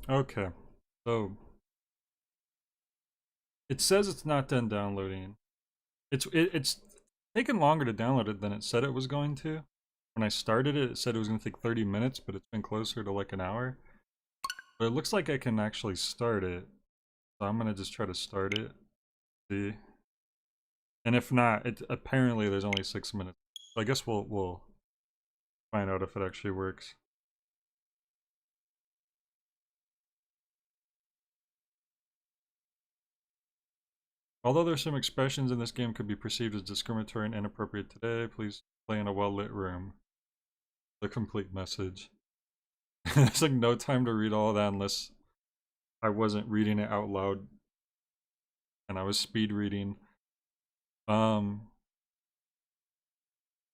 Okay, so it says it's not done downloading. It's taken longer to download it than it said it was going to. When I started it, it said it was going to take 30 minutes, but it's been closer to like an hour. But it looks like I can actually start it. So I'm going to just try to start it. See. And if not, it apparently there's only 6 minutes. So I guess we'll find out if it actually works. Although there's some expressions in this game could be perceived as discriminatory and inappropriate today, please play in a well-lit room. The complete message. There's like no time to read all of that unless I wasn't reading it out loud and I was speed reading. Um,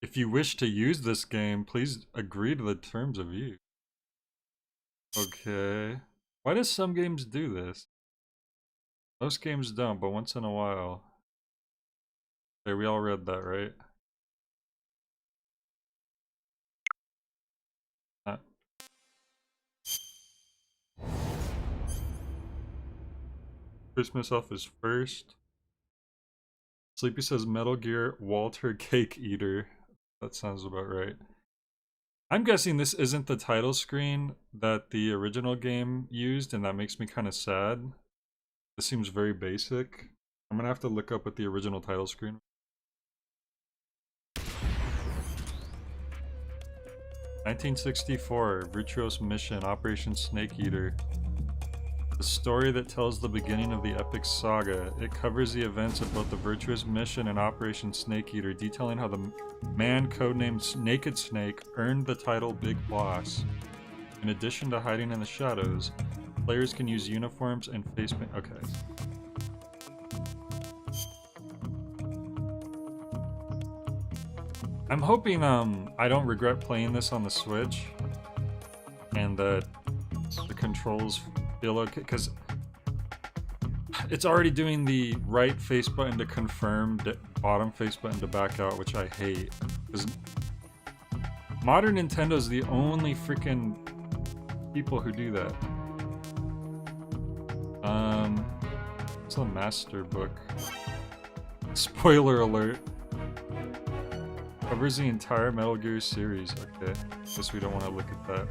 if you wish to use this game, please agree to the terms of use. Okay. Why does some games do this? Most games don't, but once in a while. Okay, we all read that, right? Uh, Push myself is first. Sleepy says Metal Gear Walter Cake Eater. That sounds about right. I'm guessing this isn't the title screen that the original game used, and that makes me kind of sad. This seems very basic. I'm gonna have to look up what the original title screen. 1964, Virtuous Mission, Operation Snake Eater. The story that tells the beginning of the epic saga. It covers the events of both the Virtuous Mission and Operation Snake Eater, detailing how the man codenamed Naked Snake earned the title Big Boss. In addition to hiding in the shadows, players can use uniforms and face paint. Okay. I'm hoping I don't regret playing this on the Switch and that the controls feel okay, because it's already doing the right face button to confirm, bottom face button to back out, which I hate. Because modern Nintendo's the only freaking people who do that. It's a master book. Spoiler alert. Covers the entire Metal Gear series. Okay, guess we don't want to look at that.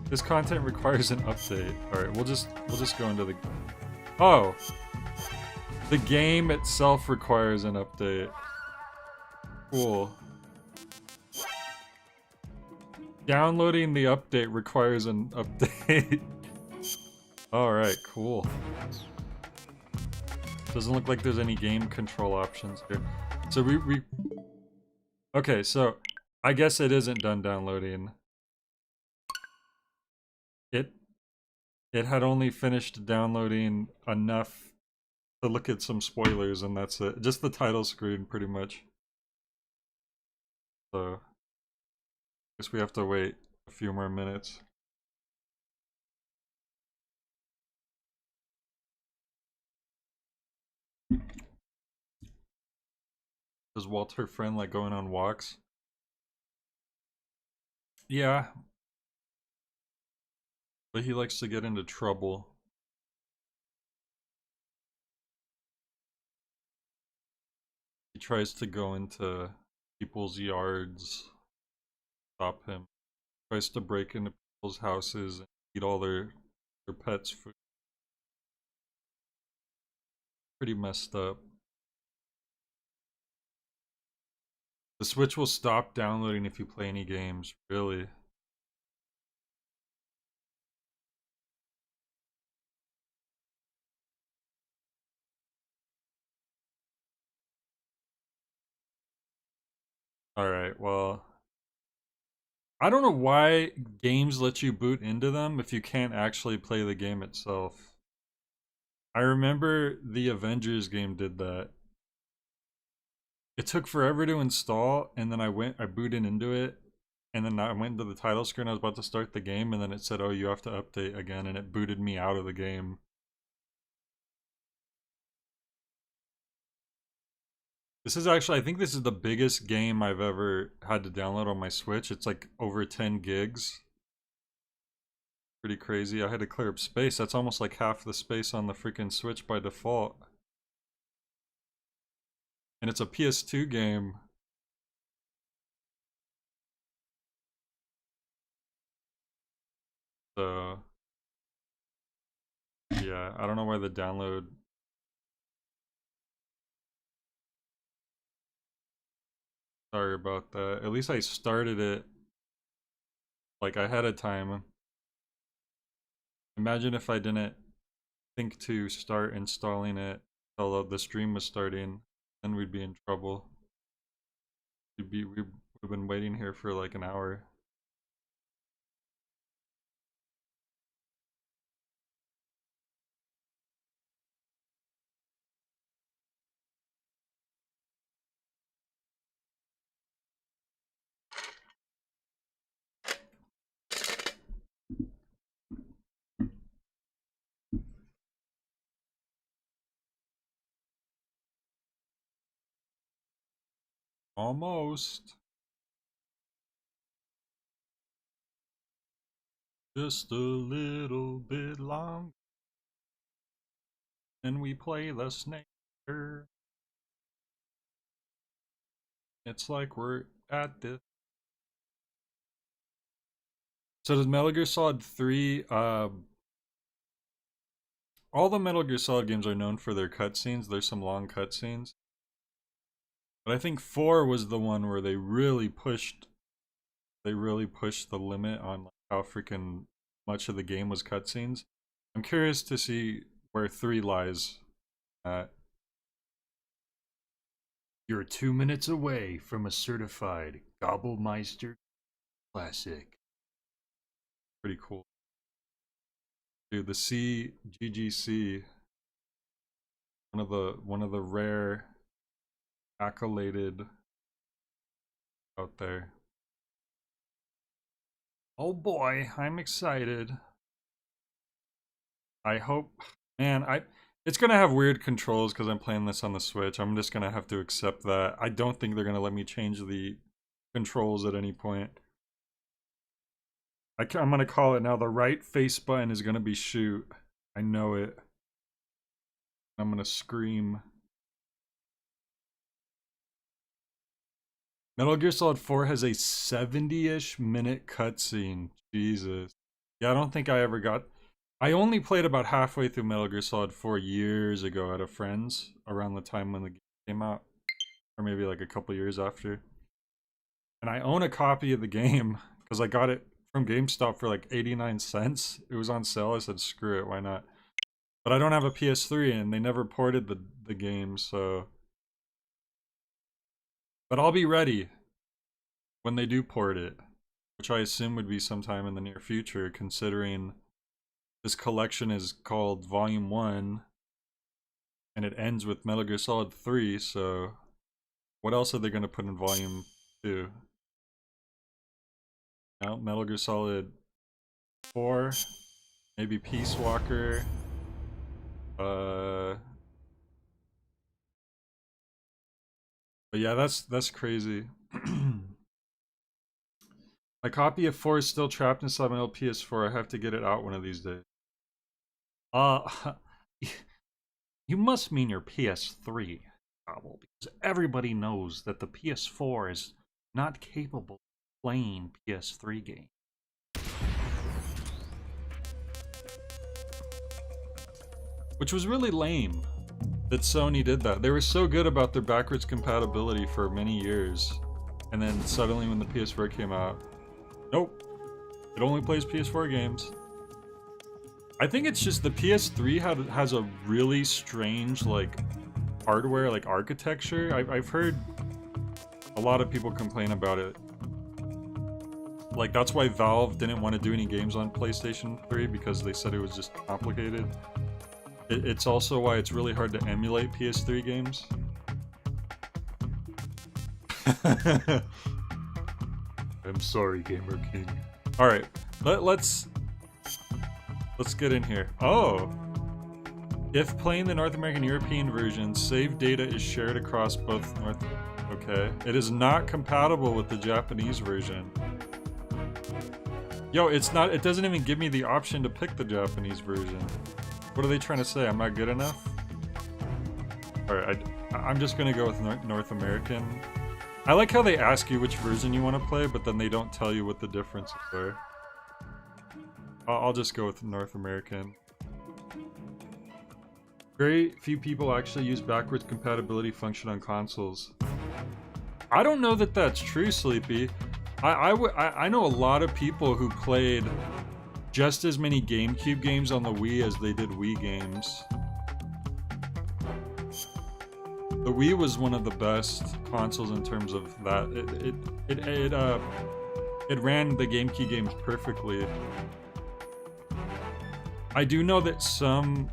This content requires an update. All right, we'll just go into the. Oh, the game itself requires an update. Cool. Downloading the update requires an update. All right, cool. Doesn't look like there's any game control options here. So we okay, so I guess it isn't done downloading. It had only finished downloading enough to look at some spoilers, and that's it. Just the title screen, pretty much. So, I guess we have to wait a few more minutes. Does Walter Friend like going on walks? Yeah, but he likes to get into trouble. He tries to go into people's yards, stop him. Tries to break into people's houses and eat all their pets' food. Pretty messed up. The Switch will stop downloading if you play any games, really. Alright, well, I don't know why games let you boot into them if you can't actually play the game itself. I remember the Avengers game did that. It took forever to install, and then I booted into it, and then I went into the title screen, I was about to start the game, and then it said, oh, you have to update again, and it booted me out of the game. This is actually, I think this is the biggest game I've ever had to download on my Switch. It's like over 10 gigs. pretty crazy. I had to clear up space. That's almost like half the space on the freaking Switch by default. And it's a PS2 game. So yeah, I don't know why the download. Sorry about that. At least I started it like ahead of time. Imagine if I didn't think to start installing it while the stream was starting, then we'd be in trouble. We would have been waiting here for like an hour. Almost. Just a little bit long. Then we play the snake. It's like we're at this. So does Metal Gear Solid 3, all the Metal Gear Solid games are known for their cutscenes. There's some long cutscenes. But I think 4 was the one where they really pushed the limit on like how freaking much of the game was cutscenes. I'm curious to see where 3 lies at. You're 2 minutes away from a certified Gobblemeister classic. Pretty cool. Dude, the CGGC, one of the rare accoladed out there. Oh boy, I'm excited. I hope, man, it's gonna have weird controls because I'm playing this on the Switch. I'm just gonna have to accept that. I don't think they're gonna let me change the controls at any point. I'm gonna call it now. The right face button is gonna be shoot. I know it. I'm gonna scream. Metal Gear Solid 4 has a 70-ish minute cutscene. Jesus. Yeah, I don't think I ever got... I only played about halfway through Metal Gear Solid 4 years ago at a friend's, around the time when the game came out. Or maybe like a couple years after. And I own a copy of the game, because I got it from GameStop for like 89 cents. It was on sale, I said screw it, why not? But I don't have a PS3 and they never ported the game, so... But I'll be ready when they do port it, which I assume would be sometime in the near future, considering this collection is called Volume 1, and it ends with Metal Gear Solid 3, so what else are they going to put in Volume 2? No, Metal Gear Solid 4, maybe Peace Walker, but yeah, that's crazy. My copy of 4 is still trapped inside my old PS4. I have to get it out one of these days. You must mean your PS3, Cobble, because everybody knows that the PS4 is not capable of playing PS3 games. Which was really lame that Sony did that. They were so good about their backwards compatibility for many years. And then suddenly when the PS4 came out, nope, it only plays PS4 games. I think it's just the PS3 has a really strange like hardware, like architecture. I've heard a lot of people complain about it. Like that's why Valve didn't want to do any games on PlayStation 3 because they said it was just complicated. It's also why it's really hard to emulate PS3 games. I'm sorry, Gamer King. All right, let's get in here. Oh, if playing the North American European version, save data is shared across both North. Okay, it is not compatible with the Japanese version. Yo, it's not, it doesn't even give me the option to pick the Japanese version. What are they trying to say? I'm not good enough? Alright, I'm just gonna go with North American. I like how they ask you which version you want to play, but then they don't tell you what the differences are. I'll just go with North American. Very few people actually use backwards compatibility function on consoles. I don't know that that's true, Sleepy. I know a lot of people who played just as many GameCube games on the Wii as they did Wii games. The Wii was one of the best consoles in terms of that. It ran the GameCube games perfectly. I do know that some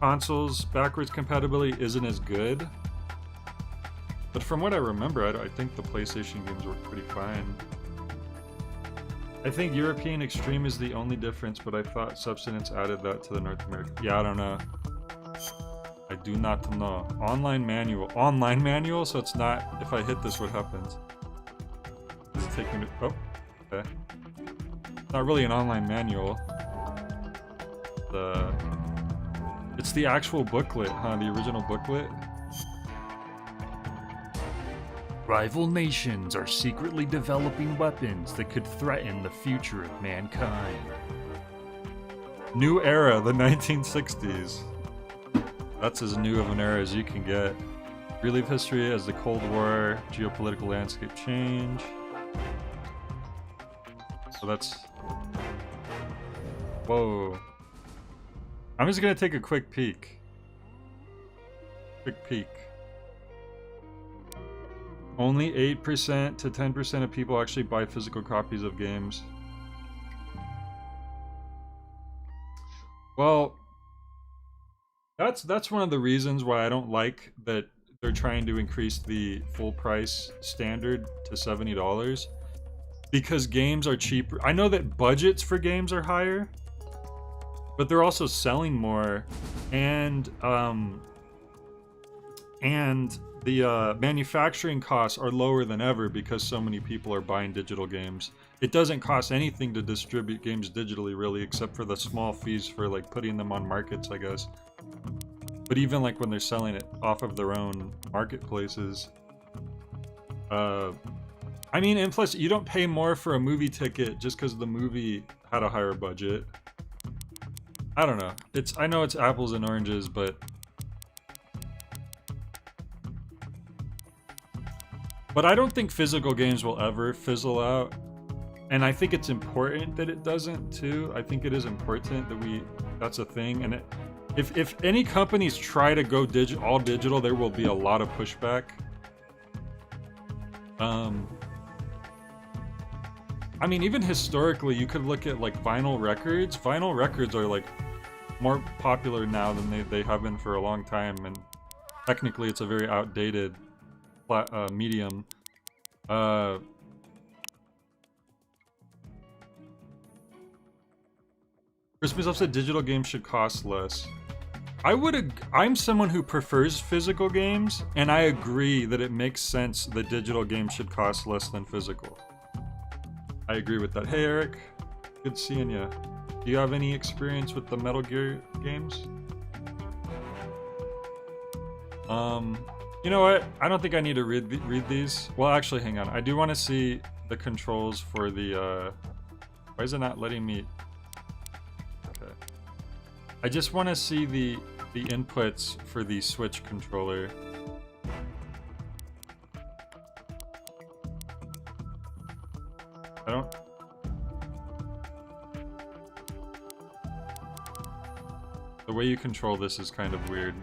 consoles backwards compatibility isn't as good, but from what I remember, I think the PlayStation games work pretty fine. I think European Extreme is the only difference, but I thought Subsistence added that to the North American. Yeah, I don't know. I do not know. Online manual. Online manual? So it's not, if I hit this, what happens? Does it take me to, oh, okay. It's not really an online manual. It's the actual booklet, huh? The original booklet. Rival nations are secretly developing weapons that could threaten the future of mankind. New era, the 1960s. That's as new of an era as you can get. Relive history as the Cold War, geopolitical landscape change. So that's... Whoa. I'm just gonna take a quick peek. Quick peek. Only 8% to 10% of people actually buy physical copies of games. Well, that's one of the reasons why I don't like that they're trying to increase the full price standard to $70. Because games are cheaper. I know that budgets for games are higher, but they're also selling more, and the manufacturing costs are lower than ever because so many people are buying digital games. It doesn't cost anything to distribute games digitally, really, except for the small fees for like putting them on markets, I guess. But even like when they're selling it off of their own marketplaces, I mean, and plus you don't pay more for a movie ticket just because the movie had a higher budget. I don't know. I know it's apples and oranges, but I don't think physical games will ever fizzle out. And I think it's important that it doesn't too. I think it is important that that's a thing. And if any companies try to go all digital, there will be a lot of pushback. I mean, even historically, you could look at like vinyl records. Vinyl records are like more popular now than they have been for a long time, and technically it's a very outdated medium. Crispy Stuff said digital games should cost less. I'm someone who prefers physical games, and I agree that it makes sense that digital games should cost less than physical. I agree with that. Hey Eric, good seeing you. Do you have any experience with the Metal Gear games? You know what? I don't think I need to read these. Well, actually, hang on. I do want to see the controls for the, why is it not letting me? Okay. I just want to see the inputs for the Switch controller. I don't... The way you control this is kind of weird.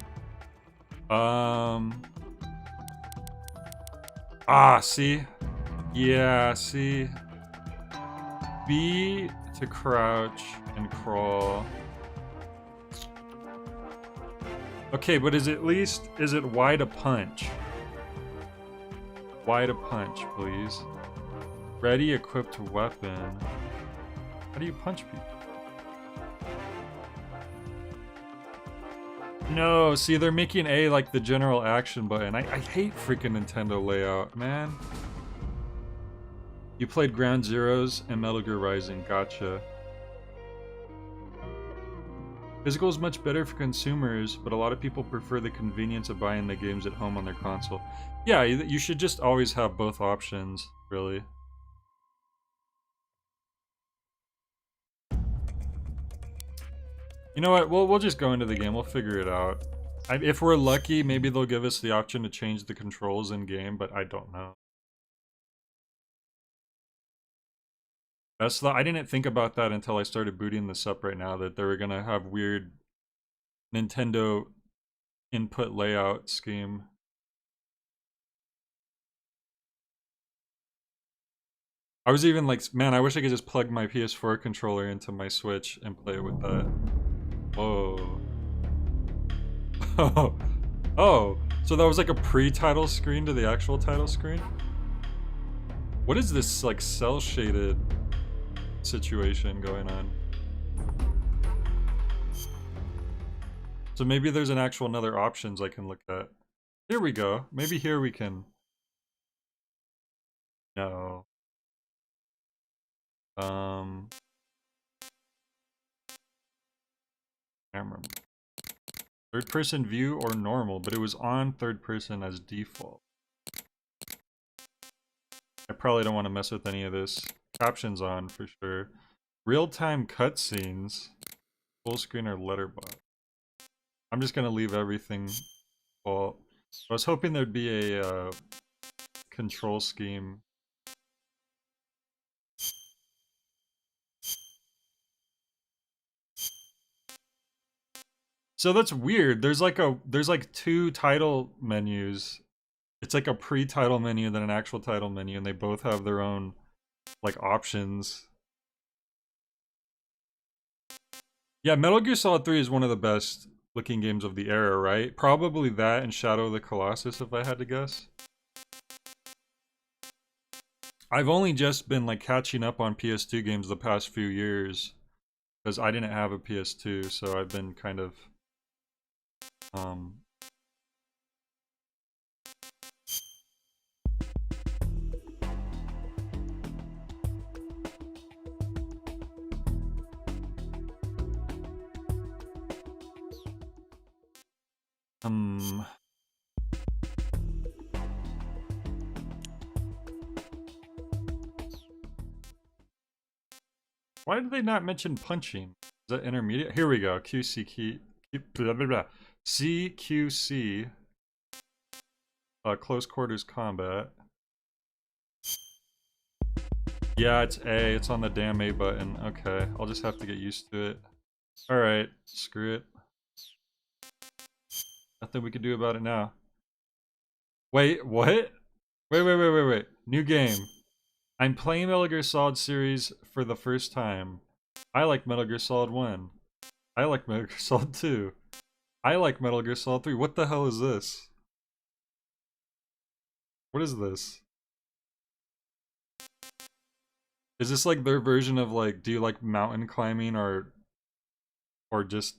See? Yeah, see? B to crouch and crawl. Okay, but is it Y to punch? Y to punch, please. Ready, equipped weapon. How do you punch people? No, see, they're making A like the general action button. I hate freaking Nintendo layout, man. You played Ground Zeroes and Metal Gear Rising. Gotcha. Physical is much better for consumers, but a lot of people prefer the convenience of buying the games at home on their console. Yeah, you should just always have both options, really. You know what? We'll just go into the game. We'll figure it out. If we're lucky, maybe they'll give us the option to change the controls in game, but I don't know. I didn't think about that until I started booting this up right now, that they were gonna have weird Nintendo input layout scheme. I was even like, man, I wish I could just plug my PS4 controller into my Switch and play it with that. Whoa. Oh. Oh. So that was like a pre-title screen to the actual title screen? What is this, like, cel-shaded situation going on? So maybe there's an actual another options I can look at. Here we go. Maybe here we can... No. Camera. Third person view or normal, but it was on third person as default. I probably don't want to mess with any of this. Captions on for sure. Real-time cutscenes. Full screen or letterbox. I'm just gonna leave everything default. I was hoping there'd be a control scheme. So that's weird. There's like two title menus. It's like a pre-title menu then an actual title menu, and they both have their own like options. Yeah, Metal Gear Solid 3 is one of the best looking games of the era, right? Probably that and Shadow of the Colossus if I had to guess. I've only just been like catching up on PS2 games the past few years because I didn't have a PS2, so I've been kind of um why did they not mention punching? Is that intermediate? Here we go. Blah, blah, blah. CQC. Close quarters combat. Yeah, it's A. It's on the damn A button. Okay, I'll just have to get used to it. Alright, screw it. Nothing we can do about it now. Wait, what? Wait. New game. I'm playing Metal Gear Solid series for the first time. I like Metal Gear Solid 1. I like Metal Gear Solid 2. I like Metal Gear Solid 3. What the hell is this? What is this? Is this like their version of like, do you like mountain climbing or just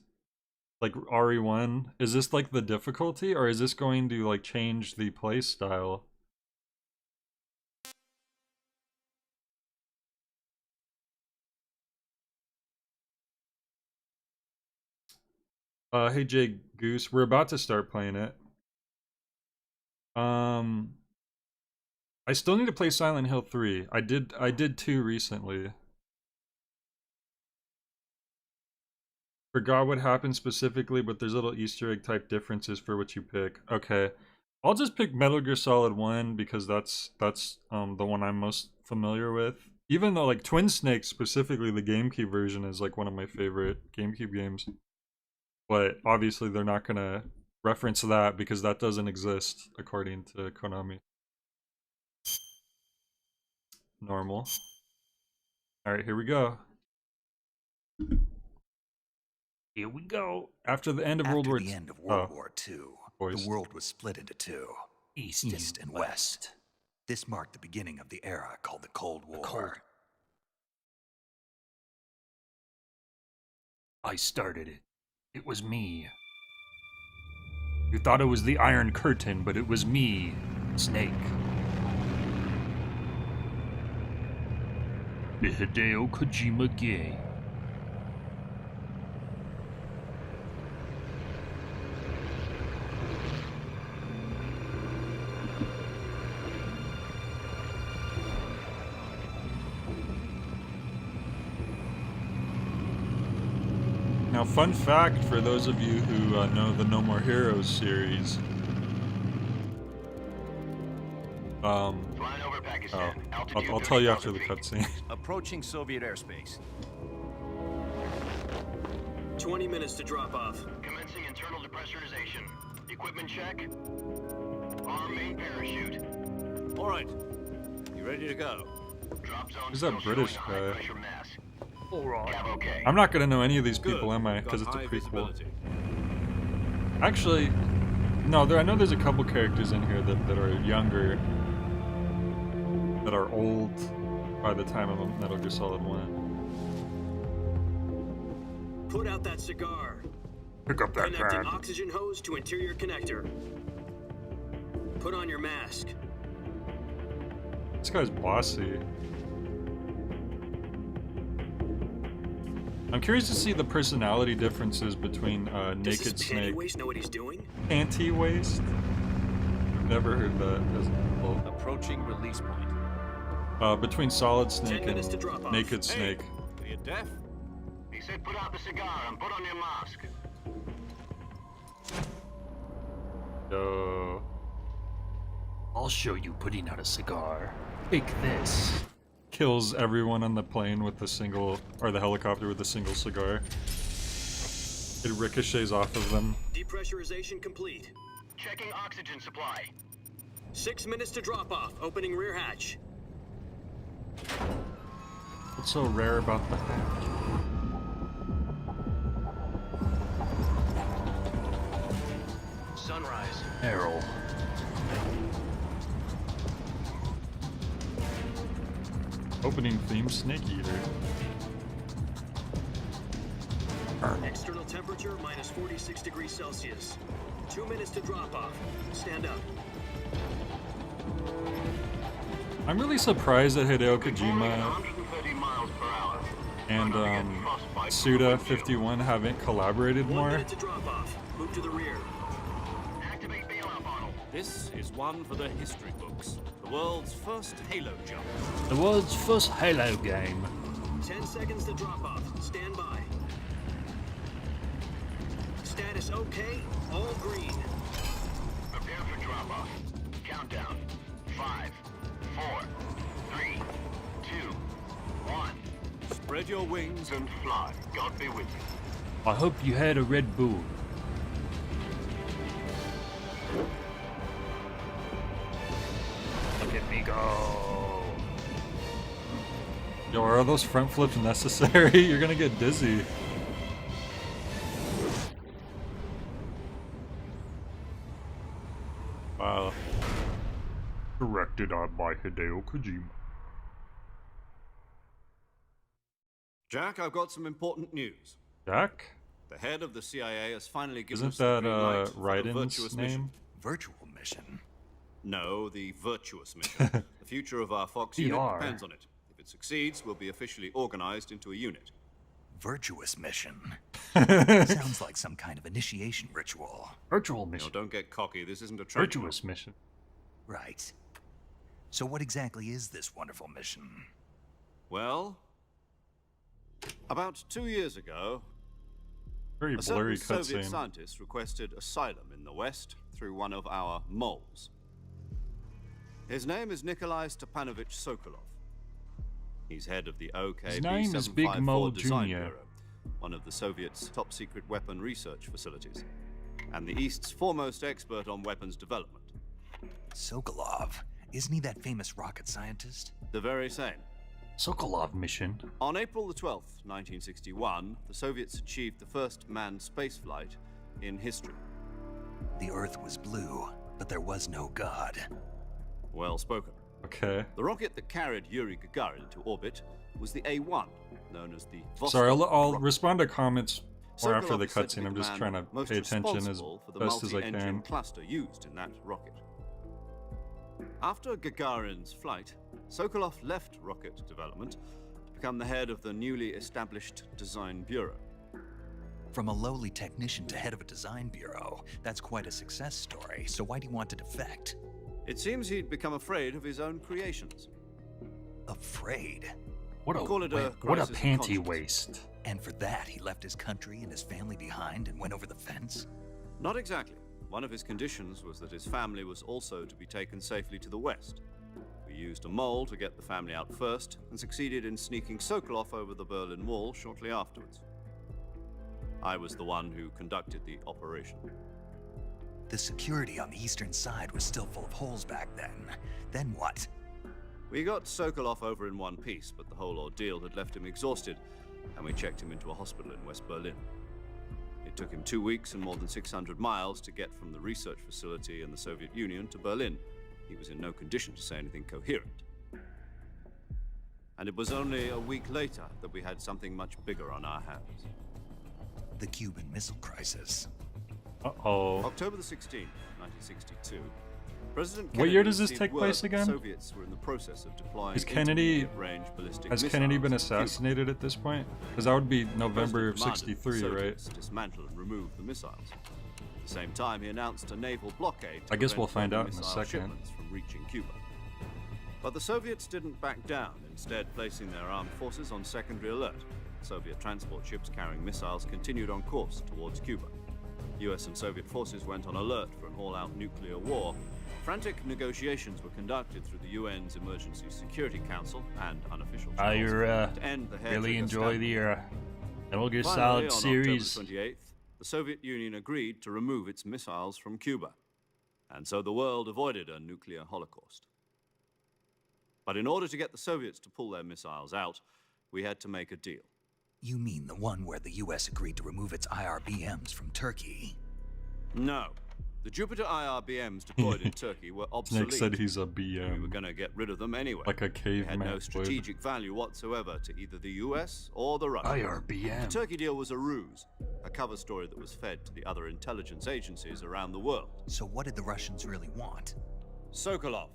like RE1? Is this like the difficulty or is this going to like change the play style? Hey Jay Goose, we're about to start playing it. I still need to play Silent Hill 3. I did 2 recently. Forgot what happened specifically, but there's little Easter egg type differences for what you pick. Okay. I'll just pick Metal Gear Solid 1 because that's the one I'm most familiar with. Even though like Twin Snakes, specifically the GameCube version, is like one of my favorite GameCube games. But obviously they're not gonna reference that because that doesn't exist according to Konami. Normal. Alright, here we go. Here we go. After the end of World War II. After the end of World War II, the world was split into two, East and West. This marked the beginning of the era called the Cold War. I started it. It was me. You thought it was the Iron Curtain, but it was me, Snake. The Hideo Kojima game. Now, fun fact for those of you who know the No More Heroes series. Flying over Pakistan. I'll tell you after the cutscene. Approaching Soviet airspace. 20 minutes to drop off. Commencing internal depressurization. Equipment check. Arm main parachute. All right. You ready to go? Drop zone. Who's that still British showing a high guy? pressure mass. All right. Cav okay. I'm not gonna know any of these Good. people, am I? Got Because it's a high prequel. visibility. Actually, no. I know there's a couple characters in here that are younger, that are old by the time of Metal Gear Solid 1. Put out that cigar. Pick up that Connecting pad. oxygen hose to interior connector. Put on your mask. This guy's bossy. I'm curious to see the personality differences between Does Naked this Snake. Waste know what he's doing? Anti-waste? I've never heard that. Well, Approaching release point. between Solid Snake 10 minutes to and drop off. Naked Snake. Are you deaf? He said put out the cigar and put on your mask. Yo. I'll show you putting out a cigar. Take this. Kills everyone on the plane with a single, or the helicopter with a single cigar. It ricochets off of them. Depressurization complete. Checking oxygen supply. 6 minutes to drop off. Opening rear hatch. What's so rare about the hatch? Sunrise. Errol. Opening theme, Snake Eater. External temperature minus 46 degrees Celsius. 2 minutes to drop off. Stand up. I'm really surprised that Hideo Performing at Kojima 130 miles per hour. and We're gonna get frostbite Suda from 51 haven't collaborated 1 more. minute to drop off. Move to the rear. Activate bailout bottle. This is one for the history books. The world's first Halo jump. The world's first Halo game. 10 seconds to drop off. Stand by. Status okay. All green. Prepare for drop off. Countdown. 5, 4, 3, 2, 1. Spread your wings And fly. God be with you. I hope you had a Red Bull. Look at me go. Yo, are those front flips necessary? You're gonna get dizzy. Wow. Directed by Hideo Kojima. Jack, I've got some important news. Jack? The head of the CIA has finally given Isn't us the that green light for the Raiden's virtuous mission. name? Virtual mission. No, the virtuous mission. The future of our Fox unit VR. depends on it. If it succeeds, we'll be officially organized into a unit. Virtuous mission. Sounds like some kind of initiation ritual. Virtual Now, mission. don't get cocky. This isn't a training. Virtuous mission. Right. So what exactly is this wonderful mission? Well, about 2 years ago, Very a certain blurry Soviet cutscene. scientist requested asylum in the West through one of our moles. His name is Nikolai Stepanovich Sokolov. He's head of the OKB His name is Big 754 Mole Design Jr.. Bureau, one of the Soviets' top-secret weapon research facilities, and the East's foremost expert on weapons development. Sokolov. Isn't he that famous rocket scientist? The very same. Sokolov mission. On April the 12th, 1961, the Soviets achieved the first manned spaceflight in history. The Earth was blue, but there was no God. Well spoken. Okay. The rocket that carried Yuri Gagarin into orbit was the A-1, known as the Vostok Sorry, I'll rocket. respond to comments more after Sokolov the is said to be cutscene. I'm the just man trying to most pay attention as responsible for the best as I multi-engine can. cluster used in that rocket. After Gagarin's flight, Sokolov left rocket development to become the head of the newly established Design Bureau. From a lowly technician to head of a design bureau, that's quite a success story. So why do you want to defect? It seems he'd become afraid of his own creations. Afraid? What a Call it a what a crisis of panty conscience. waist. And for that, he left his country and his family behind and went over the fence? Not exactly. One of his conditions was that his family was also to be taken safely to the west. We used a mole to get the family out first, and succeeded in sneaking Sokolov over the Berlin Wall shortly afterwards. I was the one who conducted the operation. The security on the eastern side was still full of holes back then. Then what? We got Sokolov over in one piece, but the whole ordeal had left him exhausted, and we checked him into a hospital in West Berlin. It took him 2 weeks and more than 600 miles to get from the research facility in the Soviet Union to Berlin. He was in no condition to say anything coherent. And it was only a week later that we had something much bigger on our hands. The Cuban Missile Crisis. Uh-oh. October the 16th, 1962. President Kennedy What year does this received take word place that again? The Soviets were in the process of deploying Is Kennedy- range ballistic Has missiles Kennedy been to Cuba. assassinated at this point? Because that would be November of President demanded '63, the right? Soviets dismantle and remove the missiles. At the same time, he announced a naval blockade to I guess we'll prevent find out in a missile second. shipments from reaching Cuba. But the Soviets didn't back down, instead placing their armed forces on secondary alert. Soviet transport ships carrying missiles continued on course towards Cuba. US and Soviet forces went on alert for an all-out nuclear war. Frantic negotiations were conducted through the UN's Emergency Security Council and unofficial channels to end the really hair-trigger enjoy standoff. the Metal Gear Finally, Solid on series. October 28th, the Soviet Union agreed to remove its missiles from Cuba, and so the world avoided a nuclear holocaust. But in order to get the Soviets to pull their missiles out, we had to make a deal. You mean the one where the US agreed to remove its IRBMs from Turkey? No. The Jupiter IRBMs deployed in Turkey were obsolete. Snake said he's a We were BM. going to get rid of them anyway. Like a They had caveman no would. strategic value whatsoever to either the US or the Russians. IRBM. The Turkey deal was a ruse, a cover story that was fed to the other intelligence agencies around the world. So what did the Russians really want? Sokolov.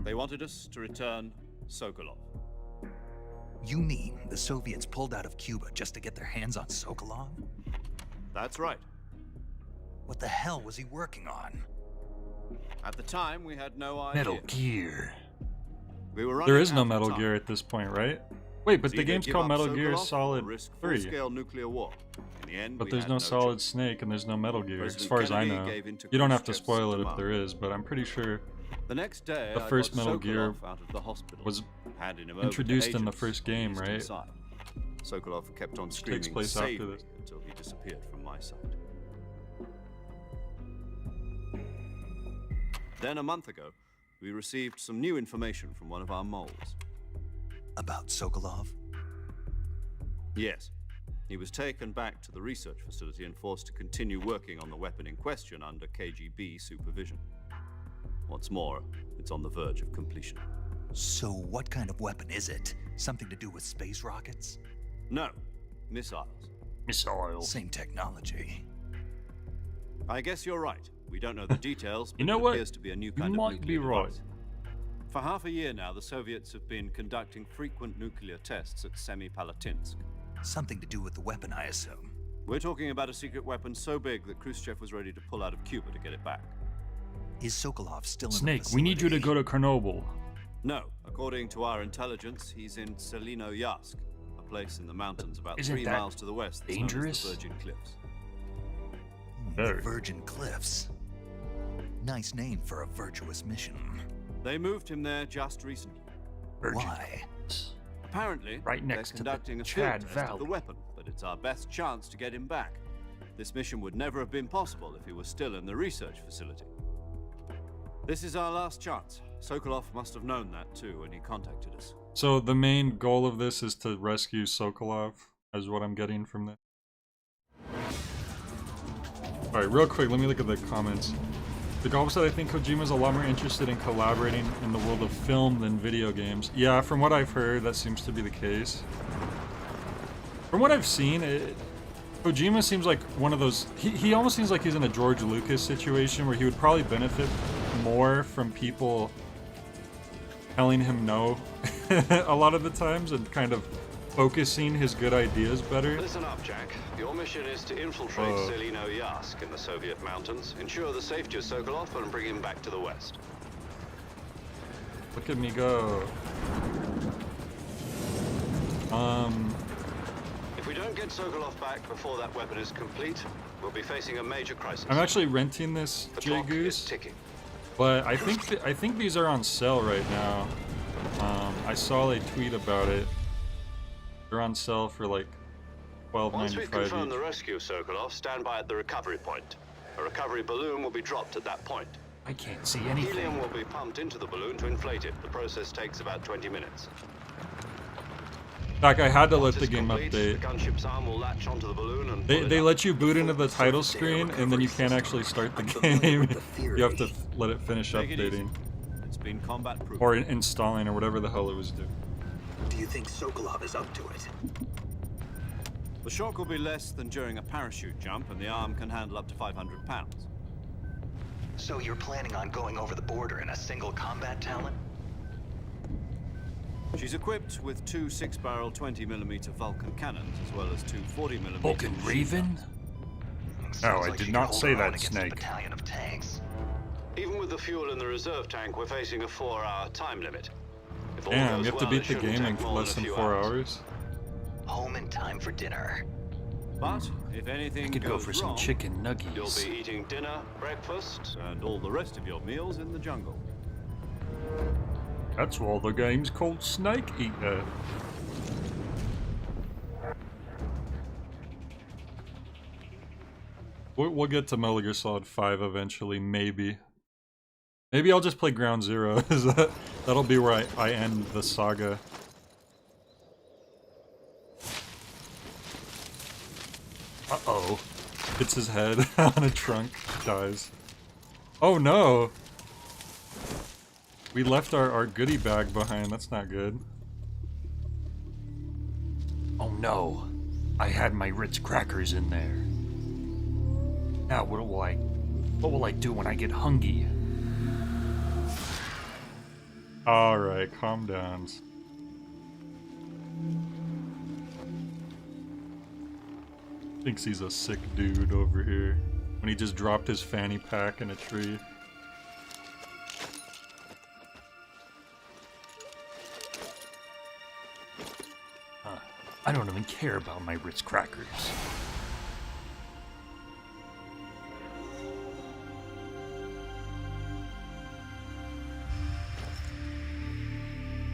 They wanted us to return Sokolov. You mean the Soviets pulled out of Cuba just to get their hands on Sokolov? That's right. What the hell was he working on? At the time, we had no idea. Metal Gear. We were running There is out no of Metal time. Gear at this point, right? Wait, but It's the either game's give called up Metal Gear Sokolov or Solid risk 3. full-scale nuclear war. In the end, But we there's had no Solid choice. Snake and there's no Metal Gear, as President far as I Kennedy know. gave in to You don't have to Khrushchev's spoil it if demand. there is, but I'm pretty sure The next day, The I first got Metal Gear Sokolov out of the hospital, was handing him over to introduced in the agents first game, east and right? side. Sokolov kept on Takes screaming, place "Save after me," this. until he disappeared from my sight. Then a month ago, we received some new information from one of our moles. About Sokolov? Yes. He was taken back to the research facility and forced to continue working on the weapon in question under KGB supervision. What's more, it's on the verge of completion. So what kind of weapon is it? Something to do with space rockets? No, missiles. Missile. Same technology. I guess you're right. We don't know the details, but You know it what? appears to be a new You kind of might be nuclear right. device. For half a year now, the Soviets have been conducting frequent nuclear tests at Semipalatinsk. Something to do with the weapon, I assume. We're talking about a secret weapon so big that Khrushchev was ready to pull out of Cuba to get it back. Is Sokolov still in the Snake, facility? we need you to go to Chernobyl. No, according to our intelligence, he's in Selino-Yask, a place in the mountains about Isn't 3 that miles to the west that's known as dangerous? the Virgin Cliffs. The Very. Virgin Cliffs. Nice name for a virtuous mission. They moved him there just recently. Virgin. Why? Apparently, Right next they're to the conducting a Chad field test of the Valley. weapon, but it's our best chance to get him back. This mission would never have been possible if he was still in the research facility. This is our last chance. Sokolov must have known that too when he contacted us. So the main goal of this is to rescue Sokolov, is what I'm getting from this. Alright, real quick, let me look at the comments. The Golf said, I think Kojima's a lot more interested in collaborating in the world of film than video games. Yeah, from what I've heard, that seems to be the case. From what I've seen, Kojima seems like one of those... He almost seems like he's in a George Lucas situation where he would probably benefit more from people telling him no a lot of the times and kind of focusing his good ideas better. Listen up, Jack. Your mission is to infiltrate Selino Yask in the Soviet mountains, ensure the safety of Sokolov, and bring him back to the west. Look at me go. If we don't get Sokolov back before that weapon is complete, we'll be facing a major crisis. I'm actually renting this The Jay clock is Goose, ticking. but I think these are on sale right now. I saw a tweet about it. They're on sale for like Once we've $12.95 confirmed each. the rescue of Sokolov, stand by at the recovery point. A recovery balloon will be dropped at that point. I can't see anything. Helium will be pumped into the balloon to inflate it. The process takes about 20 minutes. Back, I had to let Once the it's game complete, update. The gunship's arm will latch onto the balloon and They let you boot into the title screen, and then you can't actually start the game. You have to let it finish Take it easy. updating. It's been combat proof. Or installing, or whatever the hell it was doing. Do you think Sokolov is up to it? The shock will be less than during a parachute jump, and the arm can handle up to 500 pounds. So you're planning on going over the border in a single combat talent? She's equipped with two 6-barrel 20mm Vulcan cannons, as well as two 40mm. Vulcan Raven? Sounds I like did she not can hold say her that, own against a Snake. battalion of tanks. Even with the fuel in the reserve tank, we're facing a 4-hour time limit. If all Damn, goes you have to well, beat it the shouldn't game in take more less than than a few 4 hours. hours. Home in time for dinner. But if anything I could go goes for some wrong, chicken You'll nuggies. be eating dinner, breakfast. and all the rest of your meals in the jungle. That's why the game's called Snake Eater. We'll get to Metal Gear Solid 5 eventually, maybe. Maybe I'll just play Ground Zero. That'll be where I end the saga. Uh-oh. Hits his head on a trunk, dies. Oh no! We left our goodie bag behind, that's not good. Oh no. I had my Ritz crackers in there. Now what will I do when I get hungry? Alright, calm down. Thinks he's a sick dude over here. When he just dropped his fanny pack in a tree. I don't even care about my Ritz crackers.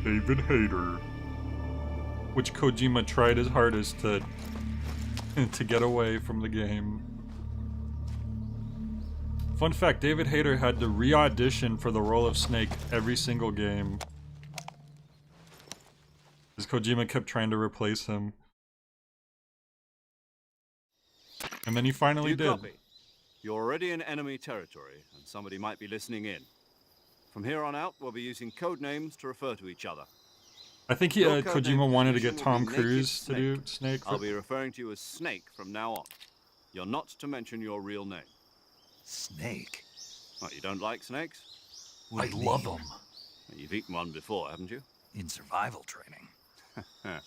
David Hayter. Which Kojima tried his hardest to get away from the game. Fun fact, David Hayter had to re-audition for the role of Snake every single game. Because Kojima kept trying to replace him. And then he finally You did. copy. You're already in enemy territory, and somebody might be listening in. From here on out, we'll be using code names to refer to each other. I think Your code name Kojima wanted to definition get will Tom be Naked Cruise to do Snake. I'll be referring to you as Snake from now on. You're not to mention your real name. Snake? What, you don't like snakes? What I do you love mean? them. You've eaten one before, haven't you? In survival training.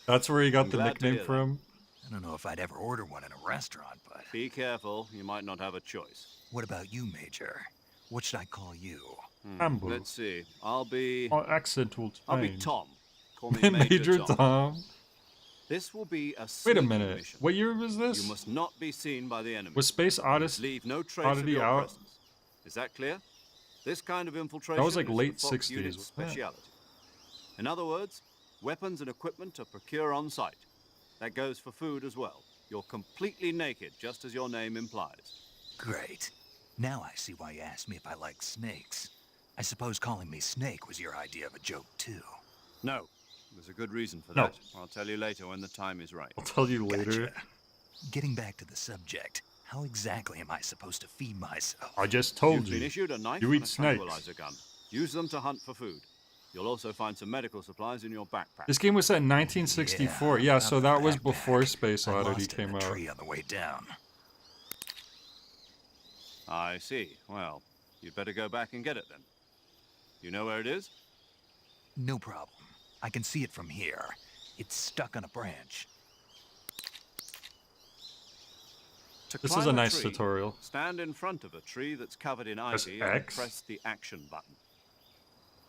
That's where he got I'm the glad to nickname hear that. from. I don't know if I'd ever order one in a restaurant, but... Be careful, you might not have a choice. What about you, Major? What should I call you? Amber. Let's see. I'll be Accent will change. Tom. Call me Major Tom. This will be a Wait a sneaky minute. mission. What year was You this? must not be seen by the enemy. Was Space Odyssey? Leave no trace Oddity of your out? presence. Is that clear? This kind of infiltration That was like is late the Fox 60s, unit's wasn't it? speciality. In other words, weapons and equipment are procure on site. That goes for food as well. You're completely naked, just as your name implies. Great. Now I see why you asked me if I like snakes. I suppose calling me Snake was your idea of a joke, too. No. There's a good reason for No. that. I'll tell you later when the time is right. I'll tell you later. Gotcha. Getting back to the subject, how exactly am I supposed to feed myself? I just told You've been you. issued a knife You and eat a snakes. tranquilizer gun. Use them to hunt for food. You'll also find some medical supplies in your backpack. This game was set in 1964. Yeah, so that was before backpack. Space I Oddity lost it in came a out. tree on the way down. I see. Well, you'd better go back and get it then. You know where it is? No problem. I can see it from here. It's stuck on a branch. To This is climb a a nice tree, tutorial. stand in front of a tree that's covered in Press ivy and X. press the action button.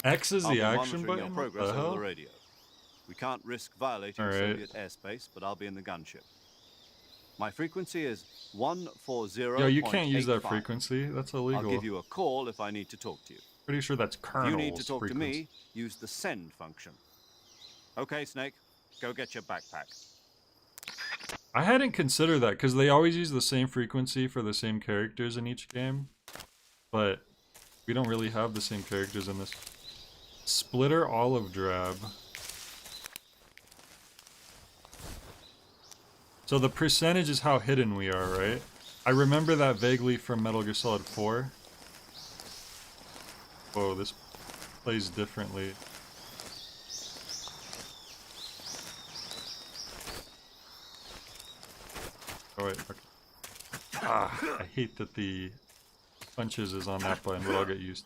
X is I'll the be action monitoring your button? What progress the over the hell? radio. We can't risk violating Alright. Soviet airspace, but I'll be in the gunship. My frequency is 140.85. Yo, you can't use that frequency. That's illegal. I'll give you a call if I need to talk to you. Pretty sure that's If Colonel's you need to talk frequency. to me, use the send function. Okay, Snake, go get your backpack. I hadn't considered that because they always use the same frequency for the same characters in each game, but we don't really have the same characters in this. Splitter olive drab. So the percentage is how hidden we are, right? I remember that vaguely from Metal Gear Solid 4. Whoa, this plays differently. Oh wait, okay. I hate that the punches is on that button, but I'll get used.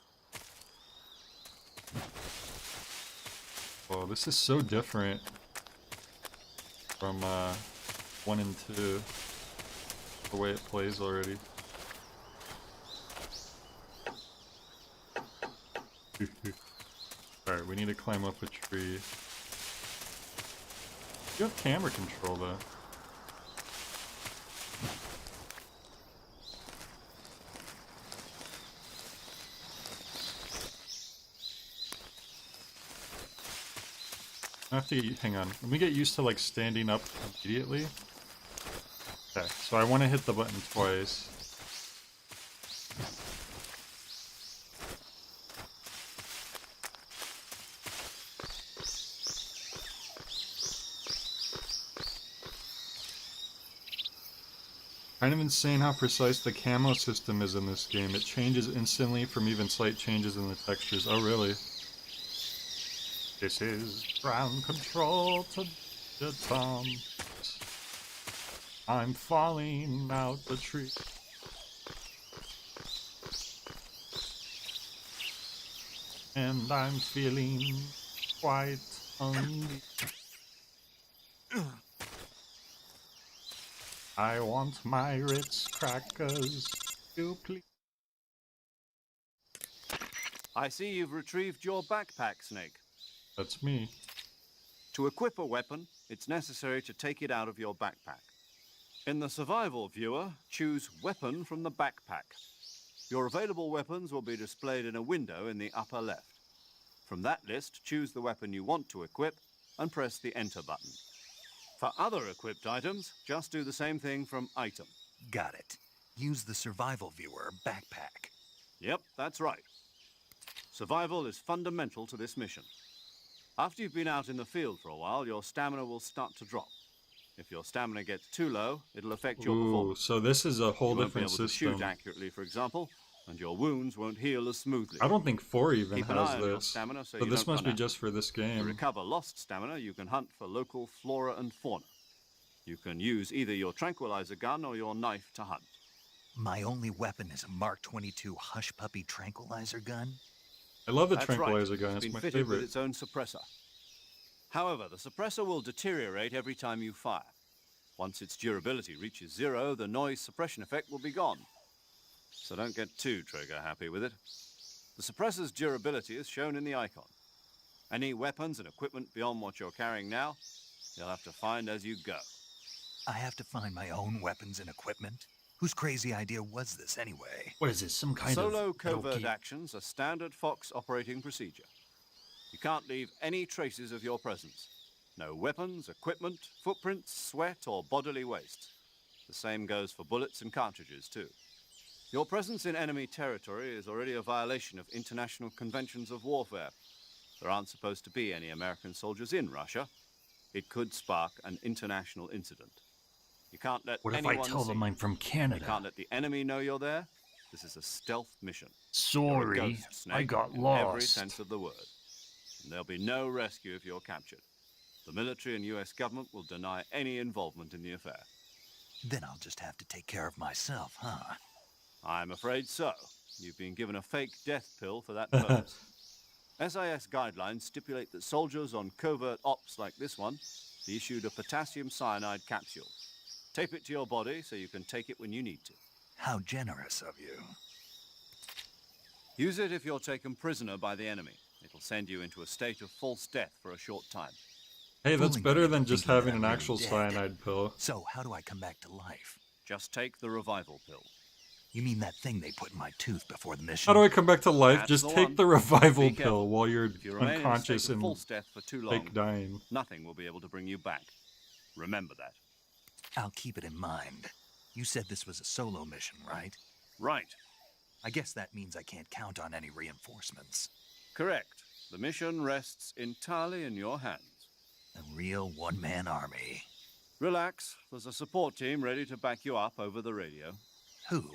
Whoa, this is so different from 1 and 2. The way it plays already. Alright, we need to climb up a tree. You have camera control though. I have to hang on. Let me get used to like standing up immediately. Okay, so I want to hit the button twice. Kind of insane how precise the camo system is in this game. It changes instantly from even slight changes in the textures. Oh really? This is ground control to the Tom. I'm falling out the tree. And I'm feeling quite unleashed. I want my Ritz crackers, you please. I see you've retrieved your backpack, Snake. That's me. To equip a weapon, it's necessary to take it out of your backpack. In the survival viewer, choose Weapon from the backpack. Your available weapons will be displayed in a window in the upper left. From that list, choose the weapon you want to equip and press the Enter button. For other equipped items, just do the same thing from Item. Got it. Use the survival viewer backpack. Yep, that's right. Survival is fundamental to this mission. After you've been out in the field for a while, your stamina will start to drop. If your stamina gets too low, it'll affect your performance. So this is a whole You won't different be able system. to shoot accurately, for example, and your wounds won't heal as smoothly. I don't think 4 even Keep an has eye on your this. stamina so So you this don't must run be out. just for this To game. recover lost stamina, you can hunt for local flora and fauna. You can use either your tranquilizer gun or your knife to hunt. My only weapon is a Mark 22 Hush Puppy tranquilizer gun. I love the That's tranquilizer right. gun. It's It's been my fitted with favorite. its own suppressor. However, the suppressor will deteriorate every time you fire. Once its durability reaches 0, the noise suppression effect will be gone. So don't get too trigger happy with it. The suppressor's durability is shown in the icon. Any weapons and equipment beyond what you're carrying now, you'll have to find as you go. I have to find my own weapons and equipment? Whose crazy idea was this anyway? What is this, some kind Solo of covert metal actions are standard Fox operating procedure. You can't leave any traces of your presence. No weapons, equipment, footprints, sweat, or bodily waste. The same goes for bullets and cartridges, too. Your presence in enemy territory is already a violation of international conventions of warfare. There aren't supposed to be any American soldiers in Russia. It could spark an international incident. You can't let What if I anyone tell them see. I'm from You Canada? can't let the enemy know you're there. This is a stealth mission. You're a Sorry, ghost, Snake, I got in lost. every sense of the word. And there'll be no rescue if you're captured. The military and US government will deny any involvement in the affair. Then I'll just have to take care of myself, huh? I'm afraid so. You've been given a fake death pill for that purpose. SIS guidelines stipulate that soldiers on covert ops like this one be issued a potassium cyanide capsule. Tape it to your body so you can take it when you need to. How generous of you. Use it if you're taken prisoner by the enemy. It'll send you into a state of false death for a short time. Hey, that's Fooling better me than into just thinking having that an I'm actual really dead. cyanide pill. So, how do I come back to life? Just take the revival pill. You mean that thing they put in my tooth before the mission? How do I come back to life? That's Just the take one. the revival Be careful. pill while you're If you remain unconscious in a state of and false death for too long, fake dying. nothing will be able to bring you back. Remember that. I'll keep it in mind. You said this was a solo mission, right? Right. I guess that means I can't count on any reinforcements. Correct. The mission rests entirely in your hands. A real one-man army. Relax. There's a support team ready to back you up over the radio. Who?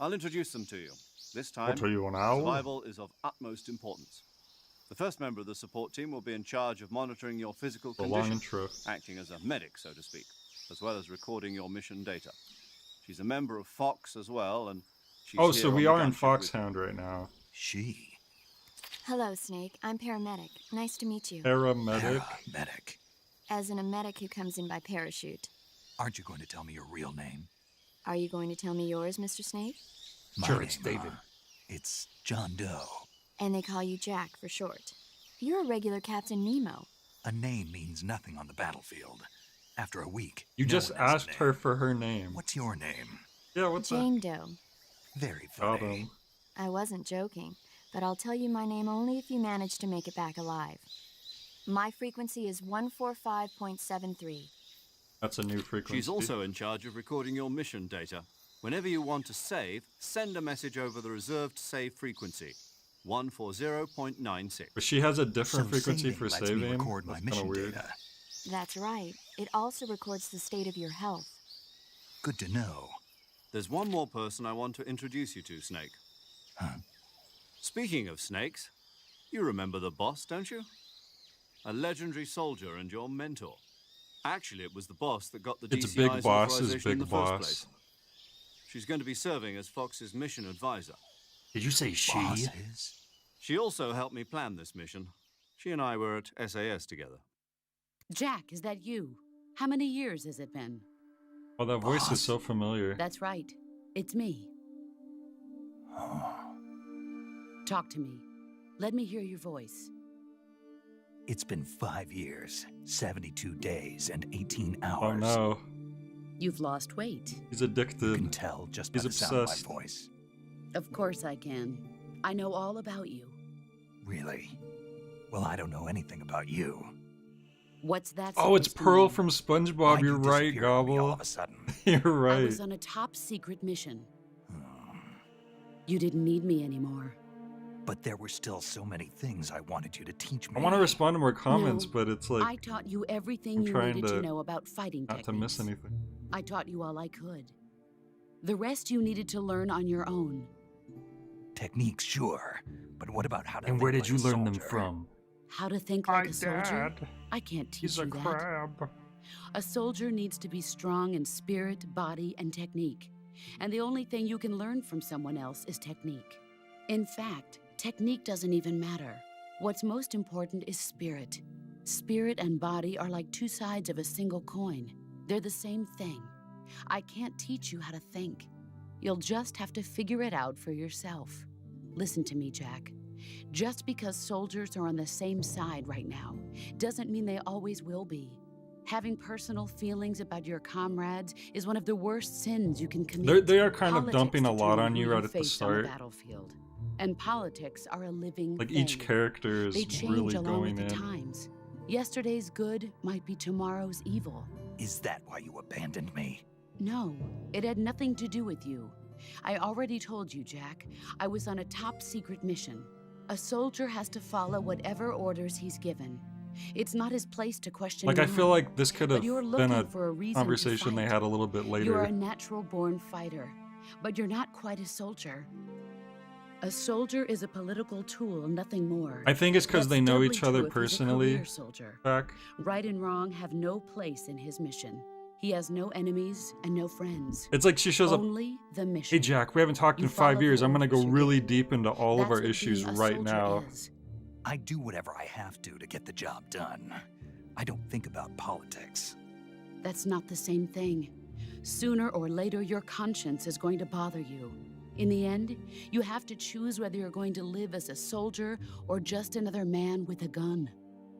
I'll introduce them to you. This time, What are you, an owl? survival is of utmost importance. The first member of the support team will be in charge of monitoring your physical The long condition, intro. acting as a medic, so to speak, as well as recording your mission data. She's a member of Fox as well, and she's Oh, here so on we the are in gunship with- Foxhound right now. She. Hello, Snake. I'm paramedic. Nice to meet you. Paramedic. Medic. As in a medic who comes in by parachute. Aren't you going to tell me your real name? Are you going to tell me yours, Mr. Snake? My Sure, name, it's David. It's John Doe. And they call you Jack for short. You're a regular Captain Nemo. A name means nothing on the battlefield. After a week, You no just one has a asked name. her for her name. What's your name? Yeah, what's that? Jane Doe. Very Got funny. him. I wasn't joking, but I'll tell you my name only if you manage to make it back alive. My frequency is 145.73. That's a new frequency. She's also in charge of recording your mission data. Whenever you want to save, send a message over the reserved save frequency, 140.96. But she has a different So frequency saving for lets me saving. record my That's kind mission of weird. data. That's right. It also records the state of your health. Good to know. There's one more person I want to introduce you to, Snake. Huh? Speaking of snakes, you remember the boss, don't you? A legendary soldier and your mentor. Actually, it was the boss that got the It's DCI's Big Boss's authorization in Big the Boss. first place. She's going to be serving as Fox's mission advisor. Did you say she? Boss is? She also helped me plan this mission. She and I were at SAS together. Jack, is that you? How many years has it been? Oh, that voice Boss. is so familiar. That's right. It's me. Oh. Talk to me. Let me hear your voice. It's been 5 years, 72 days, and 18 hours. Oh no, You've lost weight. he's You can addicted. tell just by He's the sound of obsessed. my voice. Of course I can. I know all about you. Really? Well, I don't know anything about you. What's that? Oh, it's supposed to Pearl mean? from SpongeBob. Why'd You're you right, disappear on me all Gobble. of a sudden? You're I right. was on a top secret mission. Hmm. You didn't need me anymore. But there were still so many things I wanted you to teach me. I want to respond to more comments, No, but it's I like taught you everything I'm you trying needed to to know about fighting not to miss techniques. anything. I taught you all I could. The rest you needed to learn on your own. Techniques, sure. But what about how to And think where did like you a learn them soldier? from? How to think like a soldier? I can't teach you that. crab. A soldier needs to be strong in spirit, body, and technique. And the only thing you can learn from someone else is technique. In fact, technique doesn't even matter. What's most important is spirit. Spirit and body are like two sides of a single coin. They're the same thing. I can't teach you how to think. You'll just have to figure it out for yourself. Listen to me, Jack. Just because soldiers are on the same side right now doesn't mean they always will be. Having personal feelings about your comrades is one of the worst sins you can commit. They are kind of Politics dumping a lot determine on who you right at the face on the start. battlefield. And politics are a living Like thing. each character is They change really along going with the in. times. Yesterday's good might be tomorrow's evil. Is that why you abandoned me? No, it had nothing to do with you. I already told you, Jack. I was on a top secret mission. A soldier has to follow whatever orders he's given. It's not his place to question Like I mine. feel like this could have But you're been looking a for a reason to conversation they fight. had a little bit You're later. a natural-born fighter, but you're not quite a soldier. A soldier is a political tool, nothing more. I think it's because That's they know doubly each other true if he's a personally. career soldier. Back. Right and wrong have no place in his mission. He has no enemies and no friends. It's like she shows up. Only the mission. Hey Jack, we haven't talked You in 5 follow years. the I'm gonna go orders you're really given. deep into all of That's our what issues being a right soldier now. is. I do whatever I have to get the job done. I don't think about politics. That's not the same thing. Sooner or later, your conscience is going to bother you. In the end, you have to choose whether you're going to live as a soldier or just another man with a gun.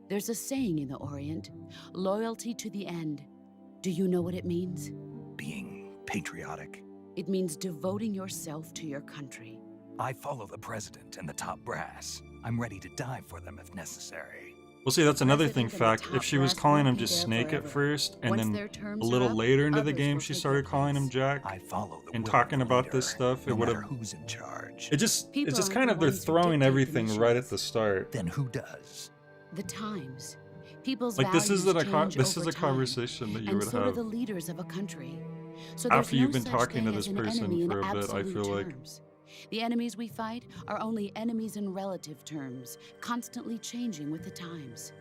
There's a saying in the Orient, loyalty to the end. Do you know what it means? Being patriotic. It means devoting yourself to your country. I follow the president and the top brass. I'm ready to die for them if necessary. Well, see, that's another thing, President and the fact. top If she was brass calling won't him be just there Snake at forever. first, and Once then their a terms are little up, later into the others game will she take started their calling him place. Jack I follow the and will talking of the about this leader, stuff, it no would matter have. who's in charge. It's People just aren't kind the of they're ones who throwing dictate the everything right at missions. the start. Then who does? The times. People's Like this values is change this is over a time, conversation that you and would so do have the leaders of a country. So after there's you've no been such talking to thing this as an person enemy in for a bit. I absolute feel like terms. The enemies we fight are only enemies in relative terms, constantly changing with the times.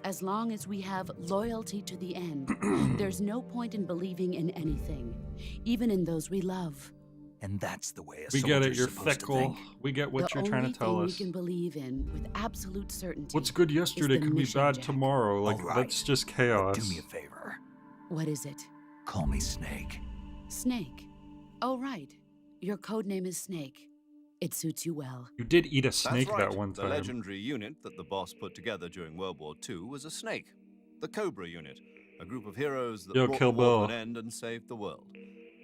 As long as we have loyalty to the end, there's no point in believing in anything, even in those we love. And that's the way a we get it. soldier's You're supposed to fickle. think. We get what The you're trying only to tell thing us. we can believe in with absolute certainty. What's good yesterday the could be mission, bad Jack. tomorrow. Like All right, that's just but chaos. do me a favor. What is it? Call me Snake. Snake. Oh, right. Your code name is Snake. It suits you well. You did eat a That's snake right. that one The time. legendary unit that the boss put together during World War II was a snake. The Cobra unit, a group of heroes that Yo, brought Kill the war to Bill. an end and saved the world.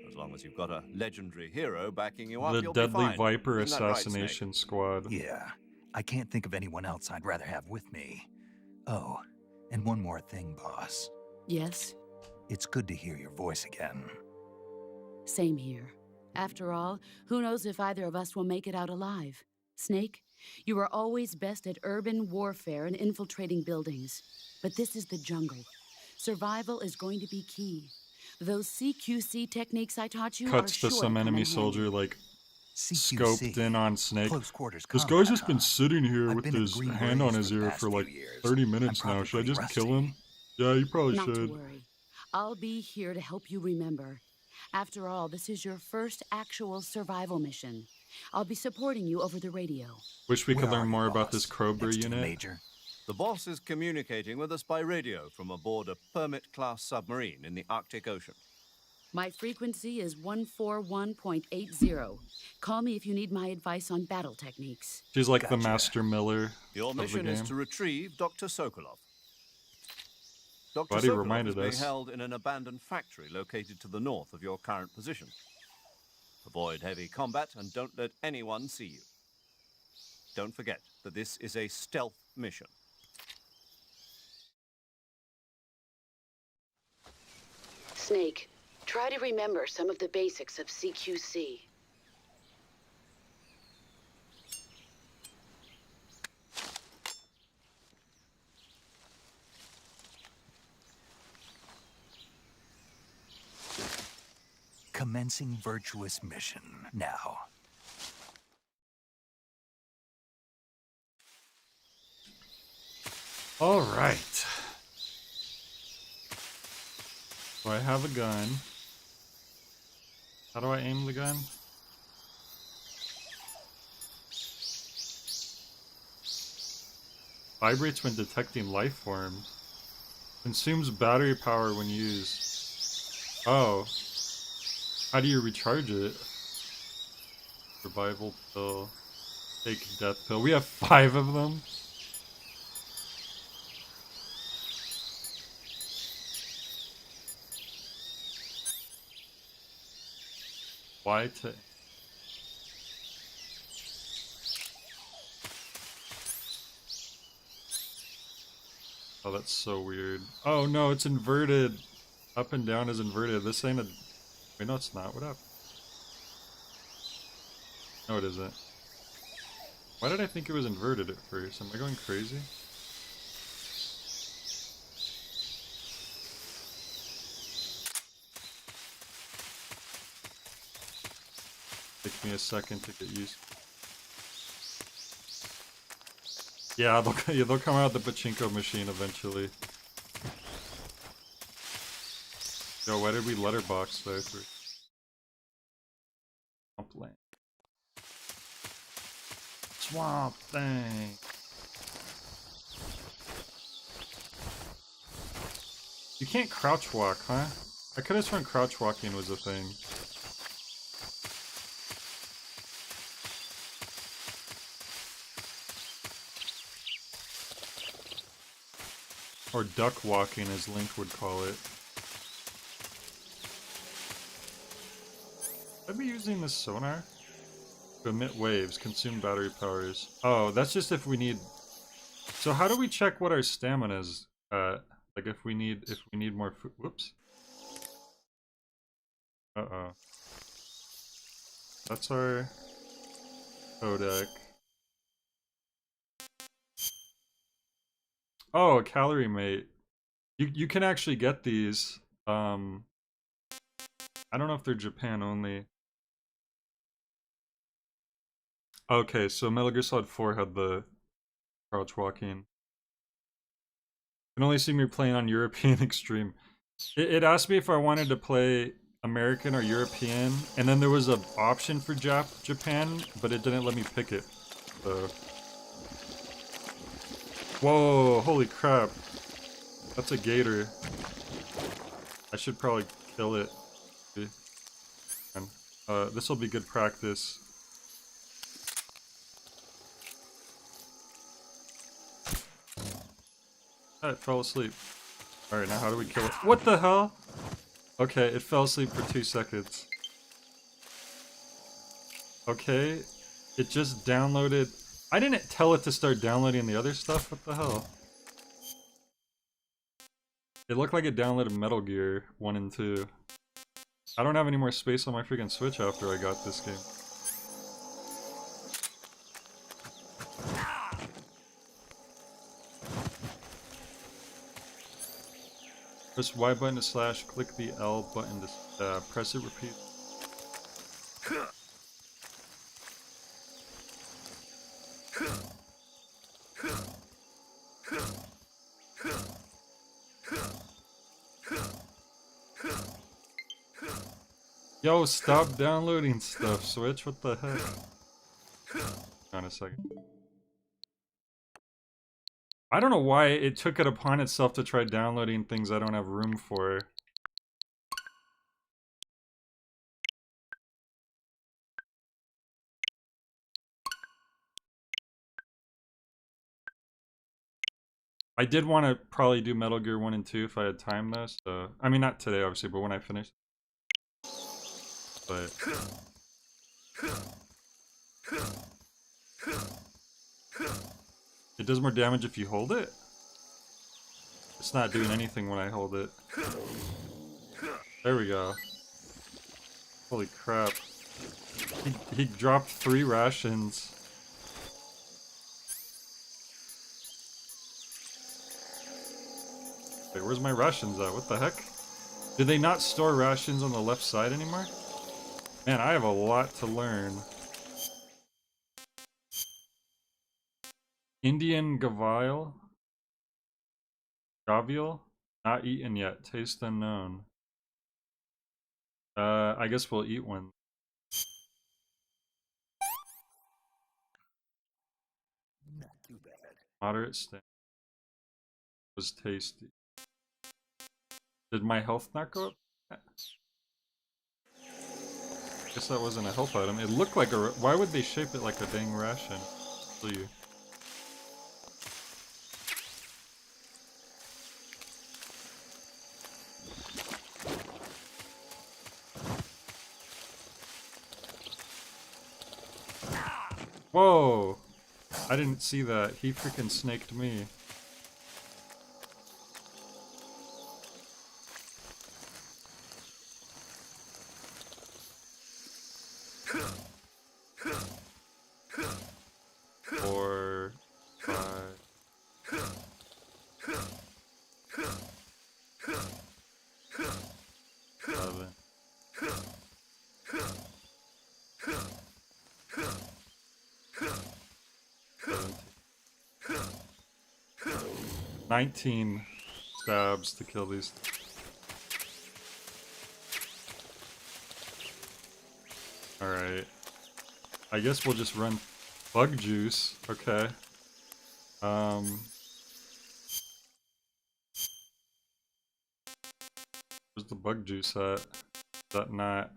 As long as you've got a legendary hero backing you up, The you'll Deadly be fine. Viper Isn't that right, Assassination Squad. Yeah, I can't think of anyone else I'd rather have with me. Oh, and one more thing, boss. Yes? It's good to hear your voice again. Same here. After all, who knows if either of us will make it out alive? Snake, you are always best at urban warfare and infiltrating buildings. But this is the jungle. Survival is going to be key. Those CQC techniques I taught you are Cuts sure to to some come in enemy handy. soldier like CQC, scoped in on Snake. Close quarters This combat, guy's just been huh? sitting here I've with been in his Green hand on Berets his for the ear past for few like years. 30 I'm minutes now. probably Should I pretty just kill rusty. him? Yeah, you probably Not to should. worry. I'll be here to help you remember. After all, this is your first actual survival mission. I'll be supporting you over the radio. Wish we Where could are learn you, more about boss? this Cobra Next to the unit. Major? The boss is communicating with us by radio from aboard a Permit-class submarine in the Arctic Ocean. My frequency is 141.80. Call me if you need my advice on battle techniques. She's like the Gotcha. Master Miller Your of the mission is game. to retrieve Dr. Sokolov. Dr. Buddy Sokolov reminded is being us. held in an abandoned factory located to the north of your current position. Avoid heavy combat and don't let anyone see you. Don't forget that this is a stealth mission. Snake, try to remember some of the basics of CQC. Commencing virtuous mission now. All right. So I have a gun. How do I aim the gun? Vibrates when detecting life forms. Consumes battery power when used. Oh. How do you recharge it? Survival pill. Take death pill. We have 5 of them. Why to... Oh, that's so weird. Oh no, it's inverted. Up and down is inverted. This ain't a... Wait, no it's not. What up? No, it isn't. Why did I think it was inverted at first? Am I going crazy? Takes me a second to get used. Yeah, they'll come out the pachinko machine eventually. Yo, why did we letterbox though? Complaint. swamp thing. You can't crouch walk, huh? I could have sworn crouch walking was a thing. Or duck walking, as Link would call it. I'd be using this sonar to emit waves, consume battery powers. Oh, that's just if we need. So how do we check what our stamina is? Like if we need more food. Whoops. Uh-oh. That's our codec. Oh, a calorie mate. You can actually get these. I don't know if they're Japan only. Okay, so Metal Gear Solid 4 had the crouch walking. You can only see me playing on European Extreme. It asked me if I wanted to play American or European, and then there was an option for Japan, but it didn't let me pick it. So. Whoa, holy crap. That's a gator. I should probably kill it. This will be good practice. It fell asleep. Alright, now how do we kill it? What the hell? Okay, it fell asleep for 2 seconds. Okay, it just downloaded. I didn't tell it to start downloading the other stuff. What the hell? It looked like it downloaded Metal Gear 1 and 2. I don't have any more space on my freaking Switch after I got this game. Press Y button to slash, click the L button to press it, repeat. Yo, stop downloading stuff, Switch, what the heck? Hang on a second. I don't know why it took it upon itself to try downloading things I don't have room for. I did want to probably do Metal Gear 1 and 2 if I had time though, so... I mean, not today, obviously, but when I finish. But... It does more damage if you hold it? It's not doing anything when I hold it. There we go. Holy crap. He dropped 3 rations. Wait, where's my rations at? What the heck? Do they not store rations on the left side anymore? Man, I have a lot to learn. Indian Gavial? Gavial? Not eaten yet. Taste unknown. I guess we'll eat one. Not too bad. Moderate stamina. Was tasty. Did my health not go up? Guess that wasn't a health item. It looked like a... Why would they shape it like a dang ration? See. Whoa! I didn't see that. He freaking snaked me. Four, 5. 11. 19 stabs to kill these. Alright. I guess we'll just run Bug juice. Okay. Where's the bug juice at? Is that not?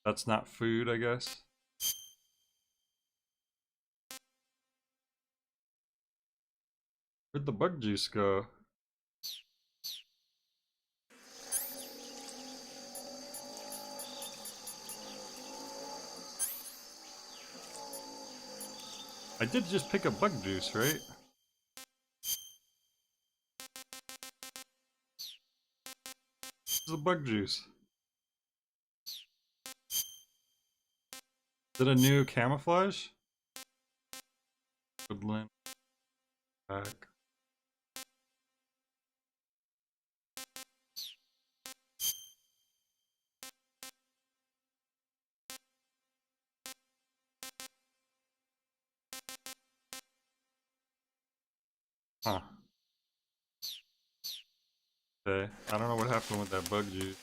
That's not food, I guess. Where'd the bug juice go? I did just pick up bug juice, right? Where's the bug juice? Is it a new camouflage? Woodland. Back. Huh. Okay. I don't know what happened with that bug juice.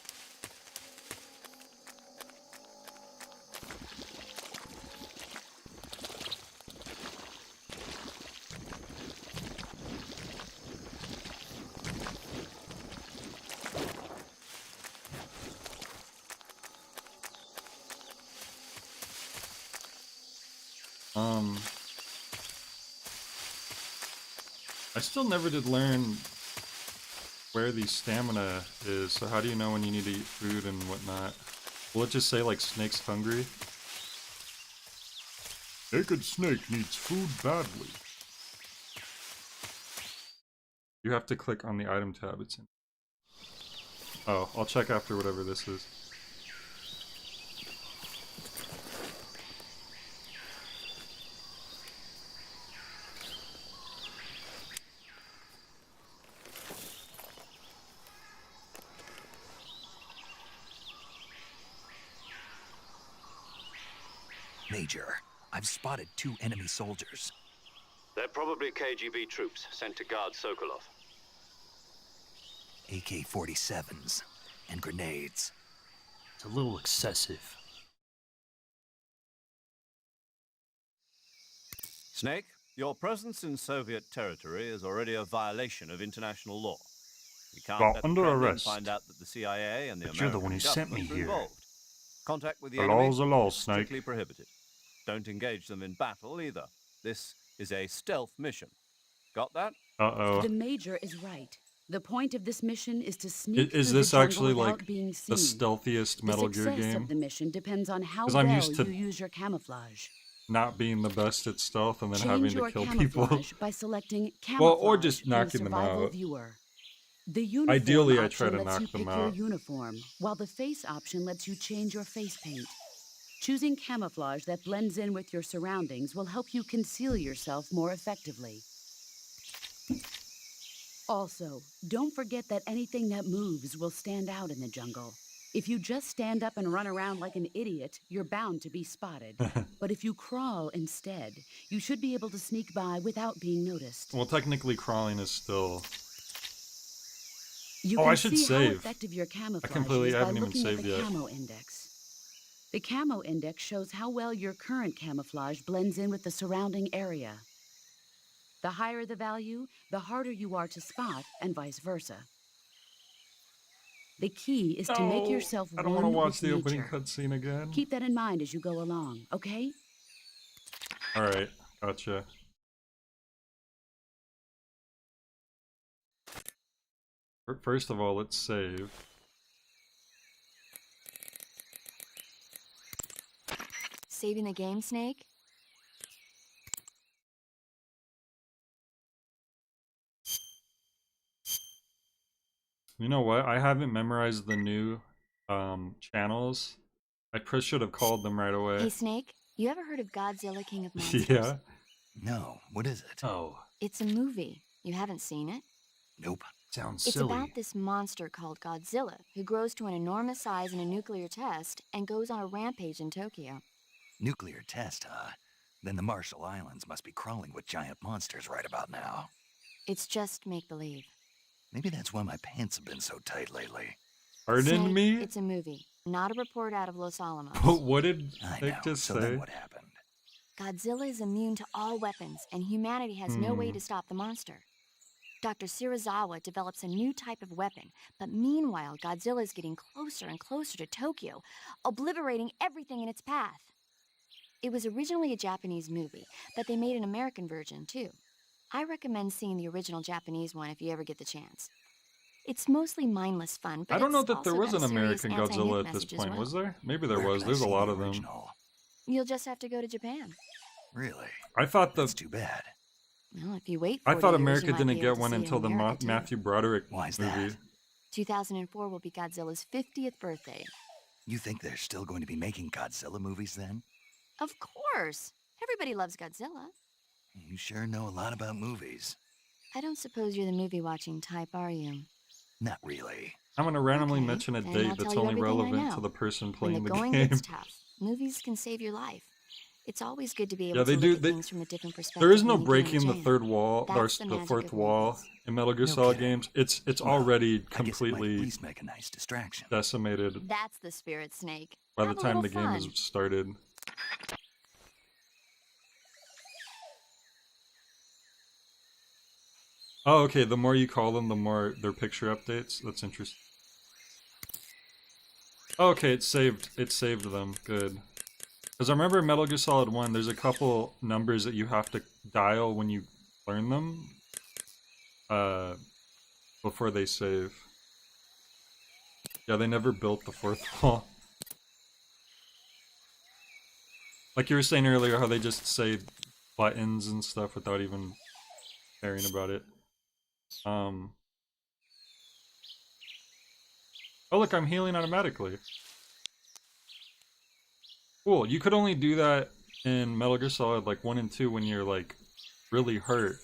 I still never did learn where the stamina is, so how do you know when you need to eat food and whatnot? Will it just say like snake's hungry? Naked snake needs food badly. You have to click on the item tab it's in. Oh, I'll check after whatever this is. Major, I've spotted 2 enemy soldiers. They're probably KGB troops sent to guard Sokolov. AK-47s and grenades. It's a little excessive. Snake, your presence in Soviet territory is already a violation of international law. We can't Well, let the under Kremlin arrest. find out that the CIA and the But you're the American one who sent me government are here. involved. Contact with the The enemy law's the law, is Snake. strictly prohibited. Don't engage them in battle either. This is a stealth mission. Got that? Uh-oh. The Major is right. The point of this mission is to sneak Is through this the jungle actually without like being the seen. stealthiest Metal The Gear success game? of the mission depends on how 'Cause well I'm used to you use your camouflage. Not being the best at stealth and then Change having your to kill people. camouflage by selecting camouflage Well, or just from the knocking them survival out. viewer. The uniform Ideally, I option try to lets you knock them pick your out. uniform, while the face option lets you change your face paint. Choosing camouflage that blends in with your surroundings will help you conceal yourself more effectively. Also, don't forget that anything that moves will stand out in the jungle. If you just stand up and run around like an idiot, you're bound to be spotted. But if you crawl instead, you should be able to sneak by without being noticed. Well, technically crawling is still... You Oh, can I should see how save. effective your camouflage completely is by haven't even looking at saved the yet. camo index. The camo index shows how well your current camouflage blends in with the surrounding area. The higher the value, the harder you are to spot, and vice versa. The key is to make yourself I don't want to one watch with the opening nature. cutscene again. Keep that in mind as you go along, okay? Alright, gotcha. First of all, let's save. Saving the game, Snake? You know what? I haven't memorized the new channels. I should have called them right away. Hey, Snake, you ever heard of Godzilla King of Monsters? Yeah. No, what is it? Oh, It's a movie. You haven't seen it? Nope. sounds It's silly. about this monster called Godzilla, who grows to an enormous size in a nuclear test and goes on a rampage in Tokyo. Nuclear test, huh? Then the Marshall Islands must be crawling with giant monsters right about now. It's just make-believe. Maybe that's why my pants have been so tight lately. Pardon Snake, me? it's a movie. Not a report out of Los Alamos. But what did I they know. just So say? then what happened? Godzilla is immune to all weapons, and humanity has no way Hmm. to stop the monster. Dr. Shirazawa develops a new type of weapon, but meanwhile, Godzilla is getting closer and closer to Tokyo, obliterating everything in its path. It was originally a Japanese movie, but they made an American version too. I recommend seeing the original Japanese one if you ever get the chance. It's mostly mindless fun, but I don't know it's that there also was got an a serious American anti-nuke Godzilla at this message as point, well. was there? Maybe there Where was. can I There's a see lot the of them. original? You'll just have to go to Japan. Really? I thought That's too bad. Well, if you wait I 40 thought years, America you might didn't be able get to one see it in until the America, too. Matthew Broderick Why is movie. that? 2004 will be Godzilla's 50th birthday. You think they're still going to be making Godzilla movies then? Of course! Everybody loves Godzilla. You sure know a lot about movies. I don't suppose you're the movie-watching type, are you? Not really. I'm gonna randomly Okay, mention a then date I'll that's tell you only everything I relevant know. to the person When playing the the going game. gets tough, movies can save your life. It's always good to be able Yeah, to they look do. at They, things from a different perspective. there is no when you get in breaking the jam. third wall, or That's the the magic fourth of wall movies. in Metal Gear No Solid kidding. games. It's Well, already I guess it might at completely least make a nice distraction. decimated That's the spirit, Snake. by the Have a time little the game is fun. started. Oh, okay. The more you call them, the more their picture updates. That's interesting. Oh, okay, it saved them. Good. Because I remember in Metal Gear Solid 1, there's a couple numbers that you have to dial when you learn them. Before they save. Yeah, they never built the fourth wall. Like you were saying earlier, how they just say buttons and stuff without even caring about it. Oh look, I'm healing automatically. Cool, you could only do that in Metal Gear Solid like 1 and 2 when you're like really hurt.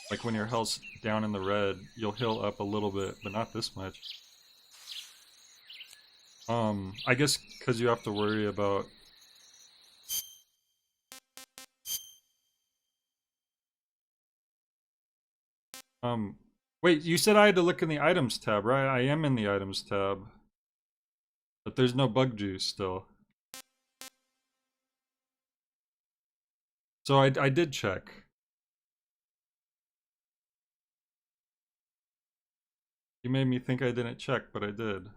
Like when your health's down in the red, you'll heal up a little bit, but not this much. I guess because you have to worry about... Wait, you said I had to look in the items tab, right? I am in the items tab. But there's no bug juice still. So I did check. You made me think I didn't check, but I did.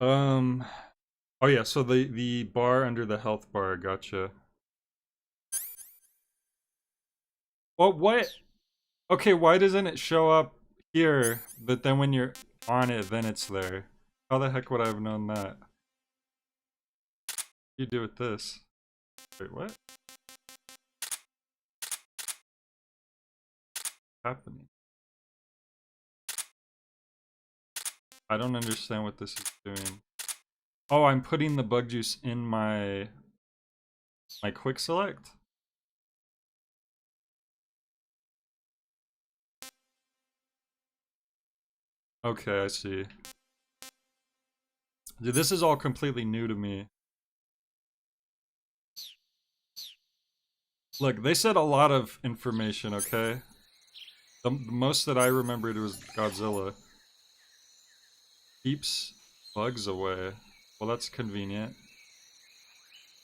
Oh yeah, so the bar under the health bar, gotcha. Well, what? Okay, why doesn't it show up here, but then when you're on it, then it's there? How the heck would I have known that? What do you do with this? Wait, what? What's happening? I don't understand what this is doing. Oh, I'm putting the bug juice in my quick select? Okay, I see. Dude, this is all completely new to me. Look, they said a lot of information, okay? The most that I remembered was Godzilla. Keeps bugs away. Well, that's convenient.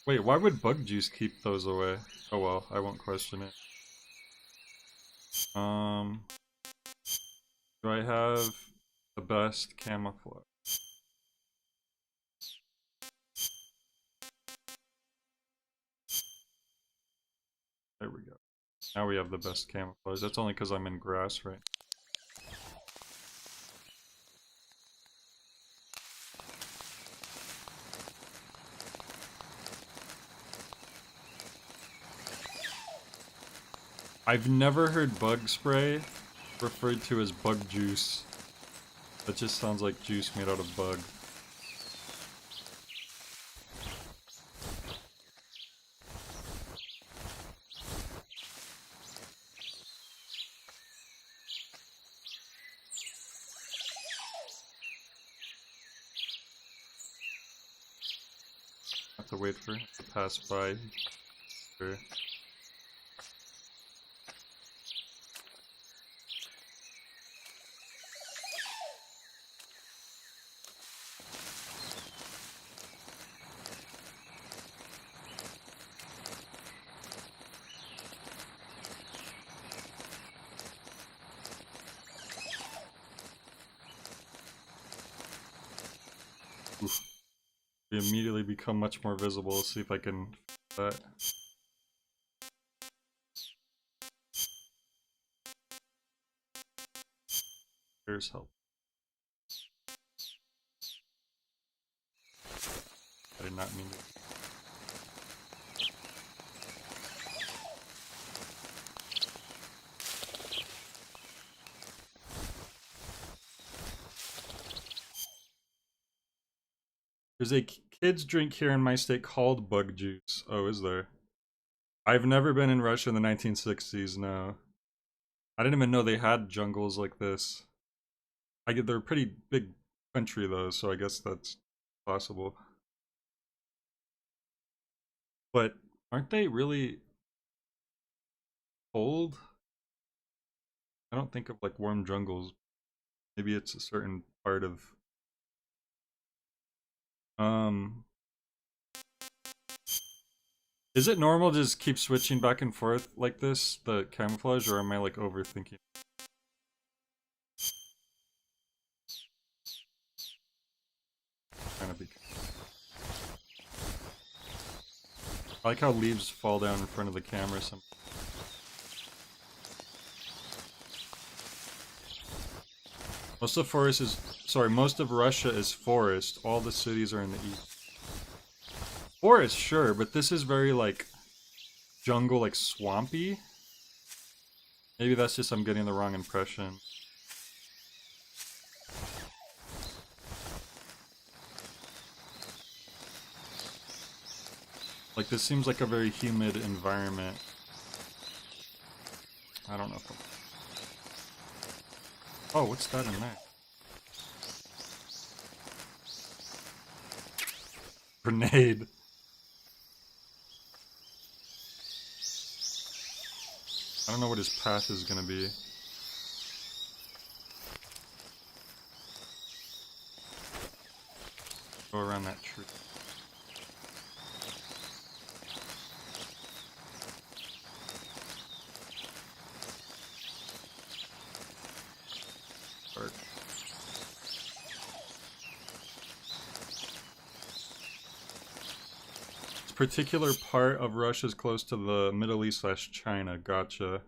Wait, why would bug juice keep those away? Oh well, I won't question it. Do I have the best camouflage? There we go. Now we have the best camouflage. That's only because I'm in grass, right? I've never heard bug spray referred to as bug juice. That just sounds like juice made out of bug. Have to wait for it to pass by. Sure. Oof. We immediately become much more visible. Let's see if I can fix that. Here's help. I did not mean to. There's a kids drink here in my state called bug juice. Oh, is there? I've never been in Russia in the 1960s, no. I didn't even know they had jungles like this. They're a pretty big country though, so I guess that's possible. But aren't they really cold? I don't think of like warm jungles. Maybe it's a certain part of is it normal to just keep switching back and forth like this, the camouflage, or am I like overthinking? Kind of be. I like how leaves fall down in front of the camera. Most of most of Russia is forest. All the cities are in the east. Forest, sure, but this is very like jungle, like swampy. Maybe that's just I'm getting the wrong impression. Like this seems like a very humid environment. I don't know if I'm... Oh, what's that in there? Grenade. I don't know what his path is gonna be. Go around that tree. Start. This particular part of Russia is close to the Middle East / China. Gotcha.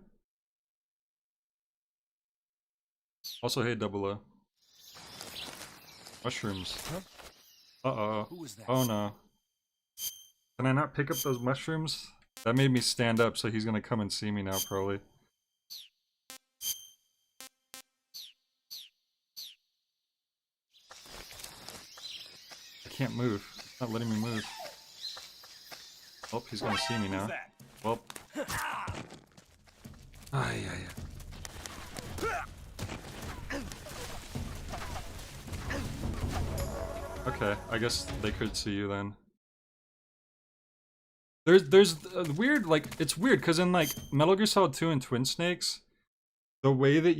Also, hey, Double O. Mushrooms. Uh-oh. Oh no. Can I not pick up those mushrooms? That made me stand up, so he's gonna come and see me now, probably. I can't move. It's not letting me move. Oh, he's gonna see me now. Well. Ay, ay, ay. Okay, I guess they could see you then. There's a weird, like, it's weird, because in, like, Metal Gear Solid 2 and Twin Snakes, the way that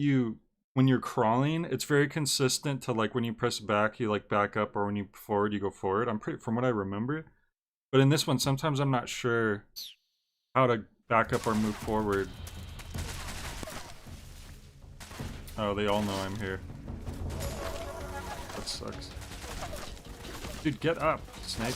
when you're crawling, it's very consistent to, like, when you press back, you, like, back up, or when you forward, you go forward. From what I remember. But in this one, sometimes I'm not sure how to back up or move forward. Oh, they all know I'm here. That sucks. Dude, get up, Snake.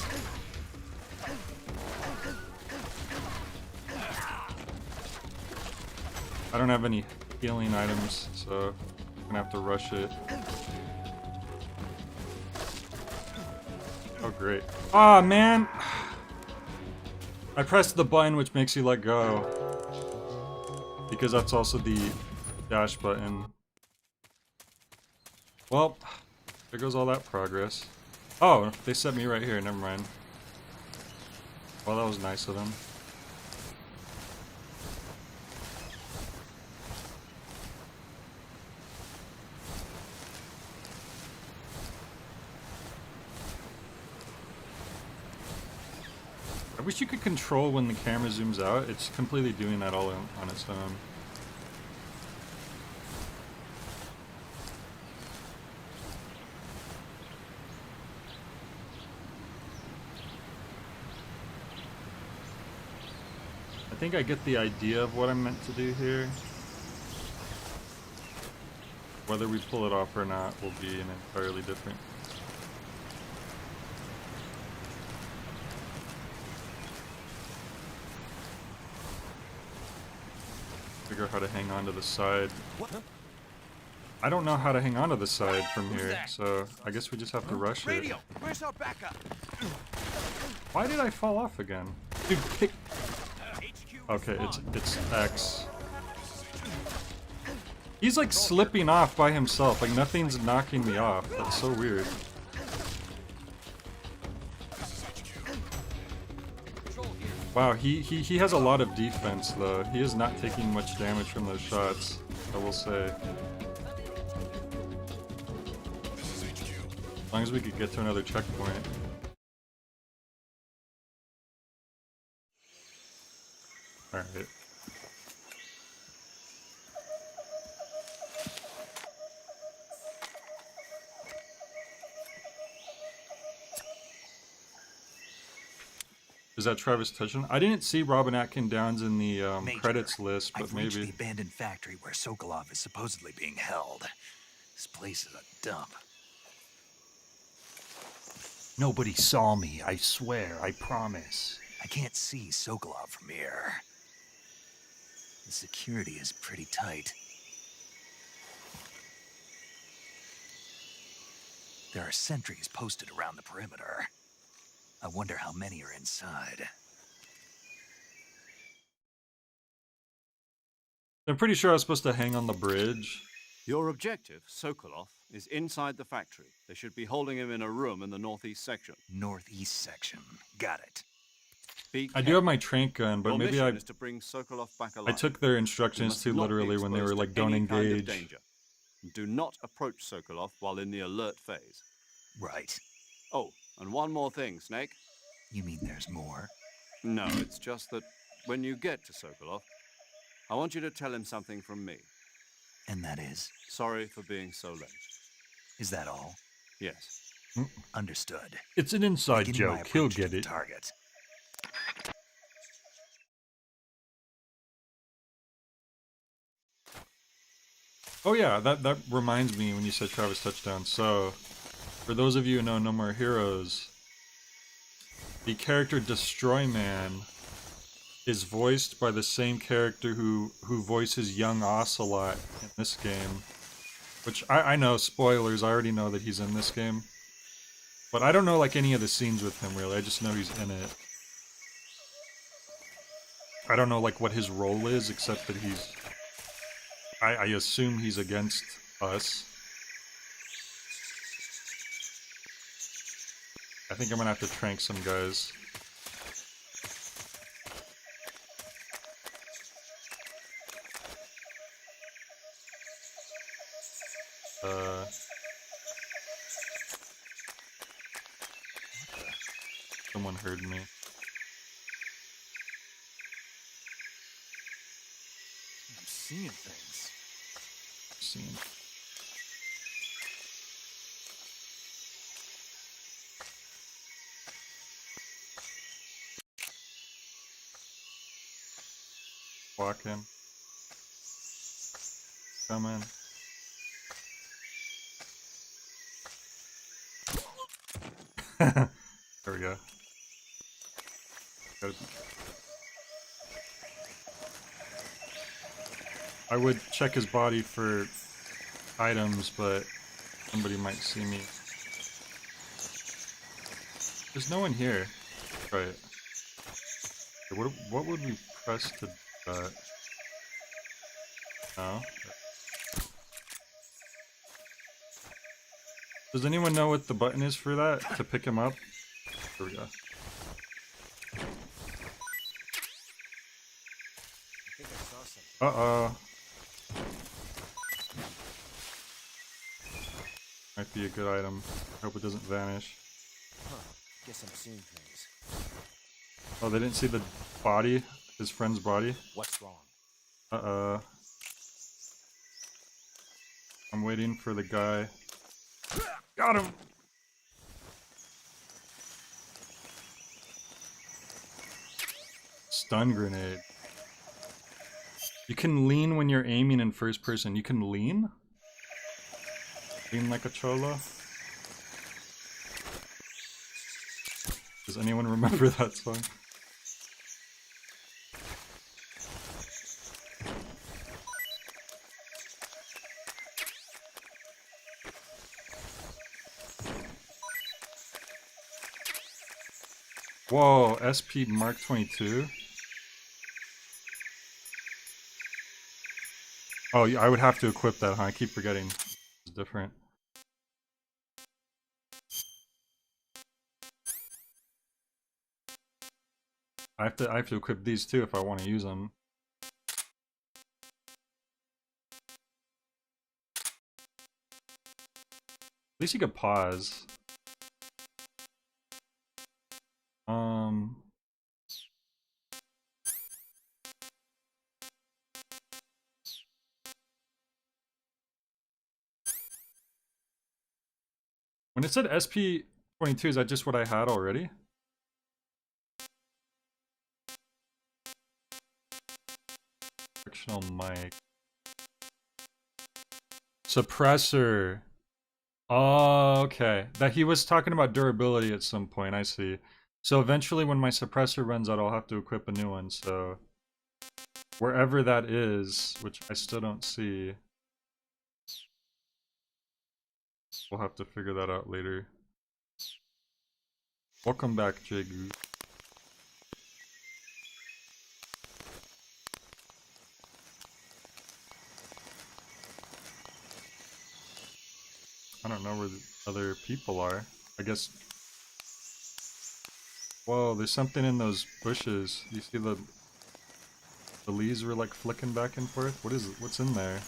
I don't have any healing items, so I'm gonna have to rush it. Oh, great. Ah, man! I pressed the button which makes you let go. Because that's also the dash button. Well, there goes all that progress. Oh, they set me right here, never mind. Well, that was nice of them. I wish you could control when the camera zooms out. It's completely doing that all on its own. I think I get the idea of what I'm meant to do here. Whether we pull it off or not will be an entirely different figure out how to hang on to the side. I don't know how to hang on to the side from here, so I guess we just have to rush it. Where's our backup? Why did I fall off again? Dude, pick... Okay, it's X. He's like slipping off by himself, like nothing's knocking me off. That's so weird. Wow, he has a lot of defense though. He is not taking much damage from those shots, I will say. As long as we could get to another checkpoint. Alright. Is that Travis Touchdown? I didn't see Robin Atkin Downs in the credits list, but I've reached maybe. the abandoned factory where Sokolov is supposedly being held. This place is a dump. Nobody saw me, I swear, I promise. I can't see Sokolov from here. The security is pretty tight. There are sentries posted around the perimeter. I wonder how many are inside. I'm pretty sure I was supposed to hang on the bridge. Your objective, Sokolov, is inside the factory. They should be holding him in a room in the northeast section. Northeast section. Got it. I do have my trank gun, but Your maybe mission is to bring Sokolov back alive. I took their You instructions must too not be literally when they were exposed like, to don't any kind of engage. danger. Do not approach Sokolov while in the alert phase. Right. Oh, and one more thing, Snake. You mean there's more? No, it's just that when you get to Sokolov, I want you to tell him something from me. And that is? Sorry for being so late. Is that all? Yes. Understood. It's an inside Beginning my joke. He'll approach to get the it. target. Oh yeah, that reminds me when you said Travis Touchdown. So, for those of you who know No More Heroes, the character Destroy Man is voiced by the same character who voices young Ocelot in this game. Which, I know, spoilers, I already know that he's in this game. But I don't know like any of the scenes with him really, I just know he's in it. I don't know like what his role is, except that he's... I assume he's against us. I think I'm gonna have to trank some guys. Someone heard me. I'm seeing things. Scene. Walk him. Come in. There we go. I would check his body for items, but somebody might see me. There's no one here. Right. What would we press to do that? No? Does anyone know what the button is for that? To pick him up? Here we go. Uh-oh. Might be a good item. Hope it doesn't vanish. Guess I'm seeing things. Oh, they didn't see the body? His friend's body? What's wrong? Uh-oh. I'm waiting for the guy. Got him! Stun grenade. You can lean when you're aiming in first person. You can lean? Lean like a cholo? Does anyone remember that song? Whoa, SP Mark 22. Oh, yeah, I would have to equip that, huh? I keep forgetting. It's different. I have to equip these too if I want to use them. At least you could pause. When it said SP22, is that just what I had already? Directional mic. Suppressor. Oh, okay. That he was talking about durability at some point, I see. So eventually when my suppressor runs out, I'll have to equip a new one, so... Wherever that is, which I still don't see... We'll have to figure that out later. Welcome back, Jagu. I don't know where the other people are. I guess... Whoa, there's something in those bushes. You see the leaves were like flicking back and forth? What is it? What's in there?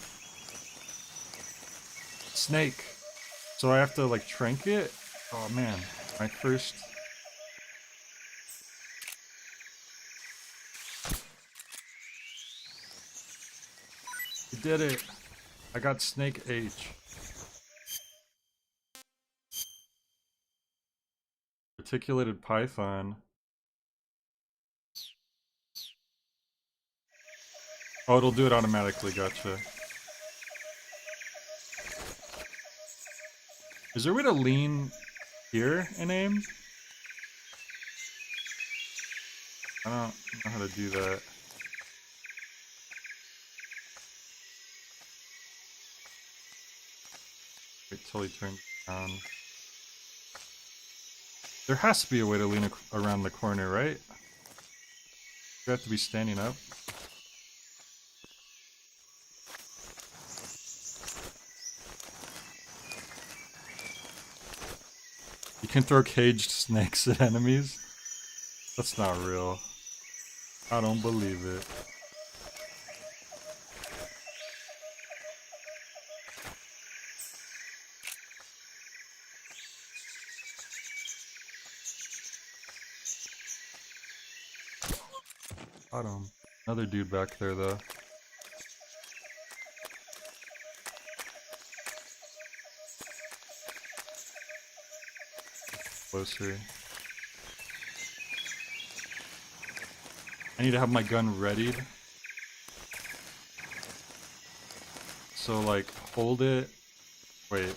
Snake! So I have to like trank it? Oh man, my first... You did it! I got Snake H. Articulated Python. Oh, it'll do it automatically, gotcha. Is there a way to lean here and aim? I don't know how to do that. Wait till he turns around. There has to be a way to lean around the corner, right? You have to be standing up. You can throw caged snakes at enemies? That's not real. I don't believe it. Got him. Another dude back there, though. Closer. I need to have my gun readied. So, like, hold it. Wait.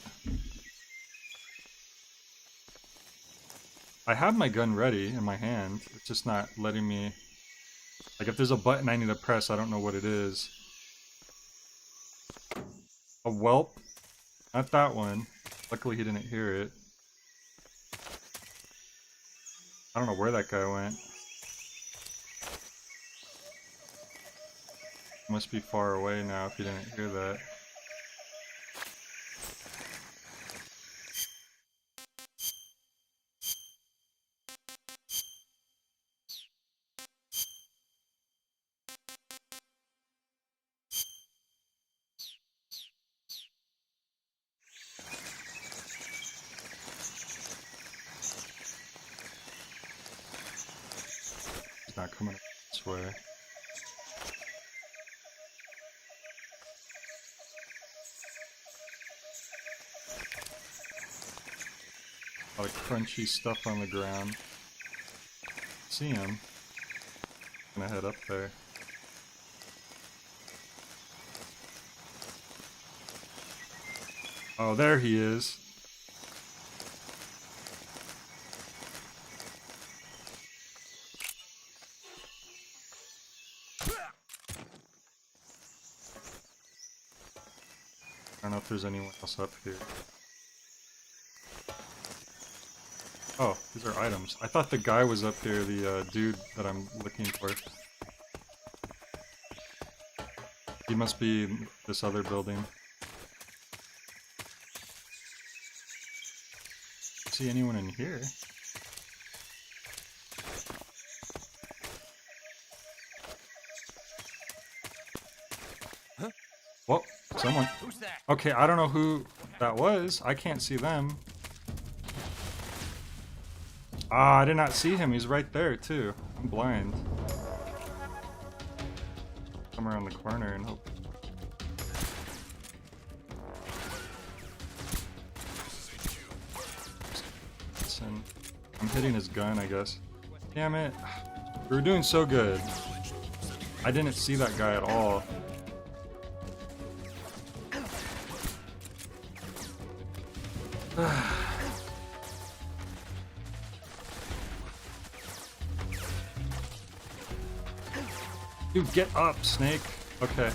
I have my gun ready in my hand. It's just not letting me... Like, if there's a button I need to press, I don't know what it is. A whelp? Not that one. Luckily he didn't hear it. I don't know where that guy went. Must be far away now if he didn't hear that. He's not coming this way. A lot of crunchy stuff on the ground. See him. I'm gonna head up there. Oh, there he is. I don't know if there's anyone else up here. Oh, these are items. I thought the guy was up here, the dude that I'm looking for. He must be in this other building. See anyone in here? Huh? Whoa, someone. Who's that? Okay, I don't know who that was. I can't see them. Ah, I did not see him. He's right there, too. I'm blind. Come around the corner and hope. Listen, I'm hitting his gun, I guess. Damn it. We were doing so good. I didn't see that guy at all. Dude, get up, Snake. Okay.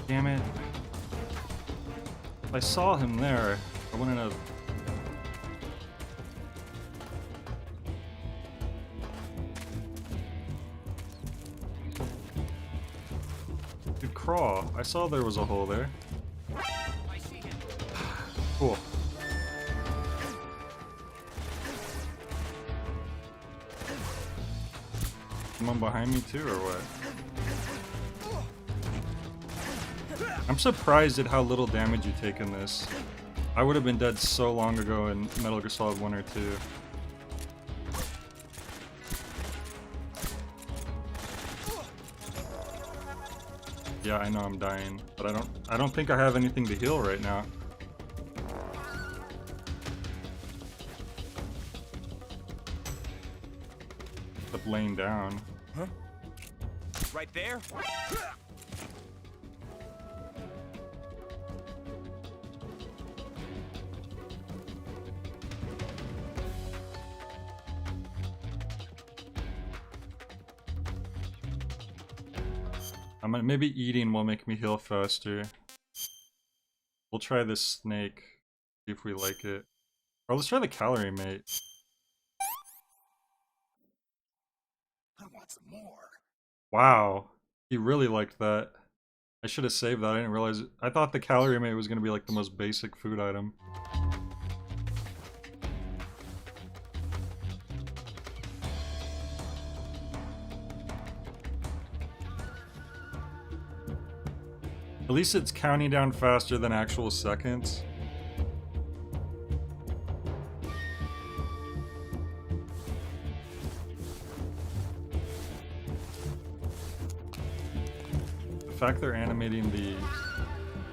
Damn it. If I saw him there, I wouldn't have... Dude, crawl. I saw there was a hole there. Cool. Someone behind me too, or what? I'm surprised at how little damage you take in this. I would have been dead so long ago in Metal Gear Solid 1 or 2. Yeah, I know I'm dying, but I don't think I have anything to heal right now. Except laying down. Huh? Right there? Maybe eating will make me heal faster. We'll try this snake, see if we like it. Or let's try the calorie mate. I want some more. Wow, he really liked that. I should have saved that. I didn't realize it. I thought the calorie mate was gonna be like the most basic food item. At least it's counting down faster than actual seconds. The fact they're animating the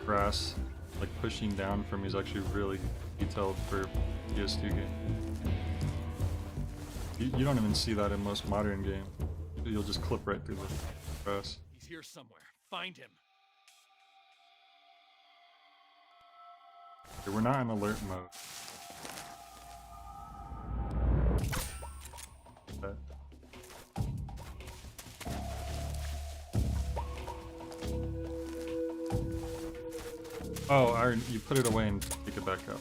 grass, like pushing down for me, is actually really detailed for PS2 game. You don't even see that in most modern games. You'll just clip right through the grass. He's here somewhere. Find him. Okay, we're not in alert mode. Okay. Oh, you put it away and pick it back up.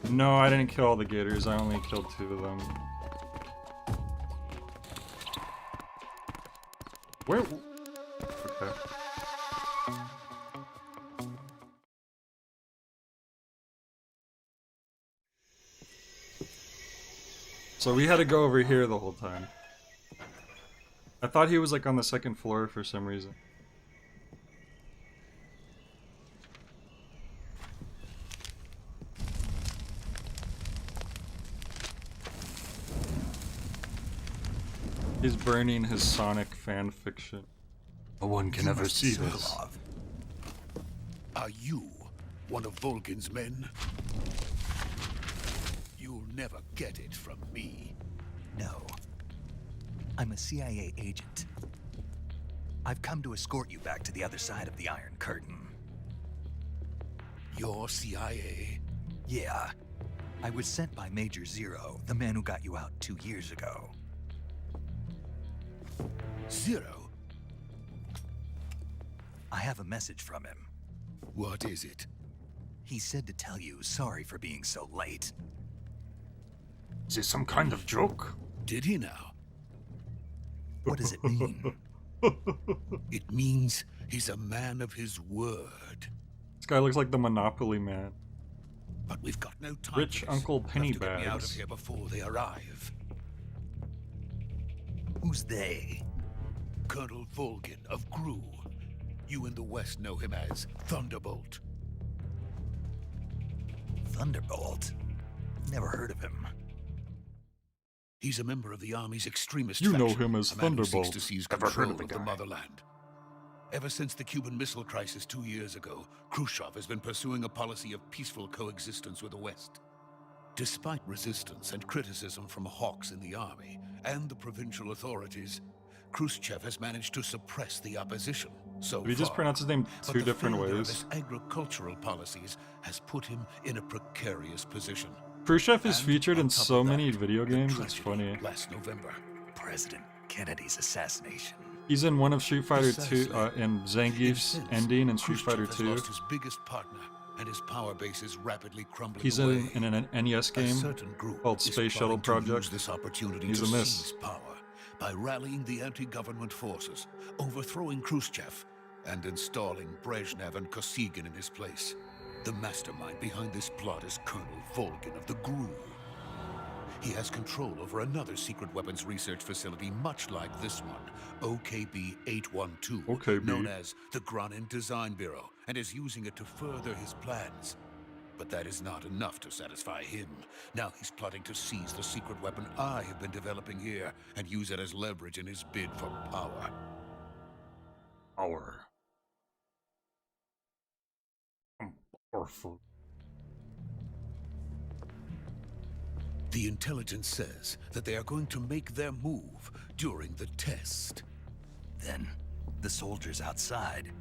No, I didn't kill all the gators. I only killed 2 of them. Where? Okay. So we had to go over here the whole time. I thought he was like on the 2nd floor for some reason. He's burning his Sonic fan fiction. No one can ever see this. Are you one of Volgin's men? You'll never get it from me. No. I'm a CIA agent. I've come to escort you back to the other side of the Iron Curtain. You're CIA? Yeah. I was sent by Major Zero, the man who got you out 2 years ago. Zero? I have a message from him. What is it? He said to tell you sorry for being so late. Is this some kind of joke? Did he now? What does it mean? It means he's a man of his word. This guy looks like the Monopoly man. But we've got no time. Rich for this. Uncle We'll have to get me out of Pennybags. here before they arrive. Who's they? Colonel Volgin of Gru. You in the West know him as Thunderbolt. Thunderbolt? Never heard of him. He's a member of the Army's extremist You know faction, him as a man who seeks Thunderbolt. to seize Never heard control of the of the guy. motherland. Ever since the Cuban Missile Crisis 2 years ago, Khrushchev has been pursuing a policy of peaceful coexistence with the West. Despite resistance and criticism from hawks in the army and the provincial authorities, Khrushchev has managed to suppress the opposition. So Did he just far. pronounce his name But two the different failure of ways? his agricultural policies has put him in a precarious position. Khrushchev is And featured on in top so of many that, video the games, it's tragedy funny. Last November. President Kennedy's assassination. He's in one of Street Fighter 2, Precisely. and Zangief's Since, ending in Street Khrushchev Fighter has 2. lost his biggest partner, and his power base is rapidly crumbling He's away. in an NES A game certain group called is Space Shuttle plotting to Project. use this opportunity He's to a miss. seize power by rallying the anti-government forces, overthrowing Khrushchev, and installing Brezhnev and Kosygin in his place. The mastermind behind this plot is Colonel Volgin of the GRU. He has control over another secret weapons research facility much like this one, OKB-812, OKB. known as the Granin Design Bureau, and is using it to further his plans. But that is not enough to satisfy him. Now he's plotting to seize the secret weapon I have been developing here and use it as leverage in his bid for power. Power. I'm powerful. The intelligence says that they are going to make their move during the test. Then, the soldiers outside.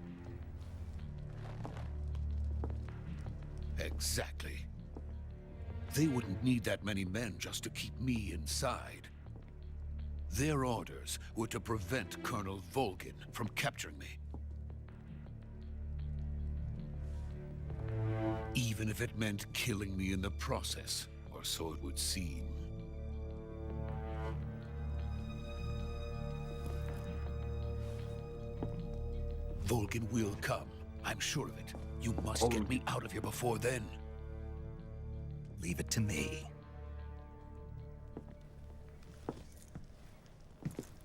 Exactly. They wouldn't need that many men just to keep me inside. Their orders were to prevent Colonel Volgin from capturing me. Even if it meant killing me in the process, or so it would seem. Volgin will come. I'm sure of it. You must get me out of here before then. Leave it to me.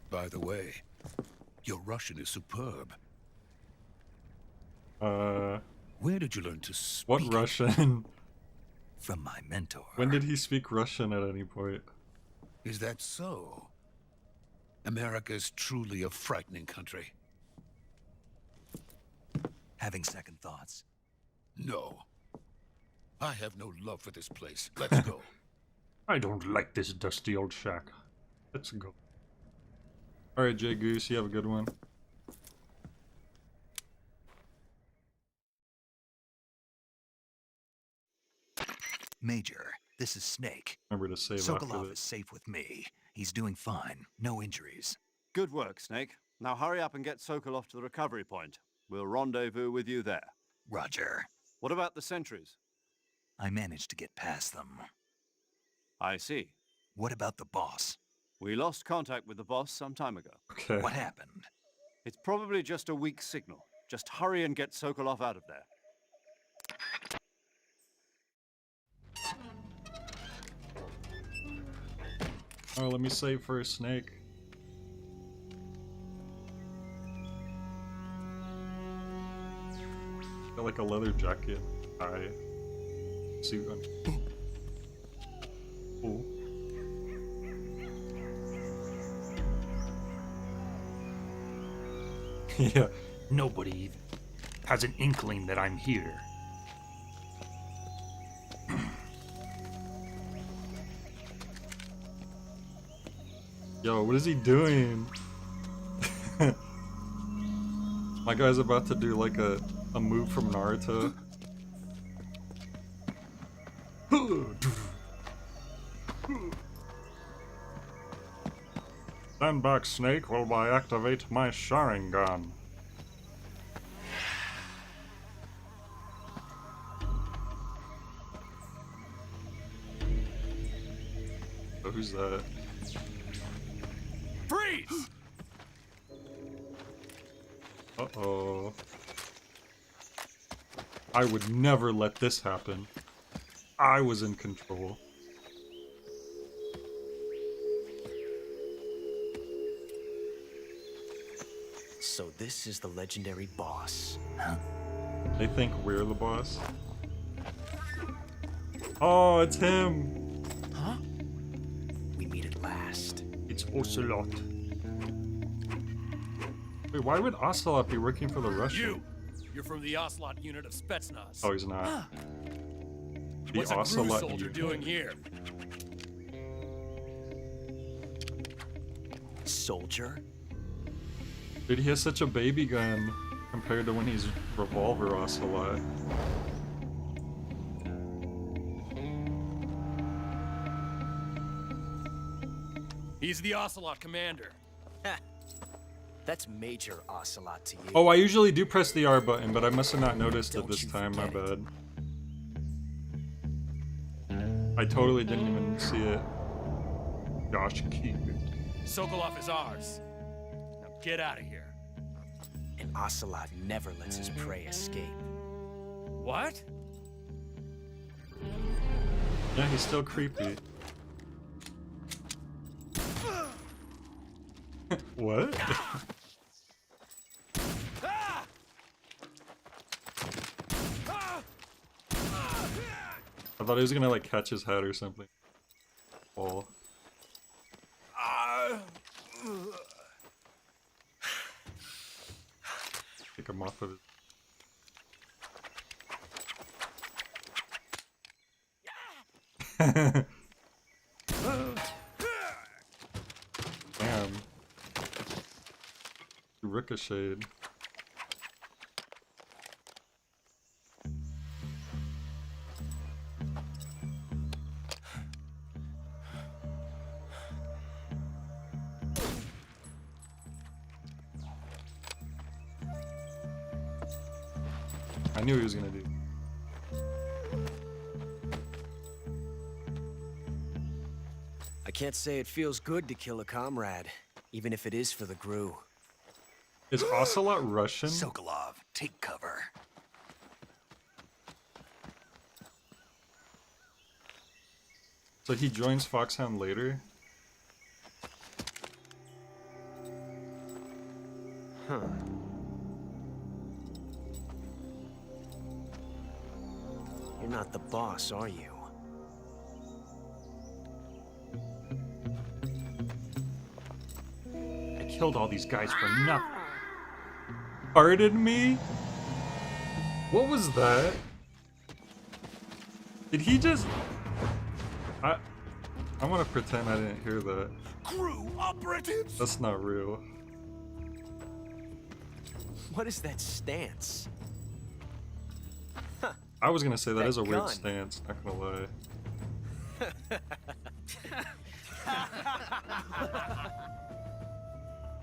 By the way, your Russian is superb. Where did you learn to speak? What Russian? From my mentor. When did he speak Russian at any point? Is that so? America is truly a frightening country. Having second thoughts. No. I have no love for this place. Let's go. I don't like this dusty old shack. Let's go. Alright, Jay Goose, you have a good one. Major, this is Snake. Remember to save after Sokolov is this. safe with me. He's doing fine. No injuries. Good work, Snake. Now hurry up and get Sokolov to the recovery point. We'll rendezvous with you there. Roger. What about the sentries? I managed to get past them. I see. What about the boss? We lost contact with the boss some time ago. Okay. What happened? It's probably just a weak signal. Just hurry and get Sokolov out of there. Oh, let me save for a Snake. Got like a leather jacket. Tie. Suit on. Cool. Yeah. Nobody has an inkling that I'm here. Yo, what is he doing? My guy's about to do like a move from Naruto. Stand back, Snake, while I activate my Sharingan. Oh, who's that? Freeze! Uh-oh. I would never let this happen. I was in control. So this is the legendary boss. They think we're the boss. Oh, it's him! Huh? We meet at last. It's Ocelot. Wait, why would Ocelot be working for the Russians? You're from the Ocelot unit of Spetsnaz. Oh, he's not. The What's a Gru Ocelot soldier unit. doing here? Soldier? Dude, he has such a baby gun compared to when he's Revolver Ocelot. He's the Ocelot commander. That's Major Ocelot to you. Oh, I usually do press the R button, but I must have not noticed it Don't this you time, my forget it. bad. I totally didn't even see it. Josh Keith. Sokolov is ours. Now get out of here. And Ocelot never lets his prey escape. What? Yeah, he's still creepy. What? I thought he was gonna like catch his head or something. Fall. Take him off of his. Damn. Ricocheted. I knew he was gonna do. I can't say it feels good to kill a comrade, even if it is for the Gru. Is Ocelot Russian? Sokolov, take cover. So he joins Foxhound later? Huh. You're not the boss, are you? I killed all these guys for nothing. Pardon me? What was that? Did he just... I want to pretend I didn't hear that. Crew operatives! That's not real. What is that stance? I was gonna say that That is a weird gun. stance, not gonna lie.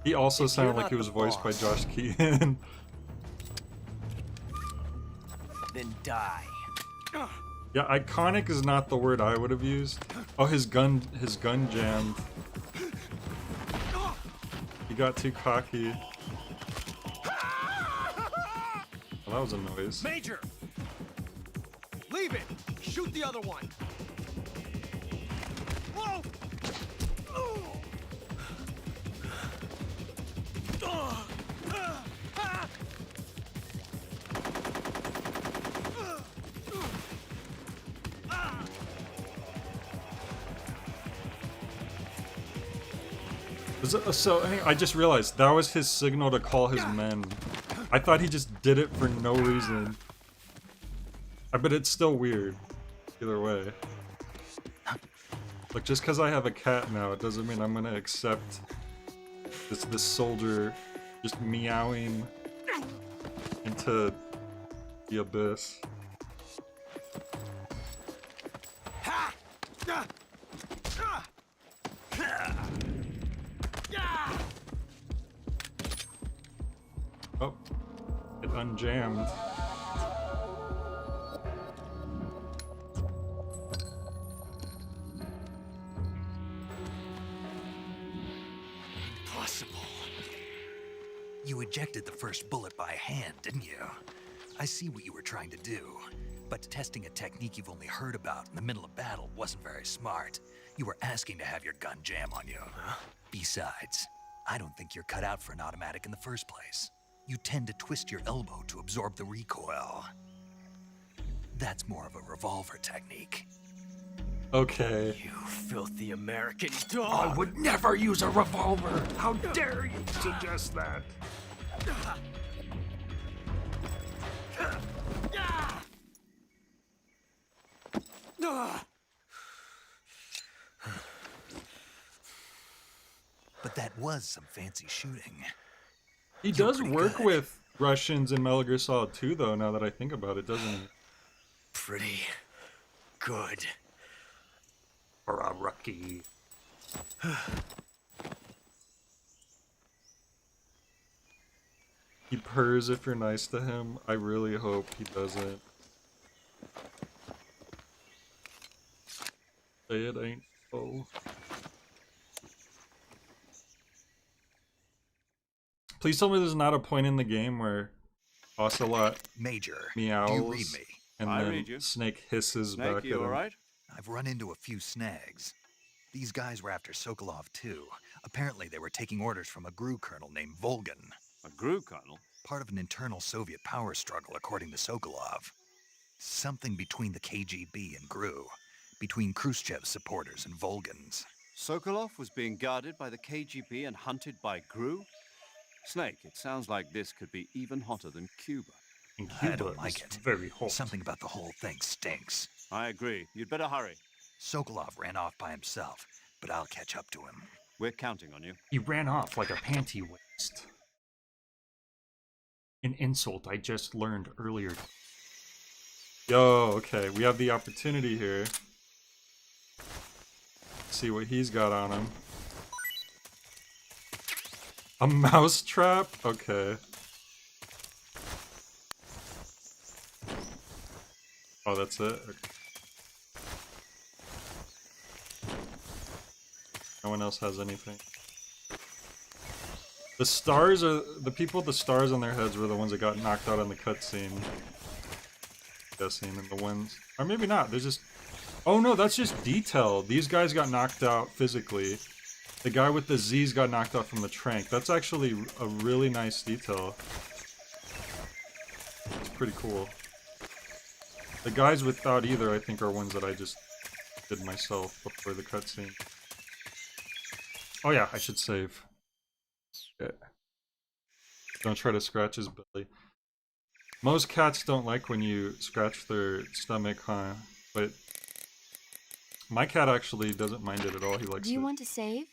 He also sounded like not he was the voiced by boss. Josh Keaton. Then die. Yeah, iconic is not the word I would have used. Oh, his gun jammed. He got too cocky. Well, that was a noise. Major! Leave it! Shoot the other one! Whoa! So anyway, I just realized that was his signal to call his men. I thought he just did it for no reason. But it's still weird. Either way. Look, just because I have a cat now, it doesn't mean I'm gonna accept this soldier just meowing into the abyss. Oh, it unjammed. Impossible. You ejected the first bullet by hand, didn't you? I see what you were trying to do, but testing a technique you've only heard about in the middle of battle wasn't very smart. You were asking to have your gun jam on you. Besides, I don't think you're cut out for an automatic in the first place. You tend to twist your elbow to absorb the recoil. That's more of a revolver technique. Okay. You filthy American dog! I would never use a revolver! How dare you suggest that? But that was some fancy shooting. He You're does pretty work good. with Russians in Metal Gear Solid 2, though, now that I think about it, doesn't he? Pretty good. For a rookie. He purrs if you're nice to him. I really hope he doesn't. Say it ain't so. Please tell me there's not a point in the game where Ocelot Major, meows do you read me? and I then read you. Snake hisses Snake, back you at him. alright? I've run into a few snags. These guys were after Sokolov too. Apparently they were taking orders from a GRU colonel named Volgan. A GRU colonel? Part of an internal Soviet power struggle according to Sokolov. Something between the KGB and GRU. Between Khrushchev's supporters and Volgan's. Sokolov was being guarded by the KGB and hunted by GRU? Snake, it sounds like this could be even hotter than Cuba. And I Cuba don't like is it. very hot. Something about the whole thing stinks. I agree. You'd better hurry. Sokolov ran off by himself, but I'll catch up to him. We're counting on you. He ran off like a panty waist. An insult I just learned earlier. Yo, okay, we have the opportunity here. See what he's got on him. A mouse trap? Okay. Oh, that's it? Okay. No one else has anything. The stars are... The people with the stars on their heads were the ones that got knocked out in the cutscene. Guessing, and the ones... Or maybe not, they're just... Oh no, that's just detail. These guys got knocked out physically. The guy with the Z's got knocked out from the trank. That's actually a really nice detail. It's pretty cool. The guys without either, I think, are ones that I just did myself before the cutscene. Oh yeah, I should save. Yeah. Don't try to scratch his belly. Most cats don't like when you scratch their stomach, huh? But my cat actually doesn't mind it at all. He likes it. Do you want to save?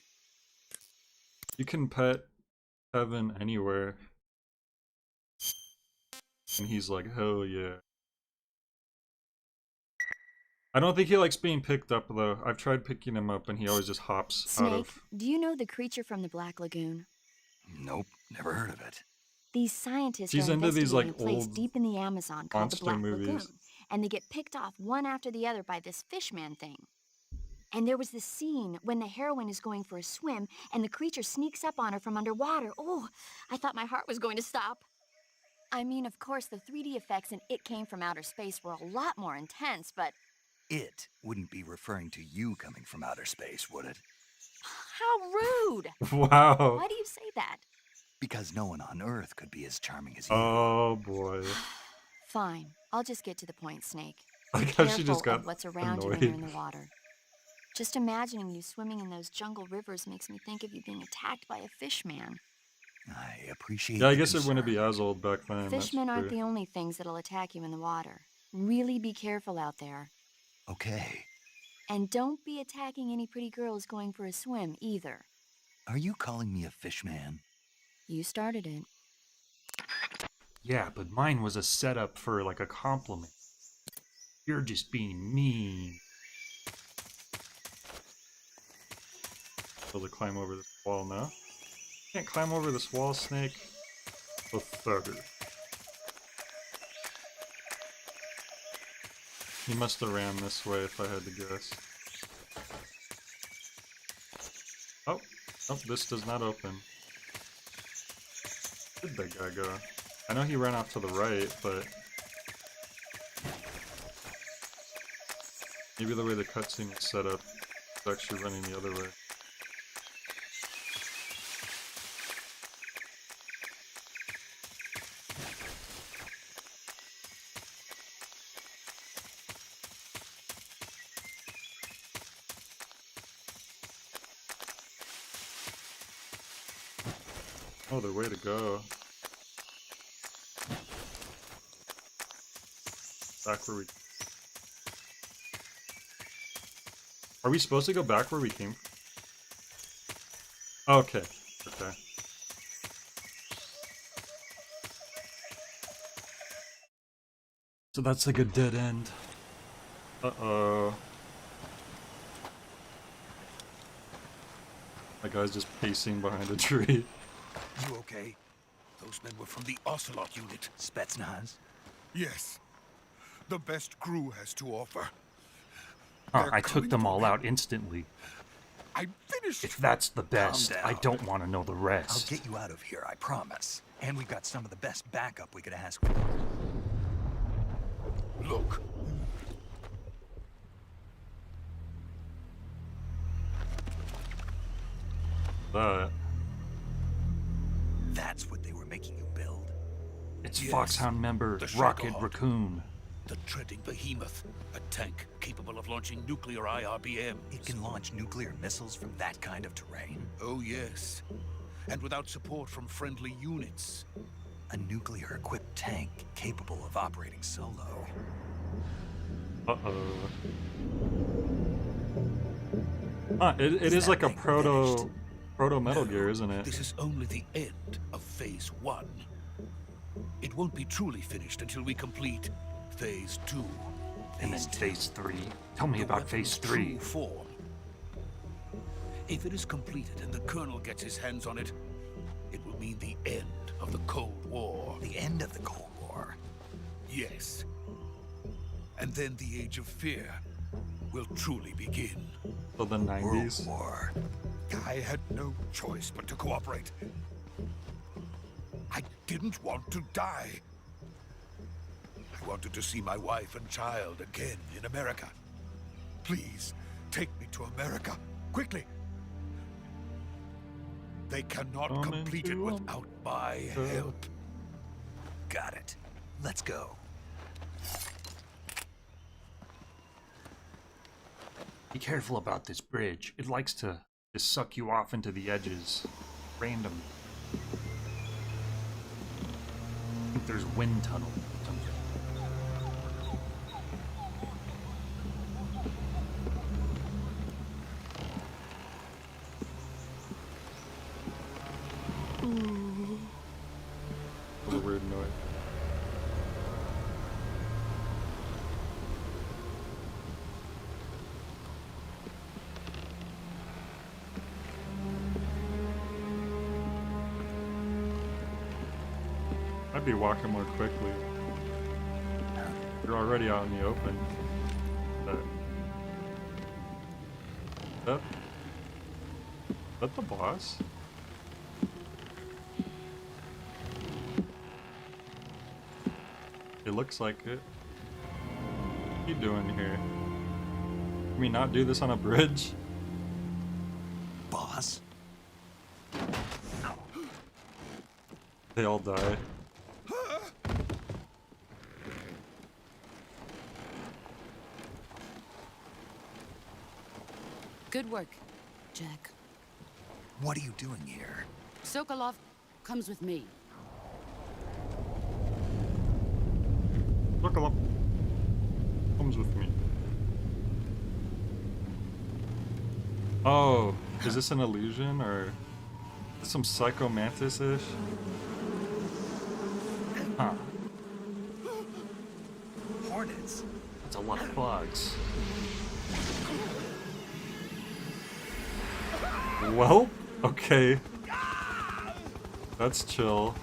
You can pet Heaven anywhere. And he's like, hell yeah. I don't think he likes being picked up, though. I've tried picking him up, and he always just hops out Snake, of... do you know the creature from the Black Lagoon? Nope, never heard of it. These scientists She's are into these, investigating like, a place old deep in the Amazon called the monster Black movies. Lagoon, and they get picked off one after the other by this fishman thing. And there was this scene when the heroine is going for a swim, and the creature sneaks up on her from underwater. Oh, I thought my heart was going to stop. I mean, of course, the 3D effects in It Came from Outer Space were a lot more intense, but... It wouldn't be referring to you coming from outer space, would it? How rude! Wow. Why do you say that? Because no one on Earth could be as charming as you. Oh, boy. Fine, I'll just get to the point, Snake. I Be guess careful she just got of what's around you when you're in the water. Just imagining you swimming in those jungle rivers makes me think of you being attacked by a fishman. I appreciate Yeah, I the guess it wouldn't be concern. as old back then. Fishmen aren't true. the only things that'll attack you in the water. Really be careful out there. Okay. And don't be attacking any pretty girls going for a swim, either. Are you calling me a fish man? You started it. Yeah, but mine was a setup for like a compliment. You're just being mean. Able to climb over this wall now. Can't climb over this wall, Snake. Pathetic. He must have ran this way if I had to guess. Oh, oh, this does not open. Where'd that guy go? I know he ran off to the right, but maybe the way the cutscene is set up, it's actually running the other way. Oh, the way to go. Back where we... Are we supposed to go back where we came from? Okay. Okay. So that's like a dead end. Uh-oh. That guy's just pacing behind a tree. You okay? Those men were from the Ocelot unit. Spetsnaz? Yes. The best crew has to offer. I took them all out instantly. I'm finished. If that's the best, Calm I down. don't want to know the I'll rest. get you out of here, I promise. And we've got some of the best backup we could ask for. Look. That. That's what they were making you build. It's Yes, Foxhound member the Rocket Shadowhawk. Raccoon. The treading behemoth. A tank capable of launching nuclear IRBMs. It can launch nuclear missiles from that kind of terrain. Oh, yes. And without support from friendly units. A nuclear-equipped tank capable of operating solo. Uh-oh. Huh, it is Is like that a thing proto Metal No, Gear, isn't it? This is only the end of Phase 1. It won't be truly finished until we complete Phase 2. And then Phase 3. Tell me The about weapon's Phase true 3. form. If it is completed and the Colonel gets his hands on it, it will mean the end of the Cold War. The end of the Cold War. Yes. And then the Age of Fear will truly begin. So the World 90s. War. I had no choice but to cooperate. I didn't want to die. I wanted to see my wife and child again in America. Please, take me to America, quickly. They cannot Come complete it into without my help. Got it. Let's go. Be careful about this bridge. It likes to just suck you off into the edges. Random. I think there's wind tunnel. What a weird noise. I'd be walking more quickly. You're already out in the open. That the boss? It looks like it. What are you doing here? Can we not do this on a bridge? Boss? They all die. Good work, Jack. What are you doing here? Sokolov comes with me. Look up. Comes with me. Oh, is this an illusion or is this some Psycho Mantis-ish? Huh. Hornets. That's a lot of bugs. Well, okay. That's chill.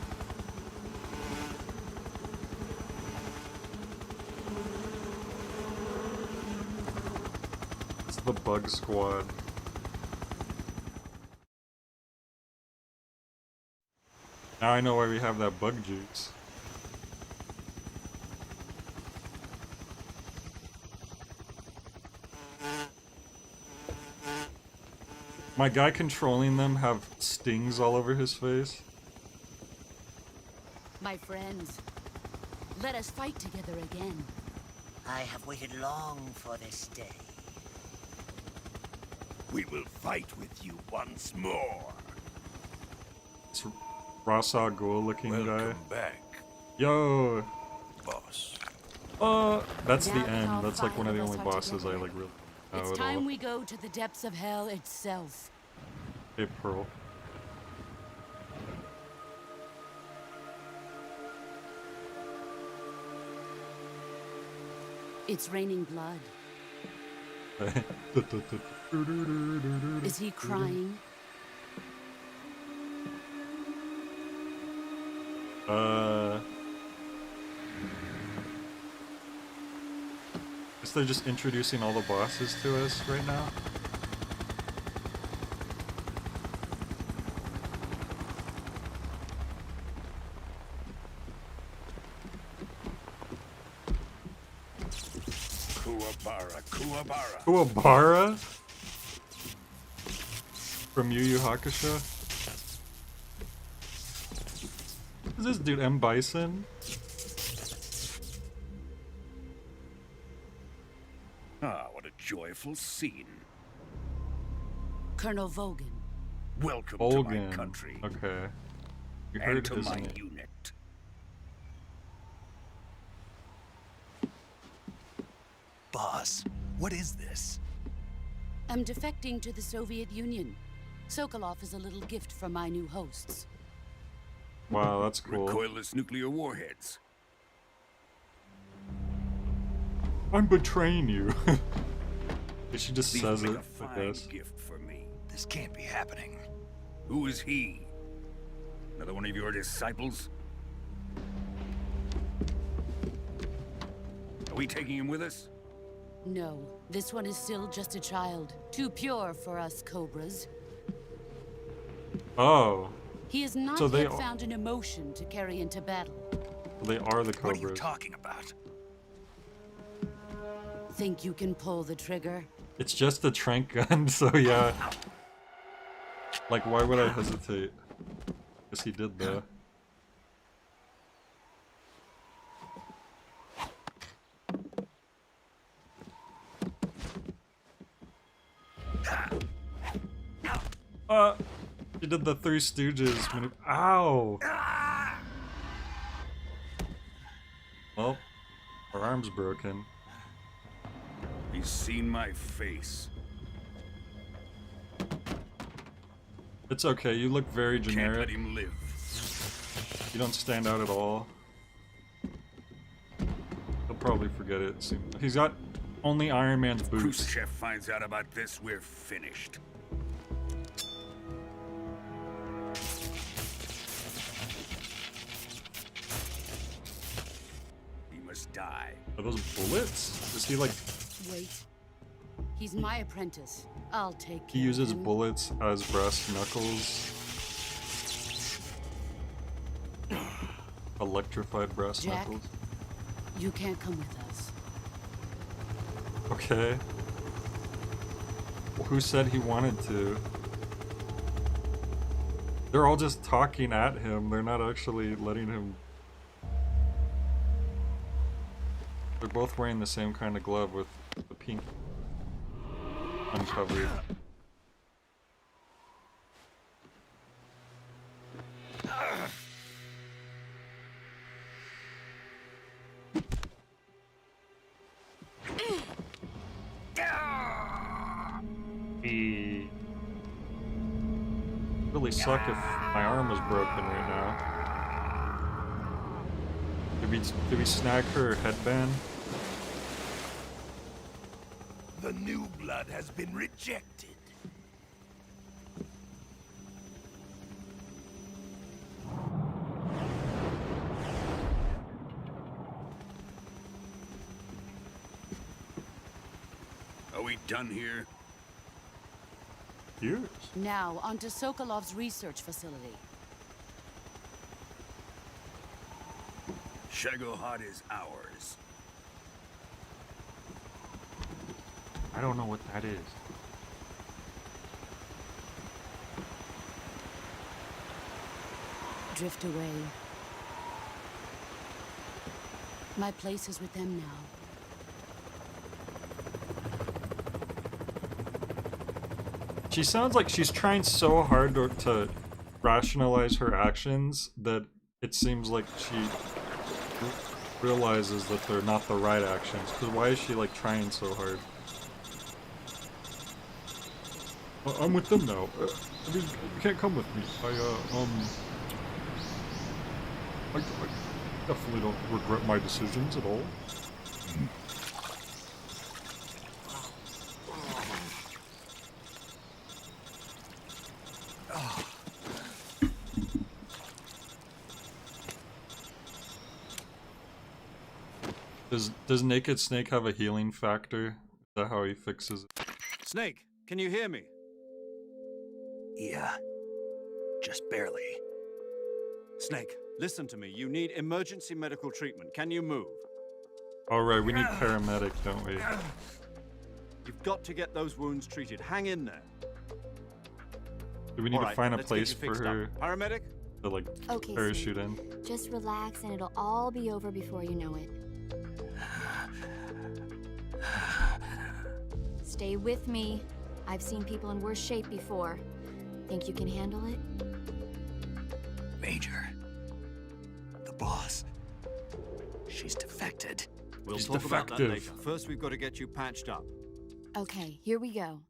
It's the bug squad. Now I know why we have that bug juice. My guy controlling them have stings all over his face. My friends, let us fight together again. I have waited long for this day. We will fight with you once more. It's Ra's al Ghul looking guy. Welcome back, Yo! boss. That's the Now end. all That's like five one of the of us only are bosses I together. like really know It's at all. time we go to the depths of hell itself. Hey, Pearl. It's raining blood. Is he crying? Guess they're just introducing all the bosses to us right now. Kuwabara, Kuwabara. Kuwabara? From Yu Yu Hakusho? Is this dude M. Bison? Ah, what a joyful scene. Colonel Vogan. Welcome to Olgan. my country Okay. You and heard to his my name. unit. Boss, what is this? I'm defecting to the Soviet Union. Sokolov is a little gift from my new hosts. Wow, that's cool. Recoilless nuclear warheads. I'm betraying you. She just These says make it, a I fine guess. gift for me. This can't be happening. Who is he? Another one of your disciples? Are we taking him with us? No, this one is still just a child. Too pure for us Cobras. Oh, He has not So they yet are- found an emotion to carry into battle. they are the What are you Cobras. talking about? Think you can pull the trigger? It's just a trank gun, so yeah. Like, why would I hesitate? Guess he did though. He did the Three Stooges maneuver. Ow! Well, her arm's broken. He's seen my face. It's okay, you look very Can't generic. let him live. You don't stand out at all. He'll probably forget it soon. He's got only Iron Man's boots. Khrushchev finds out about this, we're finished. He must die. Are those bullets? Is he like, Wait. He's my apprentice. I'll take he care uses of him. bullets as brass knuckles? Electrified brass Jack? knuckles? You can't come with us. Okay. Who said he wanted to? They're all just talking at him. They're not actually letting him. They're both wearing the same kind of glove with the pink uncovered. really suck if my arm was broken right now. Did we snag her headband? The new blood has been rejected. Are we done here? Years. Now, onto Sokolov's research facility. Shagohod is ours. I don't know what that is. Drift away. My place is with them now. She sounds like she's trying so hard to rationalize her actions that it seems like she realizes that they're not the right actions. Because why is she like trying so hard? I'm with them now. I mean, you can't come with me. I definitely don't regret my decisions at all. Does Naked Snake have a healing factor? Is that how he fixes it? Snake, can you hear me? Yeah. Just barely. Snake, listen to me. You need emergency medical treatment. Can you move? Alright, we need paramedic, don't we? You've got to get those wounds treated. Hang in there. Do we need to find a let's get place you for fixed her up. Paramedic? to like Okay, parachute Snake. in? Just relax and it'll all be over before you know it. Stay with me. I've seen people in worse shape before. Think you can handle it? Major. The boss. She's defected. We'll She's talk about that defective. later. First, we've got to get you patched up. Okay, here we go.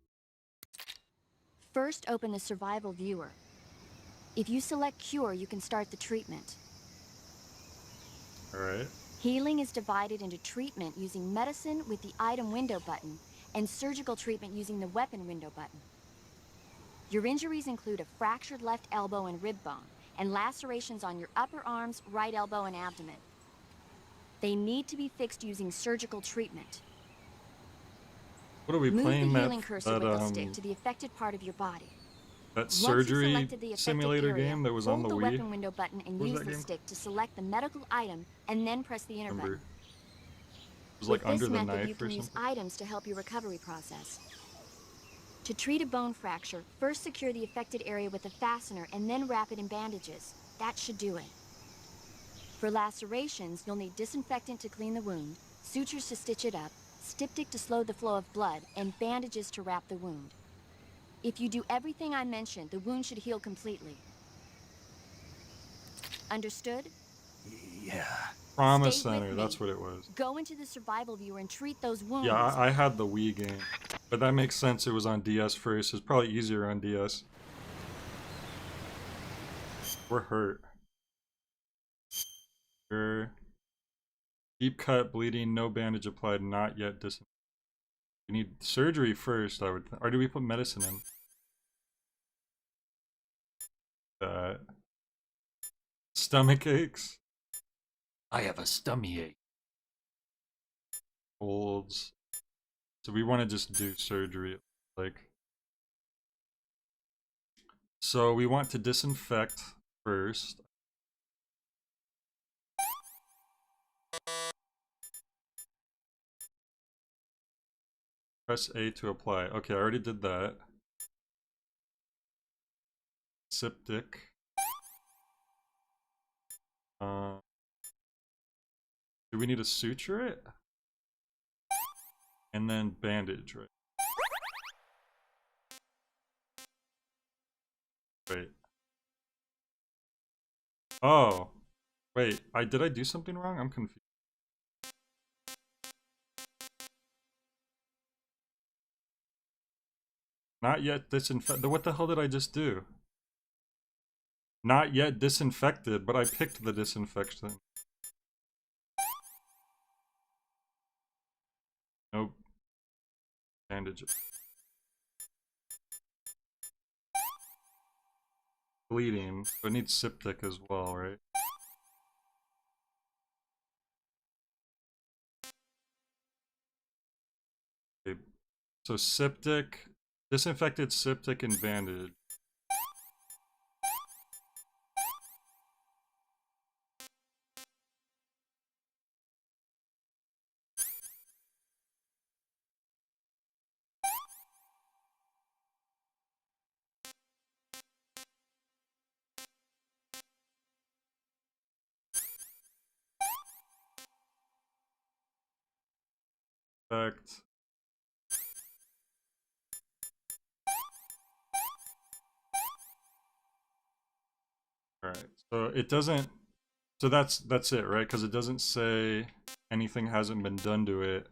First, open the survival viewer. If you select cure, you can start the treatment. Alright. Healing is divided into treatment using medicine with the item window button and surgical treatment using the weapon window button. Your injuries include a fractured left elbow and rib bone, and lacerations on your upper arms, right elbow, and abdomen. They need to be fixed using surgical treatment. What are we Move playing the that healing cursor with the stick to the affected part of your body. that Once you've surgery selected the affected simulator area, game that was on hold the the Wii? weapon window button and What was use that the game? stick to select the medical item, and then press the enter Remember. button. It was like With under this the method, you knife can or use something. items to help your recovery process. To treat a bone fracture, first secure the affected area with a fastener and then wrap it in bandages. That should do it. For lacerations, you'll need disinfectant to clean the wound, sutures to stitch it up, styptic to slow the flow of blood, and bandages to wrap the wound. If you do everything I mentioned, the wound should heal completely. Understood? Yeah. Trauma Stay with Center, me. that's what it was. Go into the survival viewer and treat those wounds. Yeah, I had the Wii game. But that makes sense, it was on DS first. It's probably easier on DS. We're hurt. We're deep cut, bleeding, no bandage applied, not yet disinfected. We need surgery first, I would or do we put medicine in? Stomach aches, I have a stummy ache. colds. So we want to just do surgery, like. So we want to disinfect first. Press A to apply. Okay, I already did that. Septic. Do we need to suture it? And then bandage, right? Wait. Oh. Wait, did I do something wrong? I'm confused. Not yet disinfect. What the hell did I just do? Not yet disinfected, but I picked the disinfection. Nope. Bandage it. Bleeding, so it needs septic as well, right? Okay. So septic, disinfected, septic, and bandage. Fact. Alright, so it doesn't, so that's it, right? Because it doesn't say anything hasn't been done to it.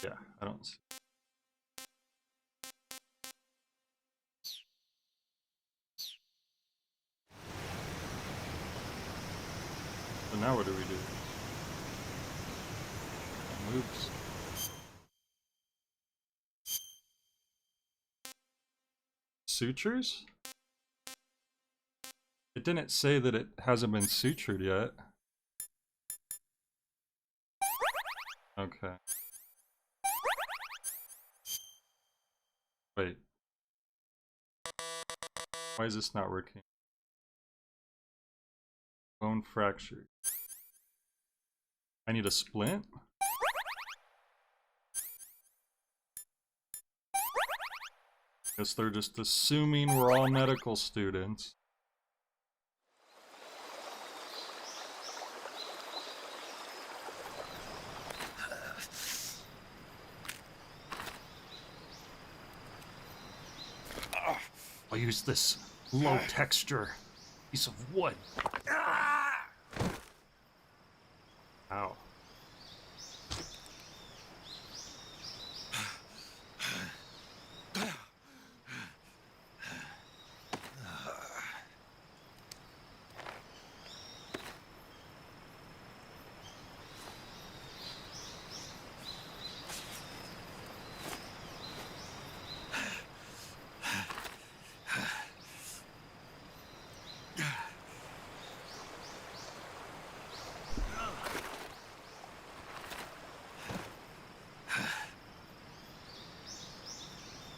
Yeah, I don't see. So now what do we do? Moves. Sutures? It didn't say that it hasn't been sutured yet. Okay. Wait. Why is this not working? Bone fracture. I need a splint? Guess they're just assuming we're all medical students. I'll use this low texture piece of wood. Ow.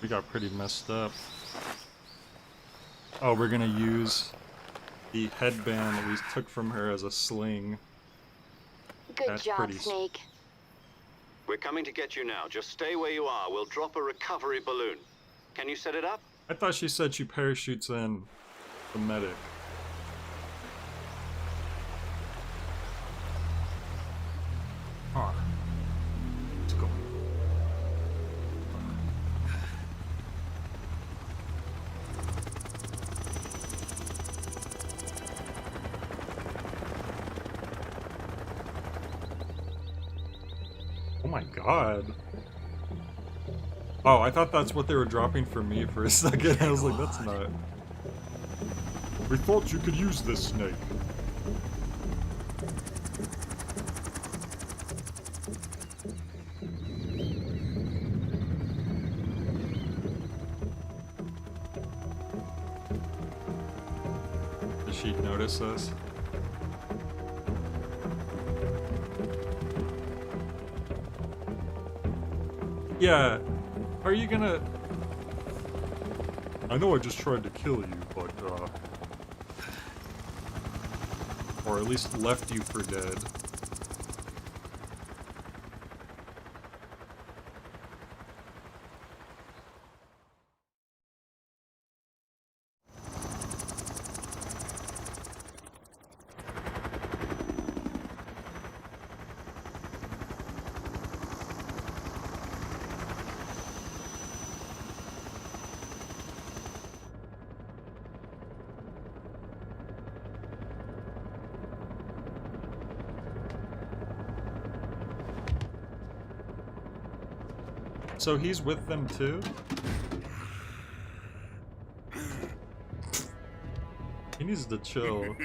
We got pretty messed up. Oh, we're gonna use the headband that we took from her as a sling. Good That's job, pretty Snake. We're coming to get you now. Just stay where you are. We'll drop a recovery balloon. Can you set it up? I thought she said she parachutes in the medic. Huh. Let's go. Oh my god. Oh, I thought that's what they were dropping for me for a second. I was like, that's not. We thought you could use this, Snake. Did she notice us? Yeah. Are you gonna... I know I just tried to kill you, but, or at least left you for dead. So he's with them too? He needs to chill.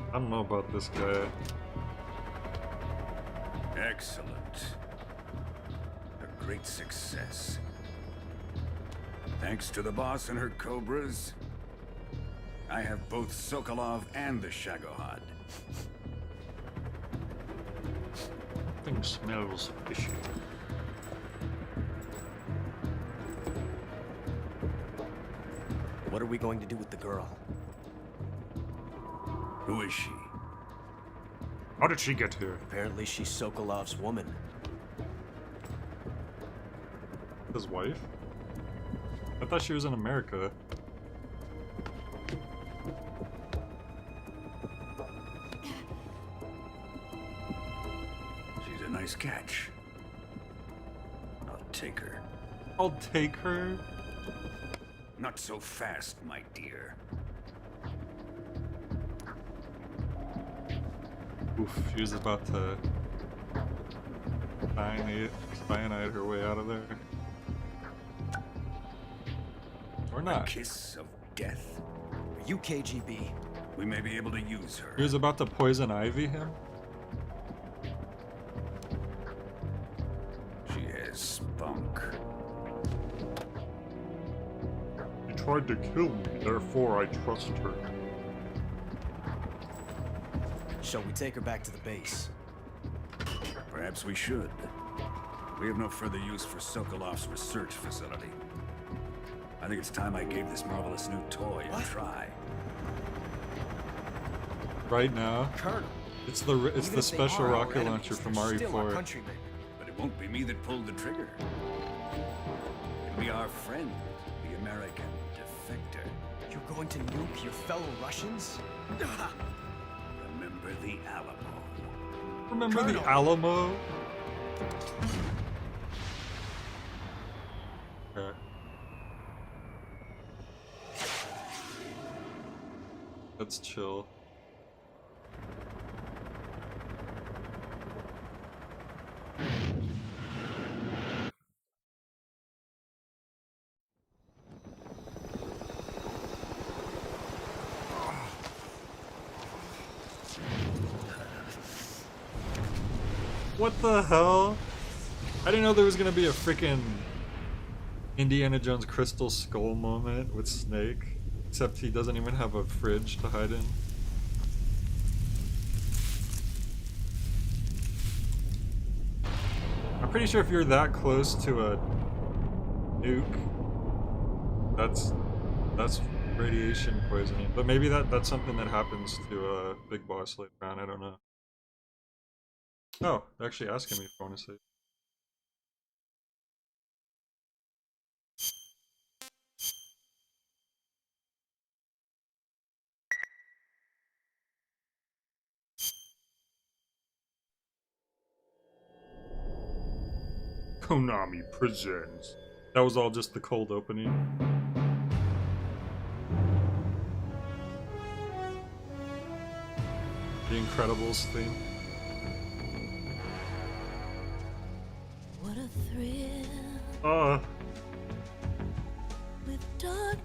I don't know about this guy. Excellent. A great success. Thanks to the boss and her cobras, I have both Sokolov and the Shagohod. Thing smells fishy. What are we going to do with the girl? Who is she? How did she get here? Apparently she's Sokolov's woman. His wife? I thought she was in America. She's a nice catch. I'll take her. I'll take her? Not so fast, my dear. Oof, she was about to cyanide her way out of there. Or A not. kiss of death. Are you KGB? We may be able to use her. He was about to poison ivy him? She has spunk. She tried to kill me, therefore I trust her. Shall we take her back to the base? Perhaps we should. We have no further use for Sokolov's research facility. I think it's time I gave this marvelous new toy a try. Right now, Colonel, it's the special rocket launcher from RE4. But it won't be me that pulled the trigger. It'll be our friend, the American defector. You're going to nuke your fellow Russians? Remember the Alamo. Remember the Alamo? Okay. Let's chill. What the hell? I didn't know there was gonna be a freaking Indiana Jones Crystal Skull moment with Snake. Except he doesn't even have a fridge to hide in. I'm pretty sure if you're that close to a nuke, that's radiation poisoning. But maybe that's something that happens to a Big Boss later on, I don't know. Oh, they're actually asking me if I want to say. Konami presents. That was all just the cold opening. The Incredibles theme. What a thrill.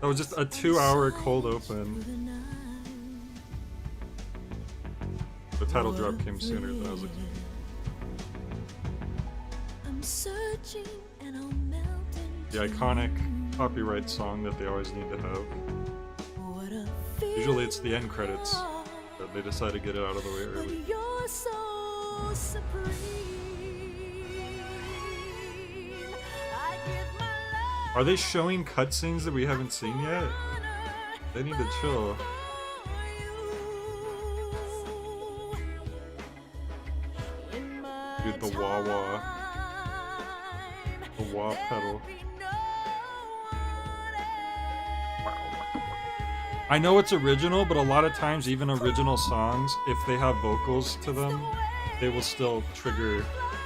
That was just a 2-hour cold open. The title drop came sooner than I was expecting. I'm searching and I'll melt The iconic copyright song that they always need to have. Usually it's the end credits, but they decide to get it out of the way early. You're so supreme. Are they showing cutscenes that we haven't seen yet? They need to chill. Dude, the wah-wah. The wah pedal. I know it's original, but a lot of times, even original songs, if they have vocals to them, they will still trigger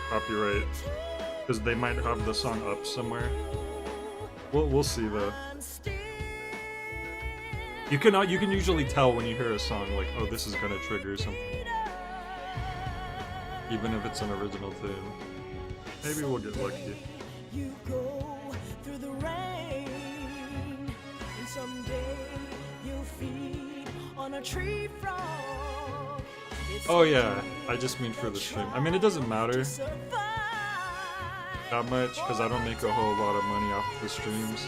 copyright. Because they might have the song up somewhere. We'll see though. You can usually tell when you hear a song like, oh, this is gonna trigger something. Even if it's an original tune. Maybe we'll get lucky. You go through the rain, and someday you'll feed on a tree frog. Oh yeah, I just mean for the stream. I mean, it doesn't matter that much because I don't make a whole lot of money off of the streams.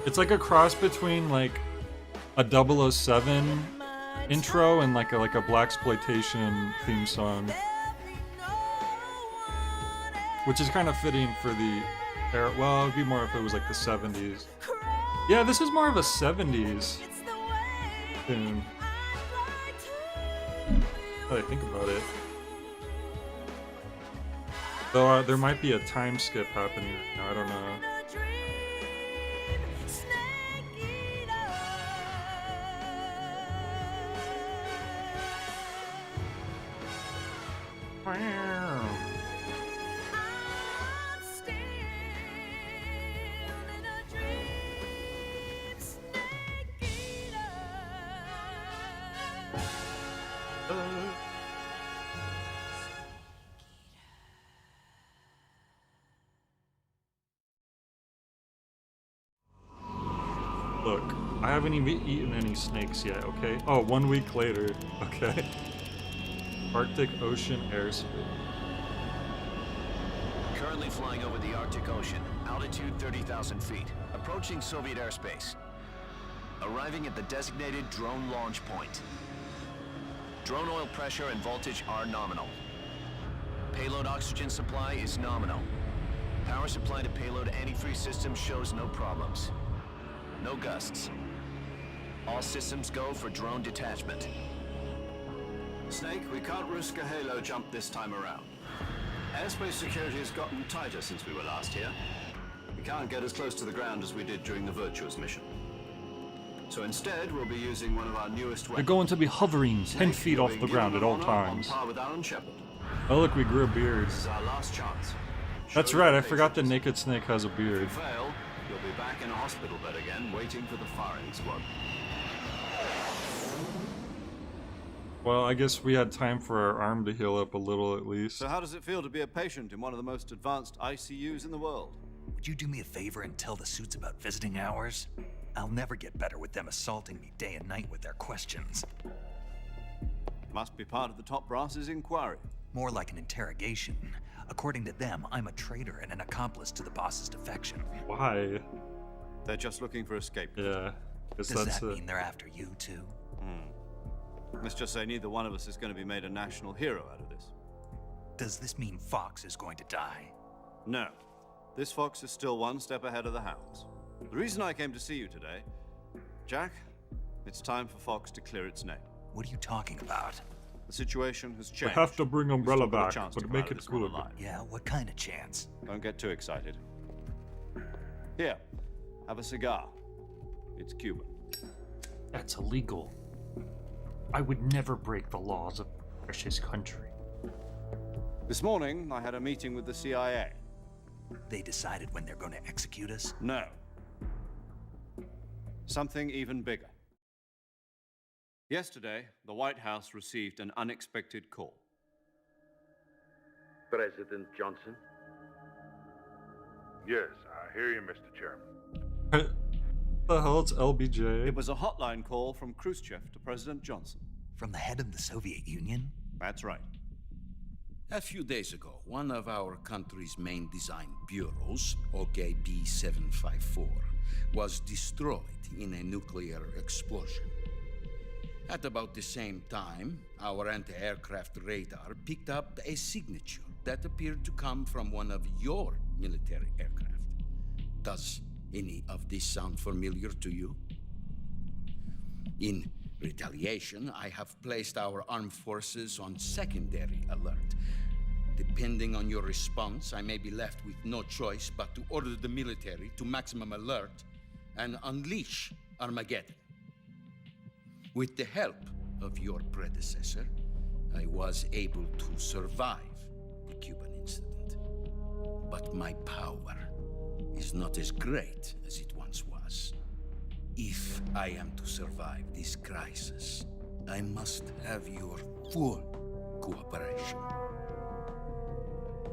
It's like a cross between like a 007 intro and like a blaxploitation theme song, which is kind of fitting for the era. Well, it'd be more if it was like the 70s. Yeah, this is more of a 70s tune. Now that I think about it. Though there might be a time skip happening right now, I don't know. Look, I haven't even eaten any snakes yet, okay? Oh, 1 week later, okay. Arctic Ocean airspace. Currently flying over the Arctic Ocean, altitude 30,000 feet, approaching Soviet airspace. Arriving at the designated drone launch point. Drone oil pressure and voltage are nominal. Payload oxygen supply is nominal. Power supply to payload antifreeze system shows no problems. No gusts. All systems go for drone detachment. Snake, we can't risk a halo jump this time around. Airspace security has gotten tighter since we were last here. We can't get as close to the ground as we did during the Virtuous mission. So instead, we'll be using one of our newest weapons. They're going to be hovering 10 feet off the ground at all times. Oh look, we grew a beard. This is our last chance. That's right, I forgot the naked snake has a beard. If you fail, you'll be back in a hospital bed again, waiting for the firing squad. Well, I guess we had time for our arm to heal up a little at least. So how does it feel to be a patient in one of the most advanced ICUs in the world? Would you do me a favor and tell the suits about visiting hours? I'll never get better with them assaulting me day and night with their questions. Must be part of the top brass's inquiry. More like an interrogation. According to them, I'm a traitor and an accomplice to the boss's defection. Why? They're just looking for escape. Yeah. Does that mean they're after you too? Let's just say neither one of us is going to be made a national hero out of this. Does this mean Fox is going to die? No. This Fox is still one step ahead of the hounds. The reason I came to see you today, Jack, it's time for Fox to clear its name. What are you talking about? The situation has changed. We have to bring Umbrella back, but make it cooler. Yeah, what kind of chance? Don't get too excited. Here, have a cigar. It's Cuban. That's illegal. I would never break the laws of a precious country. This morning, I had a meeting with the CIA. They decided when they're going to execute us? No. Something even bigger. Yesterday, the White House received an unexpected call. President Johnson? Yes, I hear you, Mr. Chairman. What the hell? It's LBJ. It was a hotline call from Khrushchev to President Johnson. From the head of the Soviet Union? That's right. A few days ago, one of our country's main design bureaus, OKB 754, was destroyed in a nuclear explosion. At about the same time, our anti-aircraft radar picked up a signature that appeared to come from one of your military aircraft. Does any of this sound familiar to you? In retaliation, I have placed our armed forces on secondary alert. Depending on your response, I may be left with no choice but to order the military to maximum alert and unleash Armageddon. With the help of your predecessor, I was able to survive the Cuban incident. But my power is not as great as it once was. If I am to survive this crisis, I must have your full cooperation.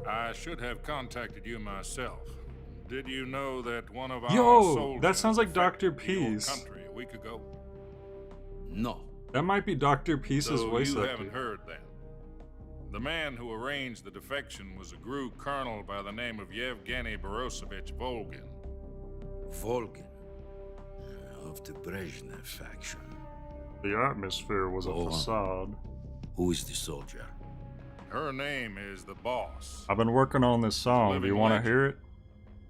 I should have contacted you myself. Did you know that one of our Yo, soldiers that sounds like Dr. defected to your Peace. country a week ago? No. That might be Dr. Peace's So voice you actor. haven't heard then. The man who arranged the defection was a GRU colonel by the name of Yevgeny Borosovich Volgin. Volgin? Of the Brezhnev faction. The atmosphere was a facade. Who is the soldier? Her name is the Boss. I've been working on this song. Do you want to hear it?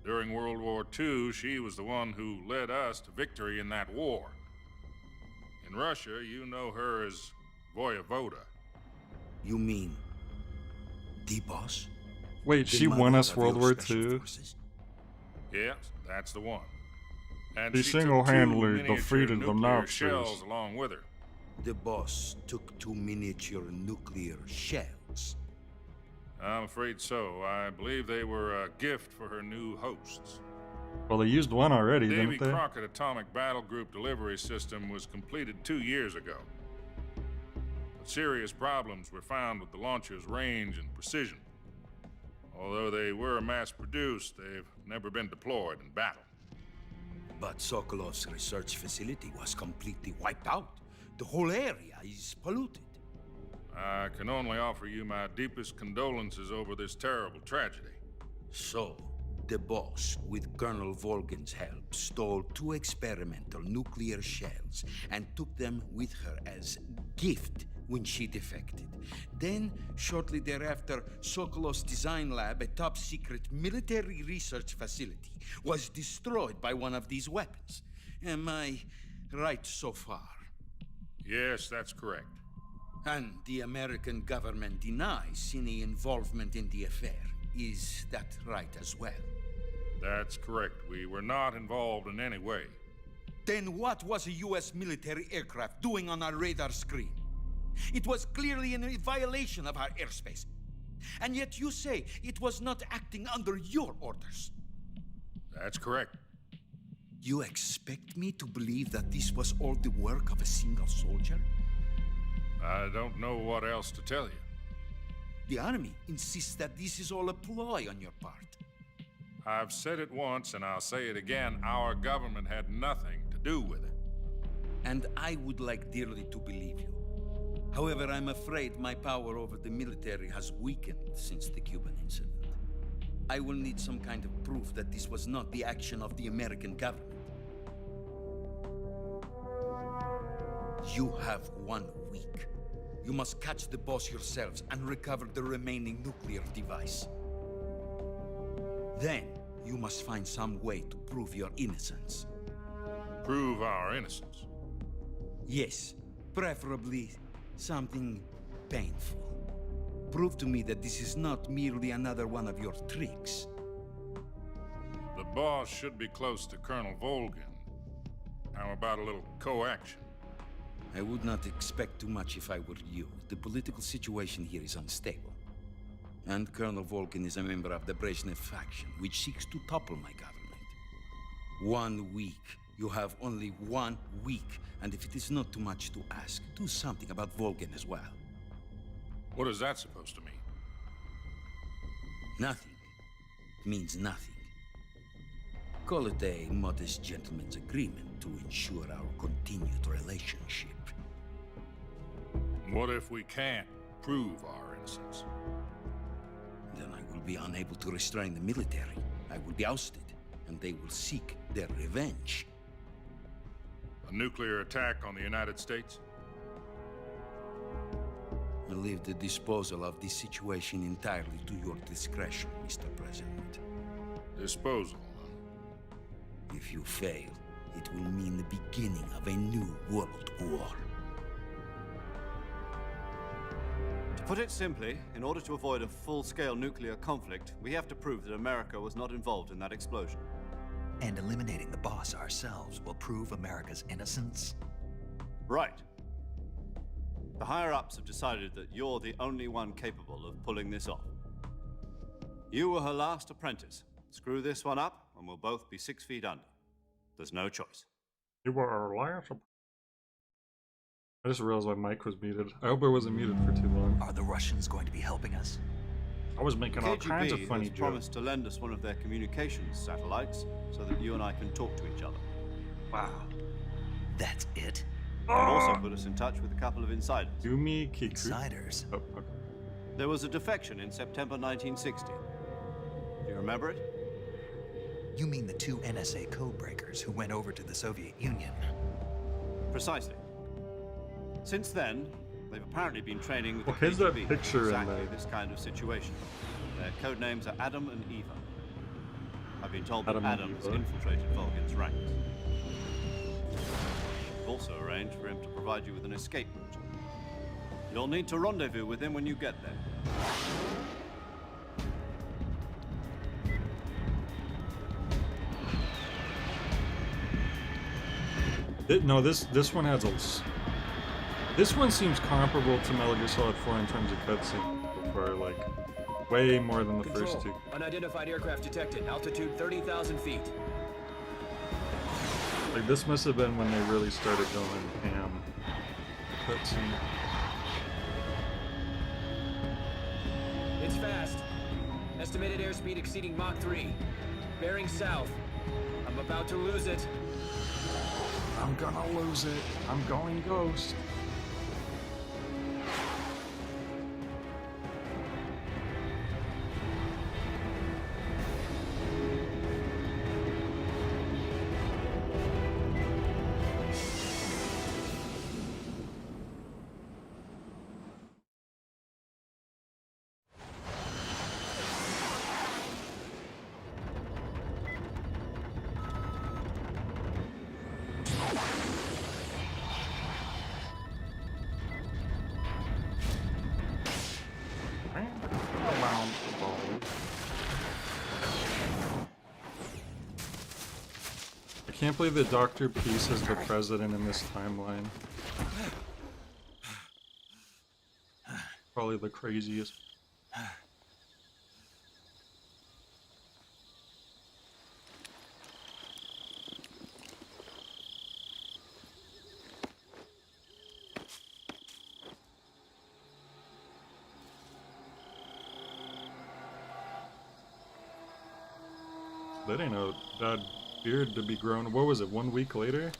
During World War II, she was the one who led us to victory in that war. In Russia, you know her as Voyevoda. You mean the Boss? Wait, The she won mother us of World your War special II? forces? Yes, that's the one. And She she took single-handedly two miniature defeated the nuclear Nazis. shells along with her. The Boss took 2 miniature nuclear shells. I'm afraid so. I believe they were a gift for her new hosts. Well, they used one already, Davy didn't they? Crockett Atomic Battle Group delivery system was completed 2 years ago. But serious problems were found with the launcher's range and precision. Although they were mass-produced, they've never been deployed in battle. But Sokolov's research facility was completely wiped out. The whole area is polluted. I can only offer you my deepest condolences over this terrible tragedy. So, the Boss, with Colonel Volgin's help, stole 2 experimental nuclear shells and took them with her as gift when she defected. Then, shortly thereafter, Sokolov's design lab, a top-secret military research facility, was destroyed by one of these weapons. Am I right so far? Yes, that's correct. And the American government denies any involvement in the affair. Is that right as well? That's correct. We were not involved in any way. Then what was a U.S. military aircraft doing on our radar screen? It was clearly in violation of our airspace. And yet you say it was not acting under your orders. That's correct. You expect me to believe that this was all the work of a single soldier? I don't know what else to tell you. The army insists that this is all a ploy on your part. I've said it once and I'll say it again. Our government had nothing to do with it. And I would like dearly to believe you. However, I'm afraid my power over the military has weakened since the Cuban incident. I will need some kind of proof that this was not the action of the American government. You have 1 week. You must catch the Boss yourselves and recover the remaining nuclear device. Then, you must find some way to prove your innocence. Prove our innocence? Yes, preferably something painful. Prove to me that this is not merely another one of your tricks. The Boss should be close to Colonel Volgin. How about a little co-action? I would not expect too much if I were you. The political situation here is unstable. And Colonel Volgin is a member of the Brezhnev faction, which seeks to topple my government. 1 week. You have only 1 week. And if it is not too much to ask, do something about Volgin as well. What is that supposed to mean? Nothing. It means nothing. Call it a modest gentleman's agreement to ensure our continued relationship. What if we can't prove our innocence? Then I will be unable to restrain the military. I will be ousted, and they will seek their revenge. A nuclear attack on the United States? I leave the disposal of this situation entirely to your discretion, Mr. President. Disposal? If you fail, it will mean the beginning of a new world war. To put it simply, in order to avoid a full-scale nuclear conflict, we have to prove that America was not involved in that explosion. And eliminating the Boss ourselves will prove America's innocence? Right. The higher-ups have decided that you're the only one capable of pulling this off. You were her last apprentice. Screw this one up, and we'll both be 6 feet under. There's no choice. You were a last. I just realized my mic was muted. I hope it wasn't muted for too long. Are the Russians going to be helping us? I was making all kinds of funny has jokes. promised to lend us one of their communications satellites so that you and I can talk to each other. Wow. That's it? And also put us in touch with a couple of insiders. Yumi Kiku. Insiders? Oh, okay. There was a defection in September 1960. Do you remember it? You mean the two NSA codebreakers who went over to the Soviet Union? Precisely. Since then, they've apparently been training with the here's that KGB picture for in exactly there. this kind of situation. Their code names are Adam and Eva. I've been told that Adam and Adam has Eva. infiltrated Volgin's ranks. We've also arranged for him to provide you with an escape route. You'll need to rendezvous with him when you get there. No, this one has a. This one seems comparable to Metal Gear Solid 4 in terms of cutscene, for like way more than the first two. Unidentified aircraft detected. Altitude 30,000 feet. Like this must have been when they really started going ham. Cutscene. It's fast. Estimated airspeed exceeding Mach 3. Bearing south. I'm about to lose it. I'm gonna lose it. I'm going ghost. I can't believe that Dr. Peace is the president in this timeline. Probably the craziest. That ain't a bad beard to be grown. What was it, 1 week later?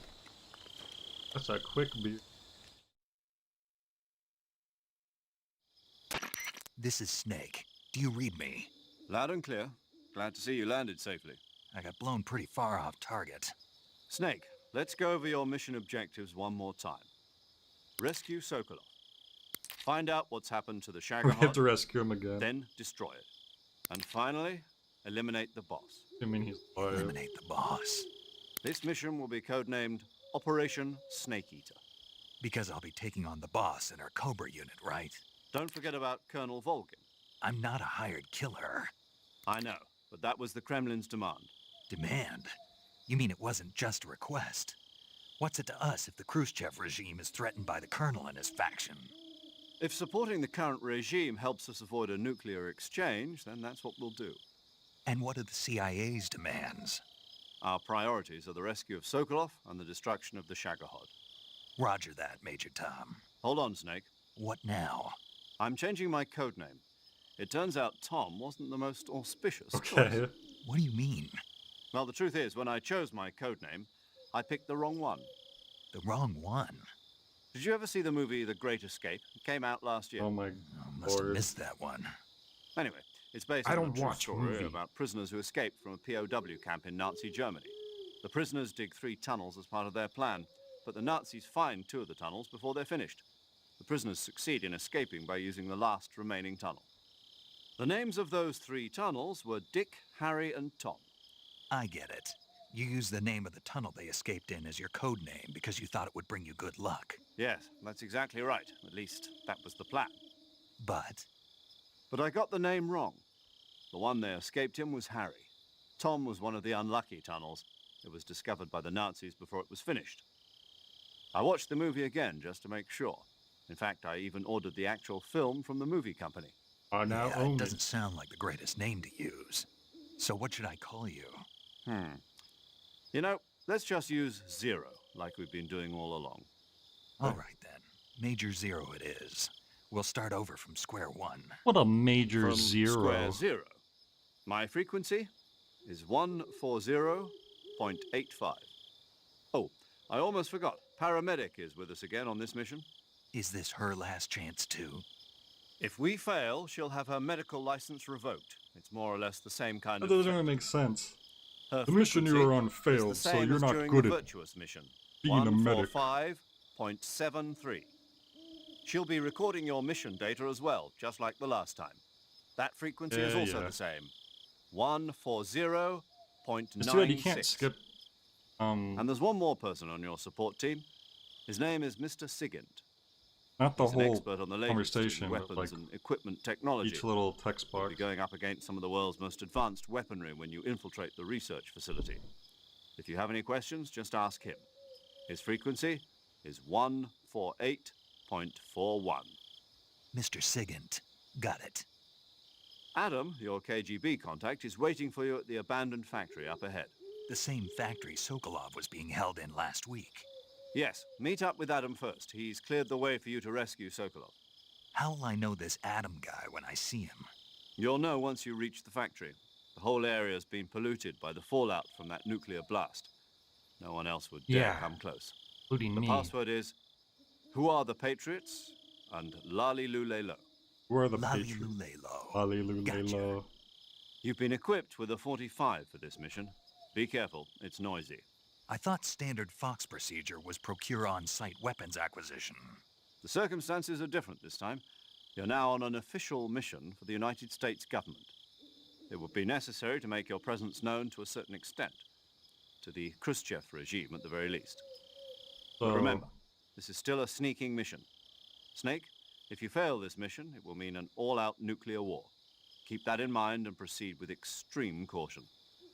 That's a quick beard. This is Snake. Do you read me? Loud and clear. Glad to see you landed safely. I got blown pretty far off target. Snake, let's go over your mission objectives one more time. Rescue Sokolov. Find out what's happened to the We have to Shagohod, rescue him again. then destroy it. And finally, eliminate the boss. I mean, he's alive. Eliminate the boss. This mission will be codenamed Operation Snake Eater. Because I'll be taking on the boss in our Cobra unit, right? Don't forget about Colonel Volgin. I'm not a hired killer. I know, but that was the Kremlin's demand. Demand? You mean it wasn't just a request? What's it to us if the Khrushchev regime is threatened by the Colonel and his faction? If supporting the current regime helps us avoid a nuclear exchange, then that's what we'll do. And what are the CIA's demands? Our priorities are the rescue of Sokolov and the destruction of the Shagohod. Roger that, Major Tom. Hold on, Snake. What now? I'm changing my code name. It turns out Tom wasn't the most auspicious Okay. choice. What do you mean? Well, the truth is, when I chose my code name, I picked the wrong one. The wrong one? Did you ever see the movie The Great Escape? It came out last year. Oh my Must have lord. missed that one. Anyway, it's based I on don't a true watch story movie. about prisoners who escaped from a POW camp in Nazi Germany. The prisoners dig 3 tunnels as part of their plan, but the Nazis find 2 of the tunnels before they're finished. The prisoners succeed in escaping by using the last remaining tunnel. The names of those 3 tunnels were Dick, Harry, and Tom. I get it. You used the name of the tunnel they escaped in as your code name because you thought it would bring you good luck. Yes, that's exactly right. At least, that was the plan. But But I got the name wrong. The one they escaped in was Harry. Tom was one of the unlucky tunnels. It was discovered by the Nazis before it was finished. I watched the movie again just to make sure. In fact, I even ordered the actual film from the movie company. Now yeah, own it it. doesn't sound like the greatest name to use. So what should I call you? You know, let's just use Zero, like we've been doing all along. All right, then. Major Zero it is. We'll start over from square one. What a major From zero. square zero. My frequency is 140.85. Oh, I almost forgot. Paramedic is with us again on this mission. Is this her last chance, too? If we fail, she'll have her medical license revoked. It's more or less the same kind That of doesn't threat. even make sense. Her The mission you frequency were on is the failed, so same you're as not during good the at virtuous mission. being a medic. 145.73. She'll be recording your mission data as well, just like the last time. That frequency is also the same. 140.96. It's too bad you can't skip. And there's one more person on your support team. His name is Mr. Sigint. Not the He's an whole expert on the latest conversation, in but weapons like and equipment technology. each little text You'll box. be going up against some of the world's most advanced weaponry when you infiltrate the research facility. If you have any questions, just ask him. His frequency is 148.41. Mr. Sigint. Got it. Adam, your KGB contact, is waiting for you at the abandoned factory up ahead. The same factory Sokolov was being held in last week. Yes, meet up with Adam first. He's cleared the way for you to rescue Sokolov. How'll I know this Adam guy when I see him? You'll know once you reach the factory. The whole area's been polluted by the fallout from that nuclear blast. No one else would dare come close. Including The me. password is, who are the Patriots? And Lali Lulelo. Who are the Lali Patriots? Lulelo. Lali Lulelo. You've been equipped with a 45 for this mission. Be careful, it's noisy. I thought standard Fox procedure was procure on-site weapons acquisition. The circumstances are different this time. You're now on an official mission for the United States government. It would be necessary to make your presence known to a certain extent. To the Khrushchev regime, at the very least. But remember, this is still a sneaking mission. Snake, if you fail this mission, it will mean an all-out nuclear war. Keep that in mind and proceed with extreme caution.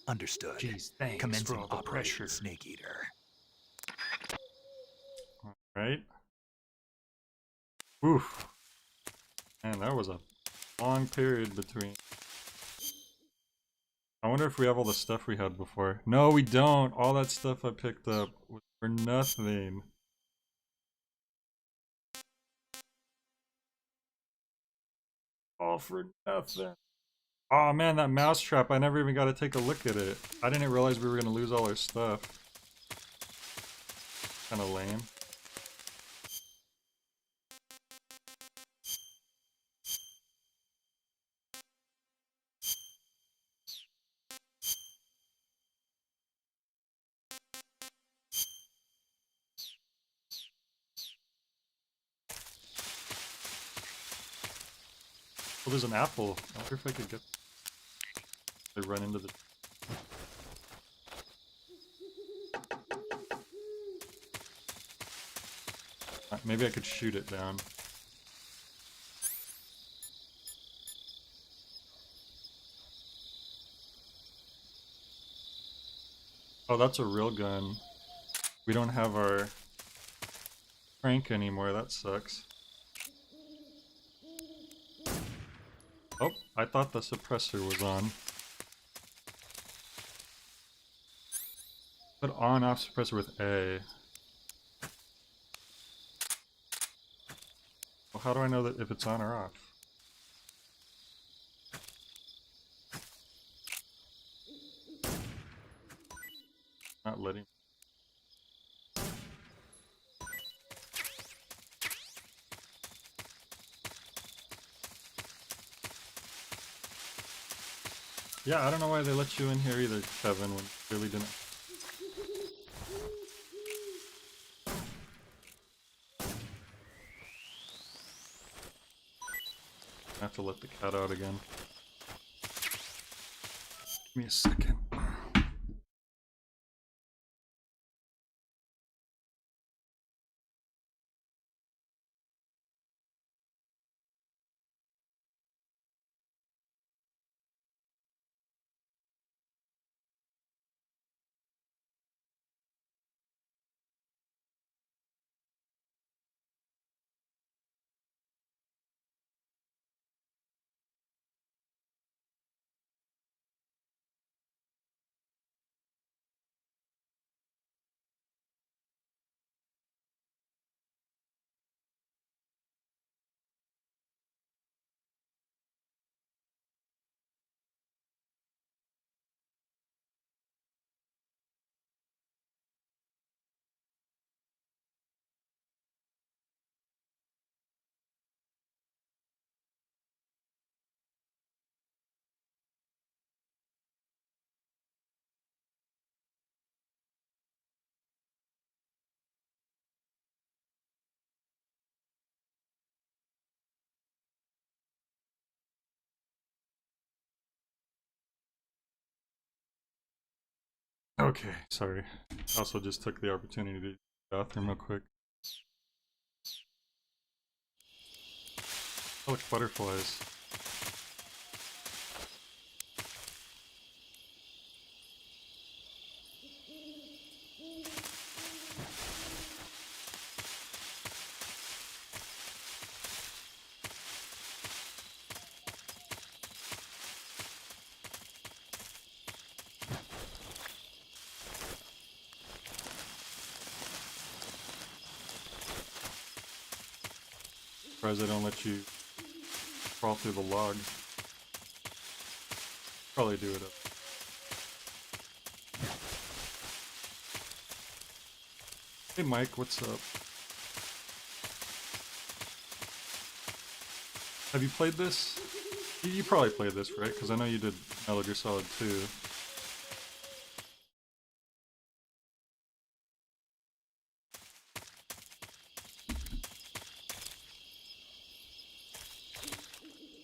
Understood. Jeez, thanks Commencing for all the Operation pressure. Snake Eater. Right? Oof. Man, that was a long period between. I wonder if we have all the stuff we had before. No, we don't. All that stuff I picked up was for nothing. All for nothing. Oh man, that mousetrap, I never even got to take a look at it. I didn't realize we were going to lose all our stuff. Kind of lame. Oh, there's an apple. I wonder if I could get... I run into the... Maybe I could shoot it down. Oh, that's a real gun. We don't have our crank anymore, that sucks. Oh, I thought the suppressor was on. Put on/off suppressor with A. Well, how do I know that if it's on or off? Not letting. Yeah, I don't know why they let you in here either, Kevin, when you really didn't. I have to let the cat out again. Give me a second. Okay, sorry. Also just took the opportunity to use the bathroom real quick. Oh, look, butterflies. Surprised they don't let you crawl through the log. Probably do it up. Hey Mike, what's up? Have you played this? You probably played this, right? Because I know you did Metal Gear Solid 2.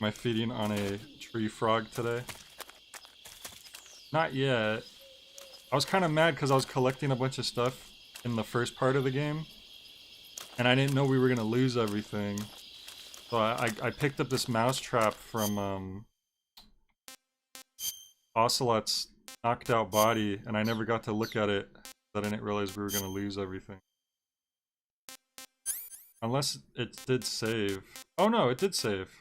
Am I feeding on a tree frog today? Not yet. I was kind of mad because I was collecting a bunch of stuff in the first part of the game. And I didn't know we were going to lose everything. So I picked up this mousetrap from Ocelot's knocked out body. And I never got to look at it. I didn't realize we were going to lose everything. Unless it did save. Oh no, it did save.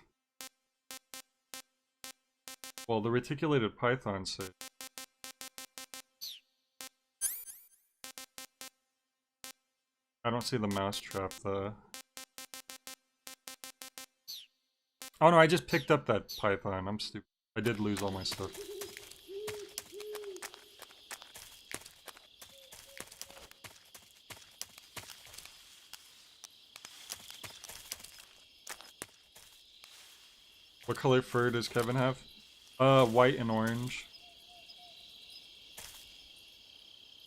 Well, the reticulated python saved. I don't see the mousetrap though. Oh no, I just picked up that python. I'm stupid. I did lose all my stuff. What color fur does Kevin have? White and orange.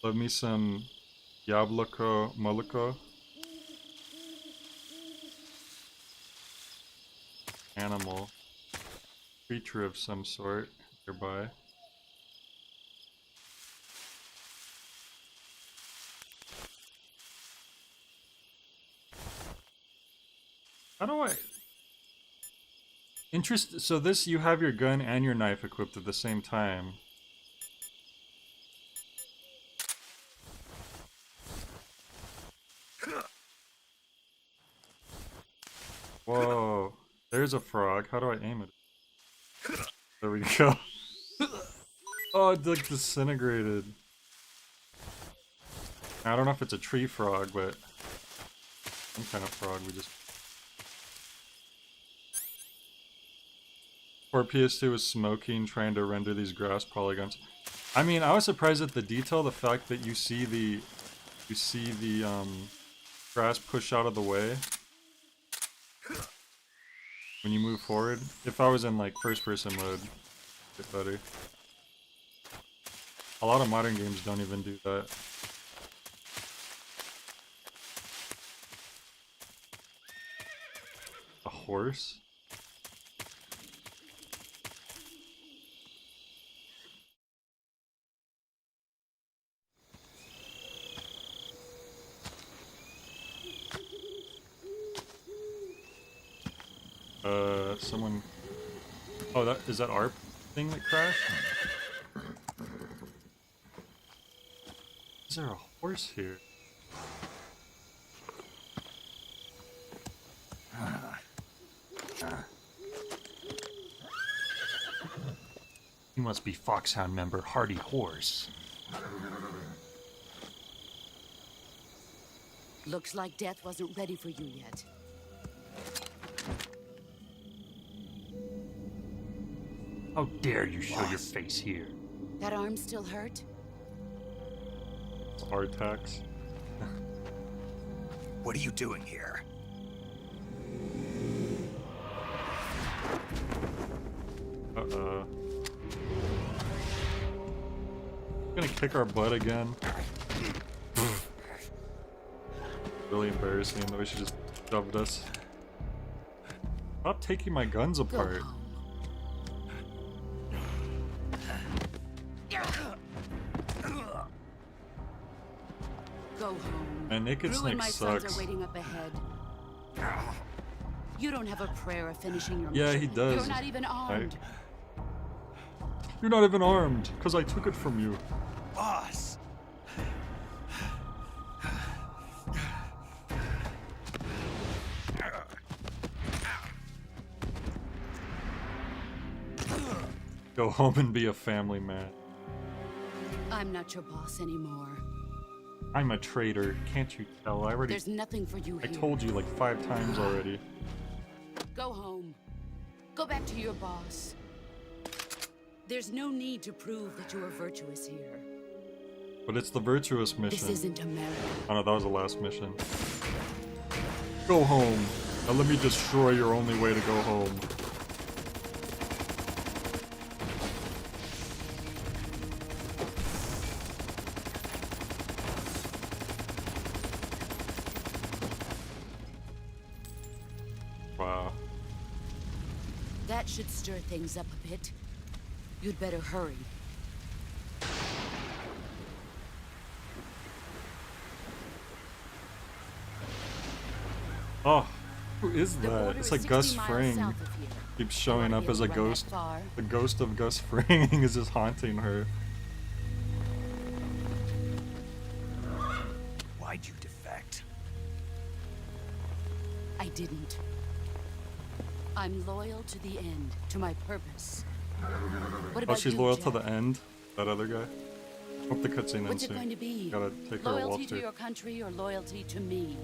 Love me some Yabloko Moloko. Animal. Creature of some sort nearby. How do I... So this, you have your gun and your knife equipped at the same time. Whoa. There's a frog. How do I aim it? There we go. Oh, it like disintegrated. I don't know if it's a tree frog, but some kind of frog we just... Poor PS2 was smoking, trying to render these grass polygons. I mean, I was surprised at the detail, the fact that you see the grass push out of the way when you move forward. If I was in like first person mode, it'd get better. A lot of modern games don't even do that. A horse? Someone... Oh, is that our thing that crashed? Is there a horse here? You must be Foxhound member Hardy Horse. Looks like death wasn't ready for you yet. How dare you show your face here? That arm still hurt? It's Artax. What are you doing here? Uh-oh. Gonna kick our butt again. Really embarrassing the way she just shoved us. Stop taking my guns apart. Man, Naked Drew Snake and my sons sucks. are waiting up ahead. You don't have a prayer of finishing your Yeah, mission. he does. You're not even armed. You're not even armed, because I took it from you. Boss! Go home and be a family man. I'm not your boss anymore. I'm a traitor. Can't you tell? There's nothing for you I here. told you like 5 times already. Go home. Go back to your boss. There's no need to prove that you are virtuous here. But it's the virtuous mission. This isn't America. Oh no, that was the last mission. Go home. Now let me destroy your only way to go home. Wow. That should stir things up a bit. You'd better hurry. Oh, who is The that? border It's is like 60 Gus miles Fring. south of here. Keeps showing up be as a able to run that ghost. far? The ghost of Gus Fring is just haunting her. Why'd you defect? I didn't. I'm loyal to the end, to my purpose. What Oh, about she's you, loyal Jeff? to the end? That other guy? Hope the cutscene What's ends it soon. going to be? Gotta take her to Loyalty to Walter. your country or loyalty to me?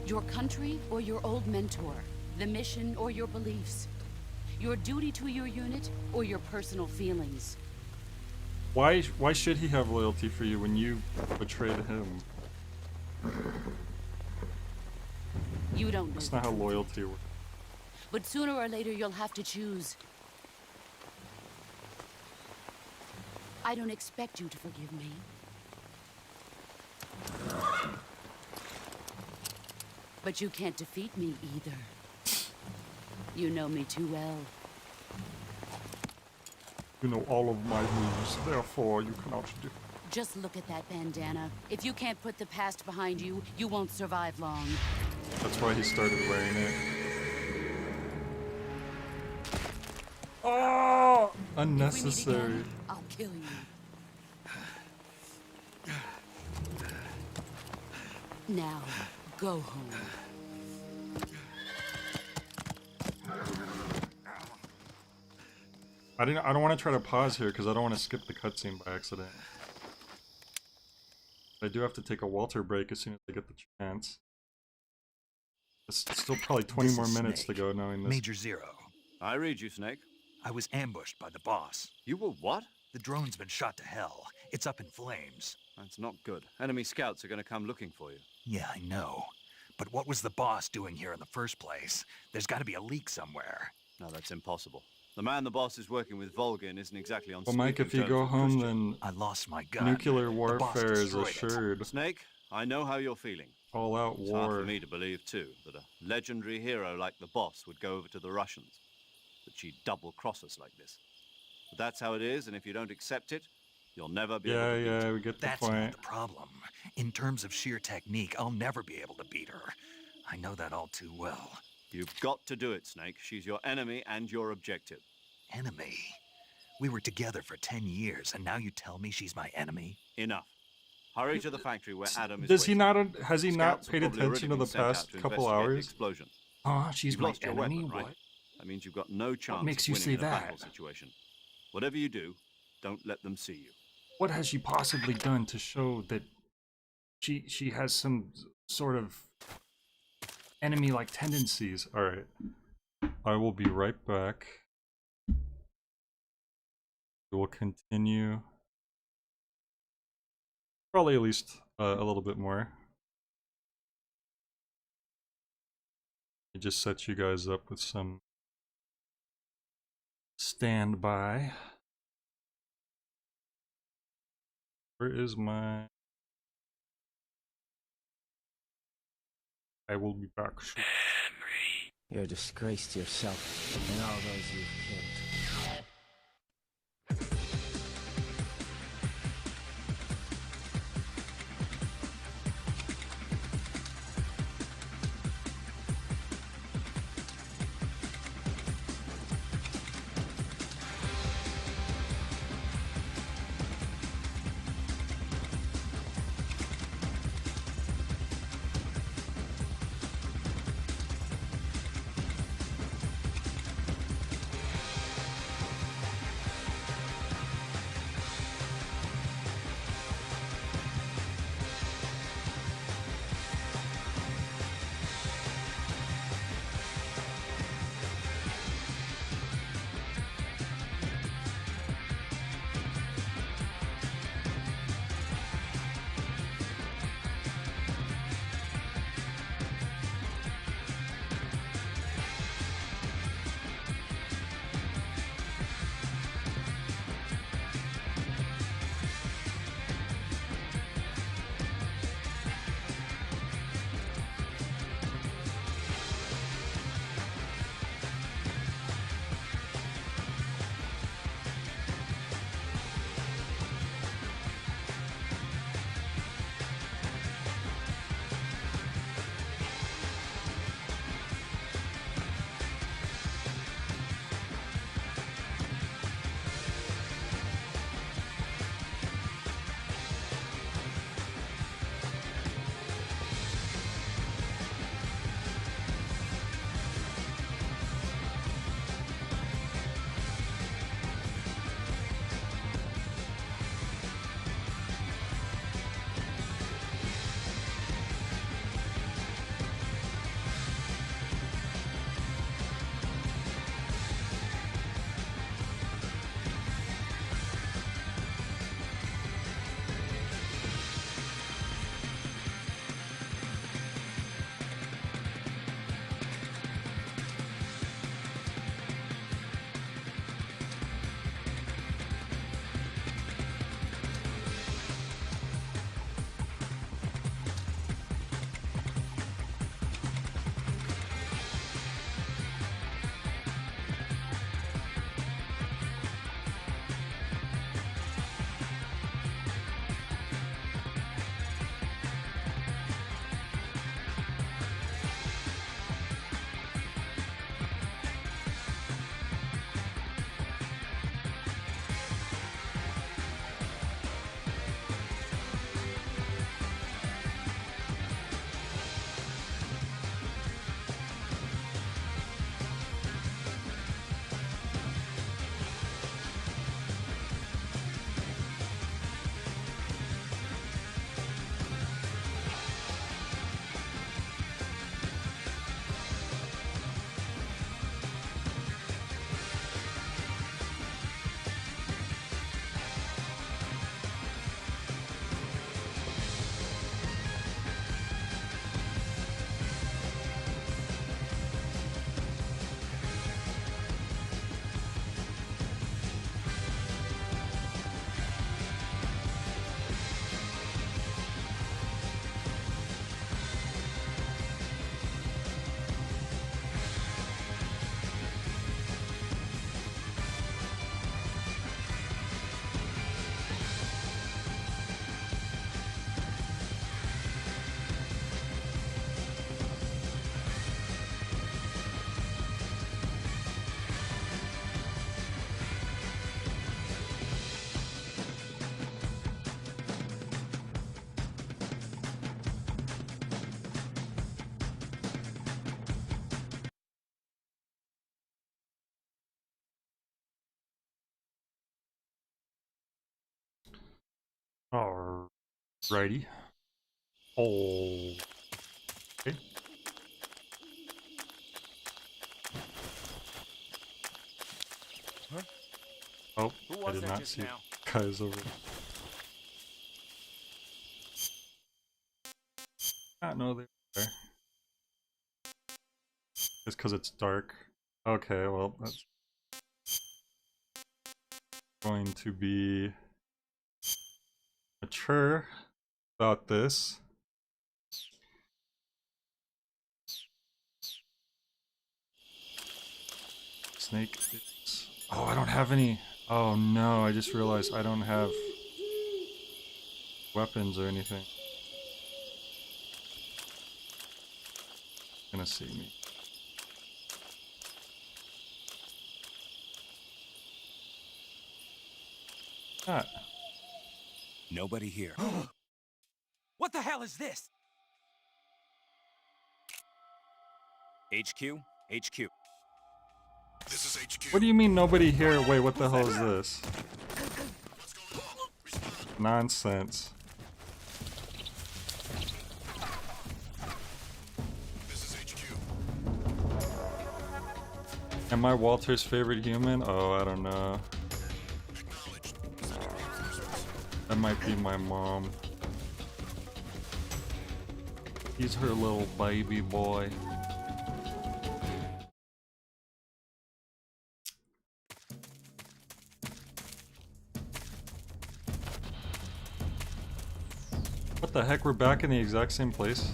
Your country or your old mentor? The mission or your beliefs? Your duty to your unit or your personal feelings? Why should he have loyalty for you when you betrayed him? You don't know. That's not how loyalty works. But sooner or later you'll have to choose. I don't expect you to forgive me. But you can't defeat me either. You know me too well. You know all of my moves, therefore you cannot do. Just look at that bandana. If you can't put the past behind you, you won't survive long. That's why he started wearing it. Oh! Unnecessary. I'll kill you. Now, go home. I don't want to try to pause here because I don't want to skip the cutscene by accident. I do have to take a Walter break as soon as I get the chance. It's still probably 20 This more is minutes to Snake. go knowing this. Major Zero. I read you, Snake. I was ambushed by the boss. You were what? The drone's been shot to hell. It's up in flames. That's not good. Enemy scouts are going to come looking for you. Yeah, I know. But what was the boss doing here in the first place? There's got to be a leak somewhere. No, that's impossible. The man the boss is working with, Volgin, isn't exactly on Well, Mike, speaking if you terms go with home, Khrushchev. then I lost my gun. nuclear The boss warfare is destroyed it. assured. Snake, I know how you're feeling. All-out It's hard war. for me to believe, too, that a legendary hero like the boss would go over to the Russians. That she'd double-cross us like this. But that's how it is, and if you don't accept it, you'll never be able to beat her. Yeah, we get the That's point. not the problem. In terms of sheer technique, I'll never be able to beat her. I know that all too well. You've got to do it, Snake. She's your enemy and your objective. Enemy? We were together for 10 years, and now you tell me she's my enemy? Enough. Hurry to the factory where Adam is Does he waiting. not? Has he not Scouts have paid probably attention to already the been sent out past to couple investigate the hours? explosion. Oh, she's You've my lost your enemy. weapon, right? What? That means you've got no chance makes of you winning say in a that? battle situation. Whatever you do, don't let them see you. What has she possibly done to show that she has some sort of enemy-like tendencies? All right, I will be right back. We will continue. Probably at least a little bit more. I just set you guys up with some standby. Where is my... I will be back soon. You're a disgrace to yourself and all those you've killed. Righty. Oh. Okay. Huh? Oh, Who I was did that not just see now? guys over. I know they're there. Just because it's dark. Okay, well, that's going to be mature about this. Snake is... Oh, I don't have any... Oh no, I just realized I don't have weapons or anything. Gonna see me. Ah. Nobody here. What the hell is this? HQ? HQ. This is HQ. What do you mean nobody here? Wait, what the hell is this? Nonsense. This is HQ. Am I Walter's favorite human? Oh, I don't know. That might be my mom. He's her little baby boy. What the heck? We're back in the exact same place?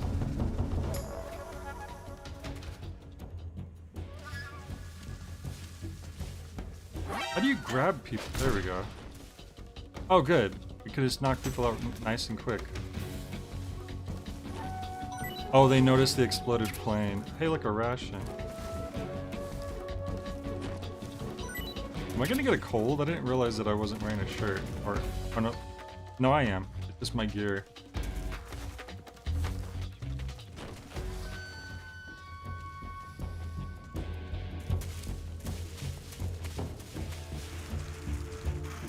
How do you grab people? There we go. Oh, good. We could just knock people out nice and quick. Oh, they noticed the exploded plane. Hey, look, a ration. Am I gonna get a cold? I didn't realize that I wasn't wearing a shirt. Or no. No, I am. It's just my gear.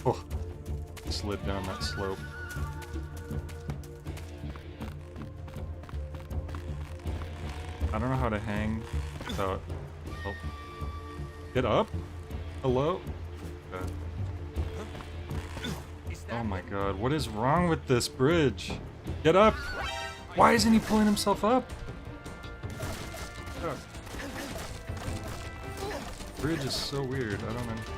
Oh, slid down that slope. I don't know how to hang without... Oh. Get up? Hello? Okay. Oh my god, what is wrong with this bridge? Get up! Why isn't he pulling himself up? God. Bridge is so weird, I don't understand.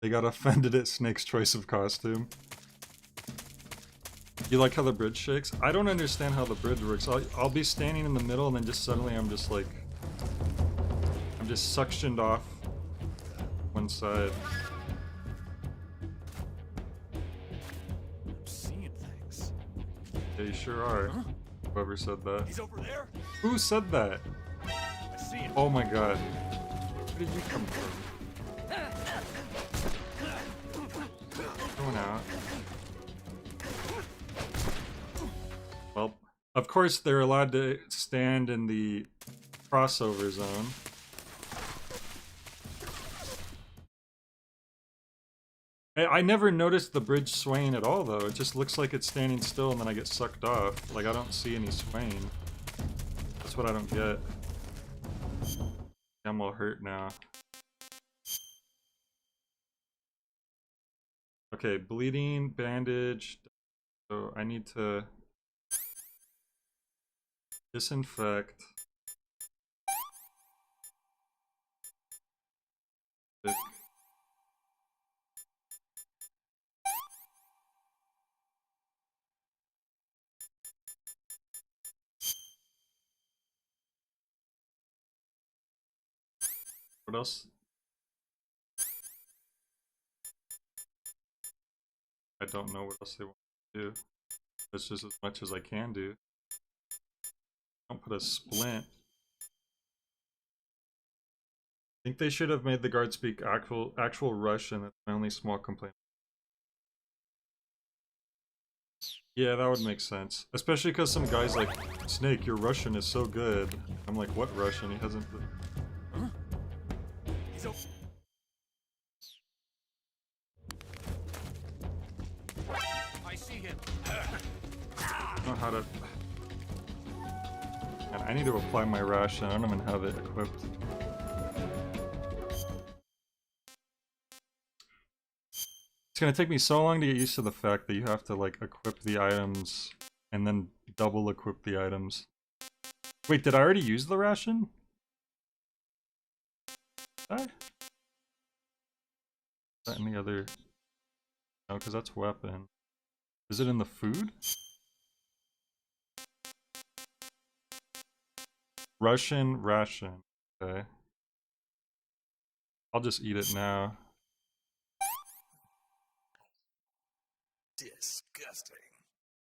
They got offended at Snake's choice of costume. You like how the bridge shakes? I don't understand how the bridge works. I'll be standing in the middle and then just suddenly I'm just like... I'm just suctioned off one side. I'm seeing things. Yeah, you sure are. Huh? Whoever said that. He's over there? Who said that? I see him. Oh my god. Where did you come from? Going out. Well, of course they're allowed to stand in the crossover zone. I never noticed the bridge swaying at all, though. It just looks like it's standing still and then I get sucked off. Like, I don't see any swaying. That's what I don't get. I'm all hurt now. Okay, bleeding, bandage. So I need to disinfect. What else? I don't know what else they want to do. That's just as much as I can do. Don't put a splint. I think they should have made the guard speak actual Russian. That's my only small complaint. Yeah, that would make sense. Especially because some guy's like, Snake, your Russian is so good. I'm like, what Russian? He hasn't... I see him. I don't know how to... And I need to apply my ration. I don't even have it equipped. It's gonna take me so long to get used to the fact that you have to like equip the items and then double equip the items. Wait, did I already use the ration? Did I? Is that in the other... No, because that's weapon. Is it in the food? Russian ration. Okay. I'll just eat it now. Disgusting.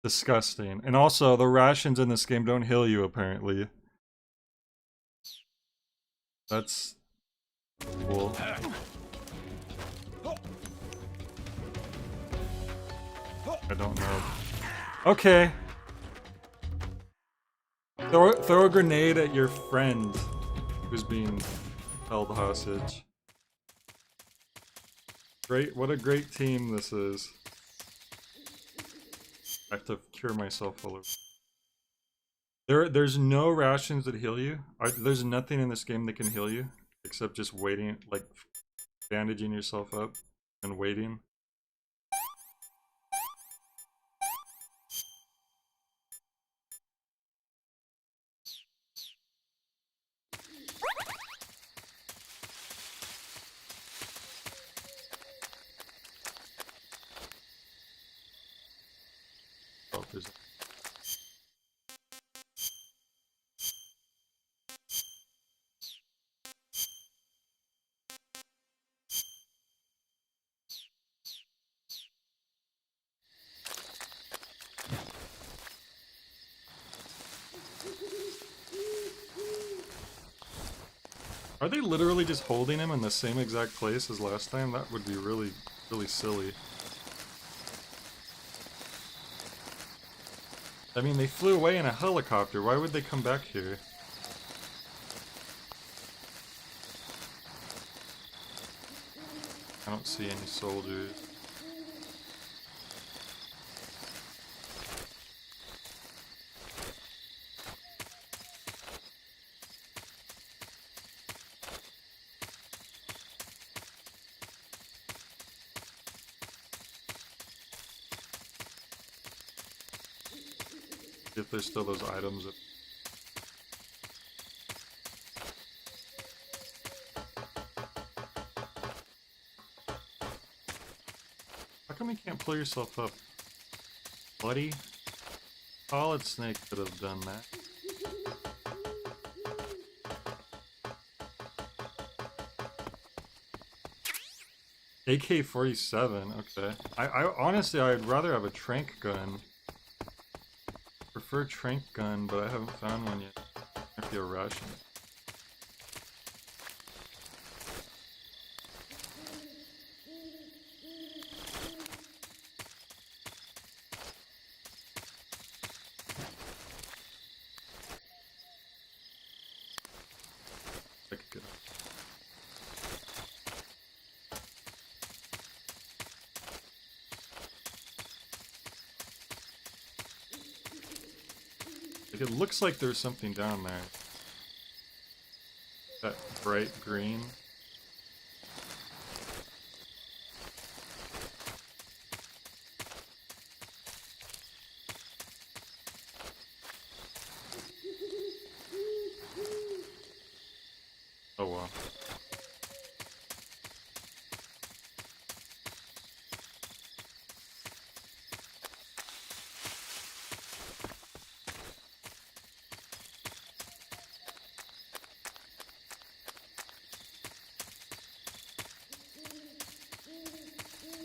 Disgusting. And also, the rations in this game don't heal you, apparently. That's cool. I don't know. Okay. Throw a grenade at your friend who's being held hostage. Great, what a great team this is. I have to cure myself full of... There's no rations that heal you. There's nothing in this game that can heal you except just waiting, like bandaging yourself up and waiting. Oh, there's... Are they literally just holding him in the same exact place as last time? That would be really, really silly. I mean, they flew away in a helicopter. Why would they come back here? I don't see any soldiers. If there's still those items. How come you can't pull yourself up? Buddy? Solid Snake could have done that. AK-47, okay. I honestly, I'd rather have a trank gun. Prefer trank gun, but I haven't found one yet. Might be a ration. I could get it. It looks like there's something down there. That bright green. Oh well.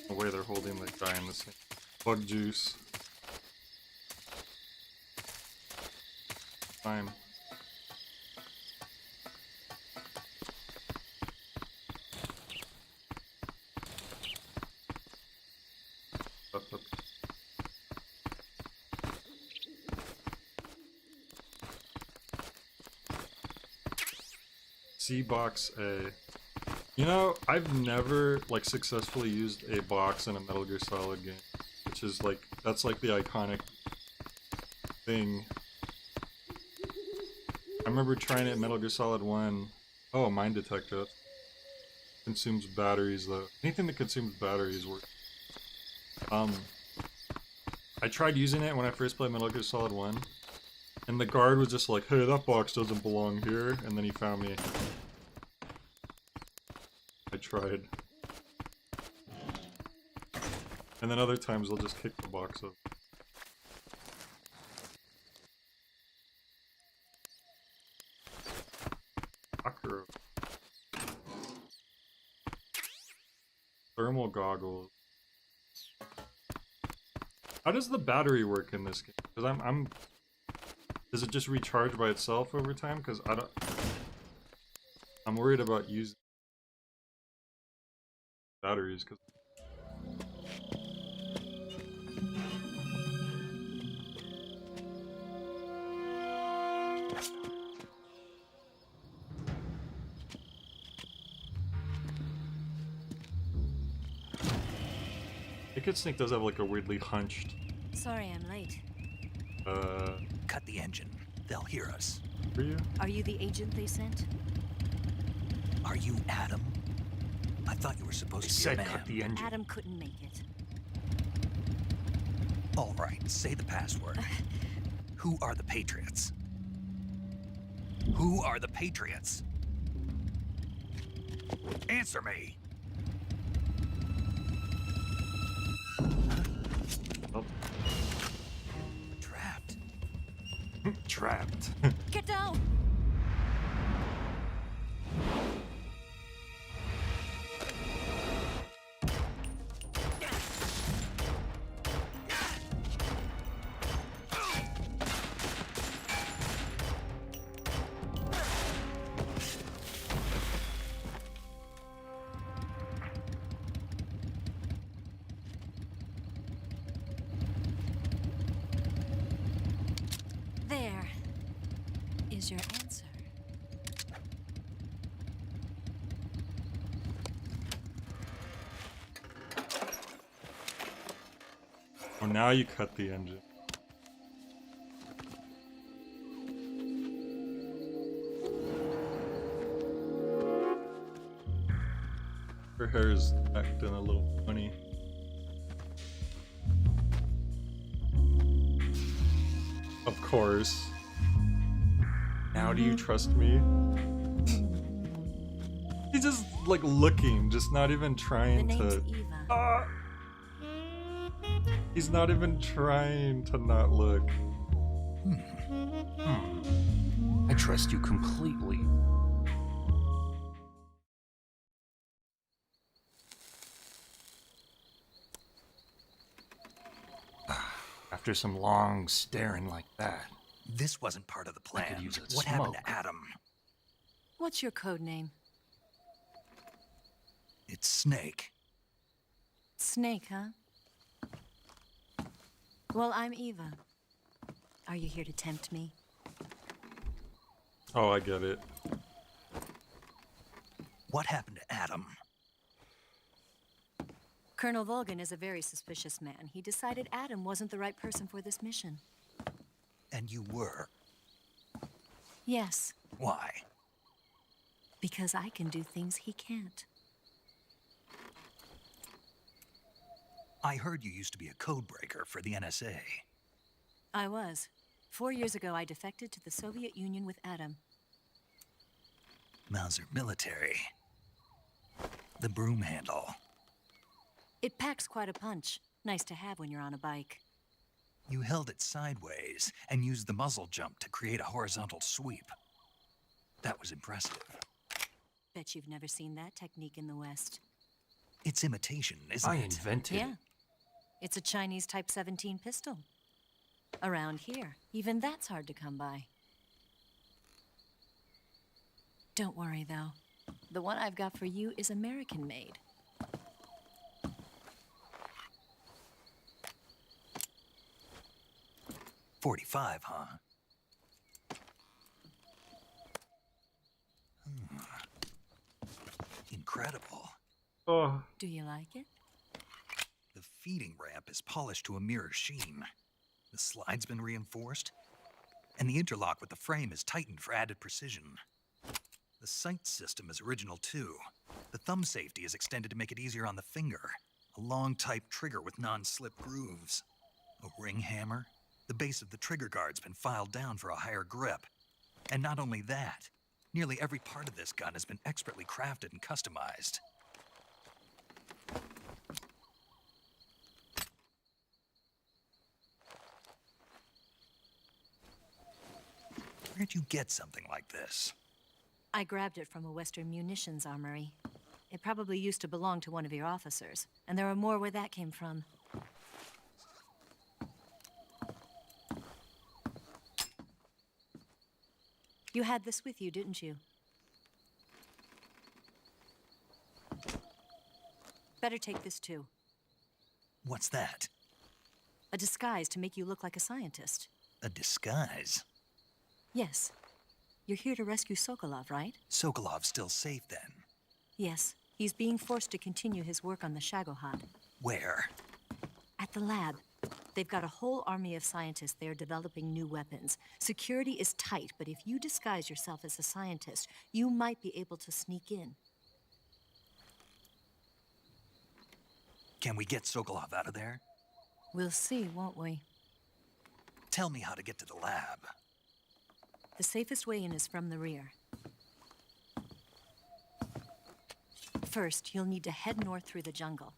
The way they're holding the guy in the same bug juice. Fine. Up. C box A. You know, I've never like successfully used a box in a Metal Gear Solid game, which is like that's like the iconic thing. I remember trying it in Metal Gear Solid 1. Oh, a mine detector. Consumes batteries though. Anything that consumes batteries works. I tried using it when I first played Metal Gear Solid 1, and the guard was just like, hey, that box doesn't belong here, and then he found me. I tried. And then other times they'll just kick the box up. Akira. Thermal goggles. How does the battery work in this game? Because does it just recharge by itself over time? Because I'm worried about using batteries. Cause Naked Snake does have like a weirdly hunched. Sorry I'm late. Cut the engine. They'll hear us. Are you? Are you the agent they sent? Are you Adam? I thought you were supposed to be a man. Cut the engine. Adam couldn't make it. All right, say the password. Who are the Patriots? Who are the Patriots? Answer me. Oh. Trapped. Trapped. Get down! There is your answer. Oh, now you cut the engine. Her hair is acting a little funny. Of course. Now do you trust me? He's just like looking, just not even trying The name's to. Eva. He's not even trying to not look. I trust you completely. After some long staring like that. This wasn't part of the I plan. could use a What happened smoke. to Adam? What's your code name? It's Snake. Snake, huh? Well, I'm Eva. Are you here to tempt me? Oh, I get it. What happened to Adam? Colonel Volgan is a very suspicious man. He decided Adam wasn't the right person for this mission. And you were. Yes, Why? because I can do things he can't. I heard you used to be a codebreaker for the NSA. I was. 4 years ago, I defected to the Soviet Union with Adam. Mauser military. The broom handle. It packs quite a punch. Nice to have when you're on a bike. You held it sideways and used the muzzle jump to create a horizontal sweep. That was impressive. Bet you've never seen that technique in the West. It's imitation, isn't I it? invented Yeah. It's a Chinese Type 17 pistol. Around here, even that's hard to come by. Don't worry, though. The one I've got for you is American-made. .45, huh? incredible. Oh. Do you like it? The feeding ramp is polished to a mirror sheen. The slide's been reinforced, and the interlock with the frame is tightened for added precision. The sight system is original too. The thumb safety is extended to make it easier on the finger. A long type trigger with non-slip grooves. A ring hammer. The base of the trigger guard's been filed down for a higher grip. And not only that, nearly every part of this gun has been expertly crafted and customized. Where'd you get something like this? I grabbed it from a Western munitions armory. It probably used to belong to one of your officers, and there are more where that came from. You had this with you, didn't you? Better take this too. What's that? A disguise to make you look like a scientist. A disguise? Yes. You're here to rescue Sokolov, right? Sokolov's still safe then? Yes. He's being forced to continue his work on the Shagohod. Where? At the lab. They've got a whole army of scientists there developing new weapons. Security is tight, but if you disguise yourself as a scientist, you might be able to sneak in. Can we get Sokolov out of there? We'll see, won't we? Tell me how to get to the lab. The safest way in is from the rear. First, you'll need to head north through the jungle.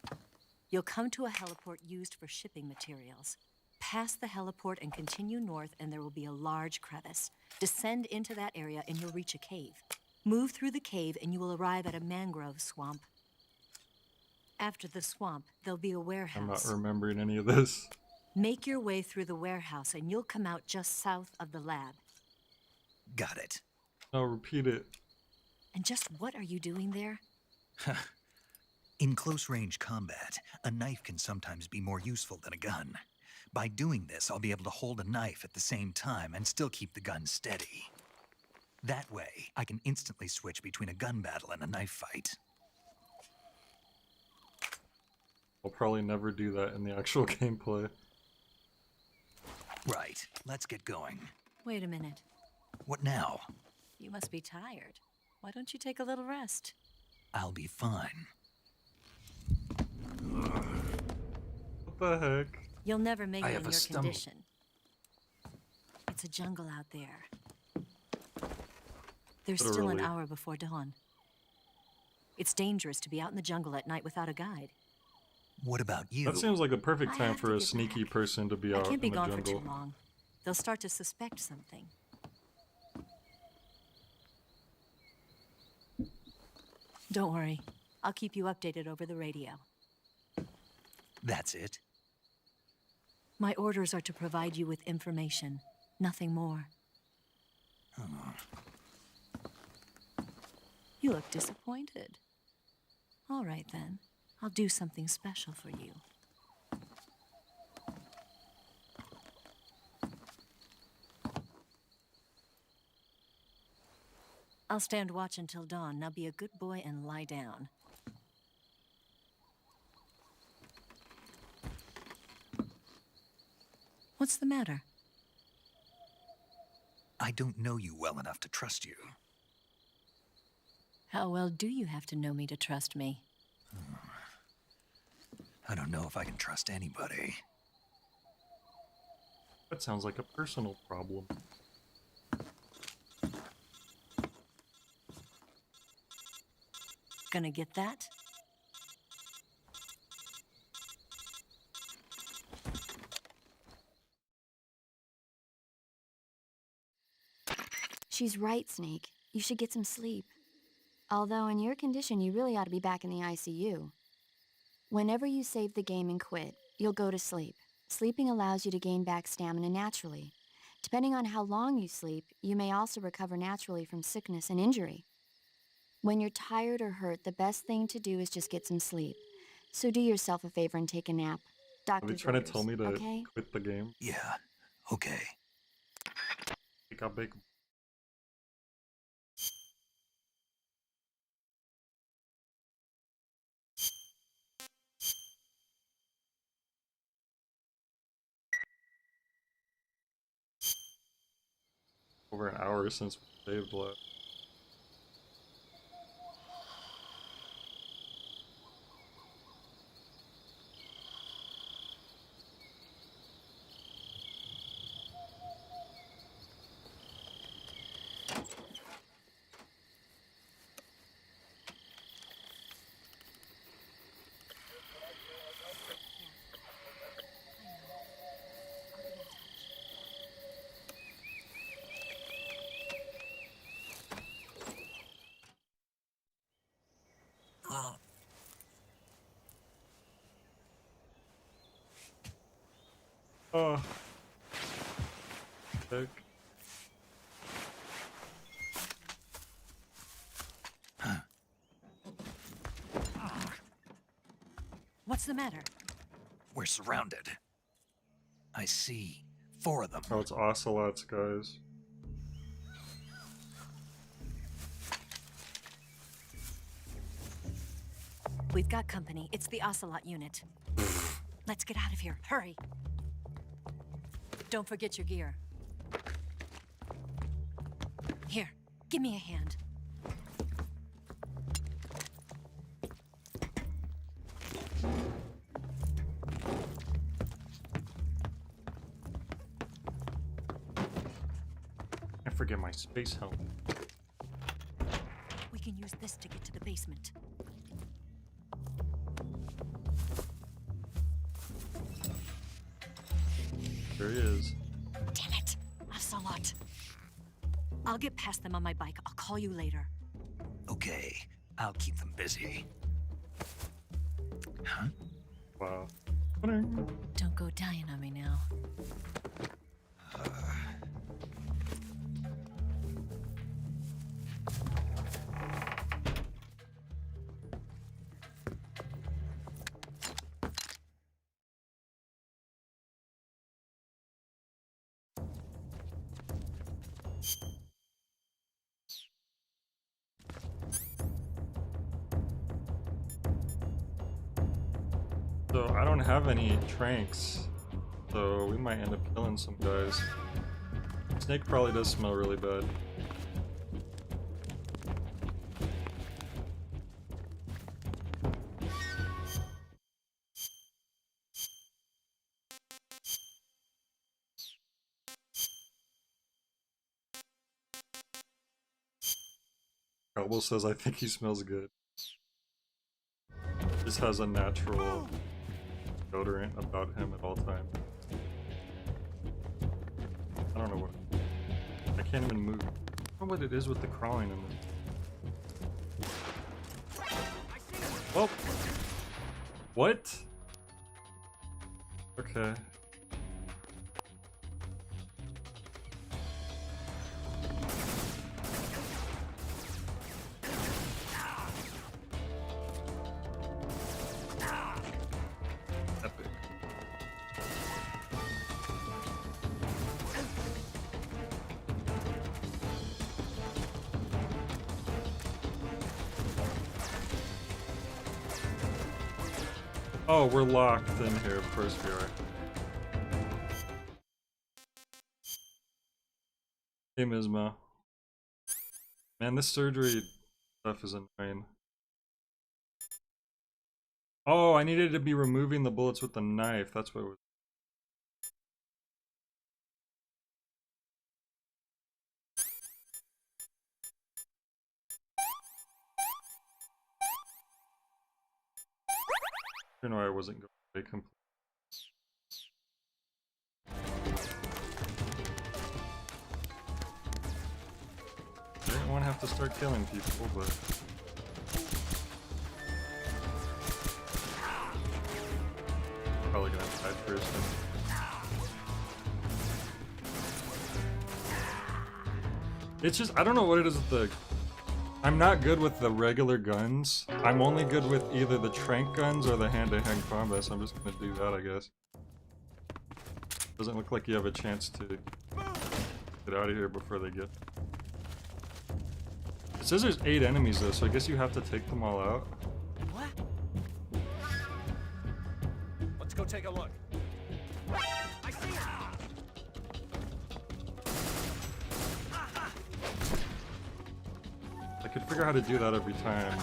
You'll come to a heliport used for shipping materials. Pass the heliport and continue north, and there will be a large crevice. Descend into that area, and you'll reach a cave. Move through the cave, and you will arrive at a mangrove swamp. After the swamp, there'll be a warehouse. I'm not remembering any of this. Make your way through the warehouse, and you'll come out just south of the lab. Got it. No, repeat it. And just what are you doing there? In close-range combat, a knife can sometimes be more useful than a gun. By doing this, I'll be able to hold a knife at the same time and still keep the gun steady. That way, I can instantly switch between a gun battle and a knife fight. I'll probably never do that in the actual gameplay. Right, let's get going. Wait a minute. What now? You must be tired. Why don't you take a little rest? I'll be fine. What the heck? You'll never make I it have in a your stomach. condition. It's a jungle out there. There's still an Literally. hour before dawn. It's dangerous to be out in the jungle at night without a guide. What about you? That seems like the perfect I time have for to a get sneaky back. person to be I out can't be in the gone for jungle. too long. They'll start to suspect something. Don't worry. I'll keep you updated over the radio. That's it? My orders are to provide you with information, nothing more. You look disappointed. All right, then. I'll do something special for you. I'll stand watch until dawn. Now be a good boy and lie down. What's the matter? I don't know you well enough to trust you. How well do you have to know me to trust me? I don't know if I can trust anybody. That sounds like a personal problem. Gonna get that? She's right, Snake. You should get some sleep. Although in your condition, you really ought to be back in the ICU. Whenever you save the game and quit, you'll go to sleep. Sleeping allows you to gain back stamina naturally. Depending on how long you sleep, you may also recover naturally from sickness and injury. When you're tired or hurt, the best thing to do is just get some sleep. So do yourself a favor and take a nap. Are they Doctor's trying to orders, tell me to okay? quit the game? Yeah, okay. Pick up big over an hour since we saved last. Oh. Heck. What's the matter? We're surrounded. I see 4 of them. Oh, it's ocelots, guys. We've got company. It's the Ocelot unit. Let's get out of here. Hurry. Don't forget your gear. Here, give me a hand. I forget my space helmet. We can use this to get to the basement. There he is. Damn it! Ocelot. I'll get past them on my bike. I'll call you later. Okay, I'll keep them busy. Huh? Wow. Don't go dying on me now. So I don't have any tranks, so we might end up killing some guys. Snake probably does smell really bad. Elbow says I think he smells good. Just has a natural deodorant about him at all times. I don't know what. I can't even move. I don't know what it is with the crawling in this. Well, what? Okay. Epic. Oh, we're locked in here. Of course we are. Hey, Mizma. Man, this surgery stuff is annoying. Oh, I needed to be removing the bullets with the knife. That's what it was. I don't know why I wasn't going to complete. I didn't want to have to start killing people, but probably gonna die first. It's just, I don't know what it is with the... I'm not good with the regular guns. I'm only good with either the trank guns or the hand-to-hand combat, so I'm just gonna do that, I guess. Doesn't look like you have a chance to get out of here before they get... It says there's 8 enemies though, so I guess you have to take them all out. What? Let's go take a look. I see him. I could figure out how to do that every time.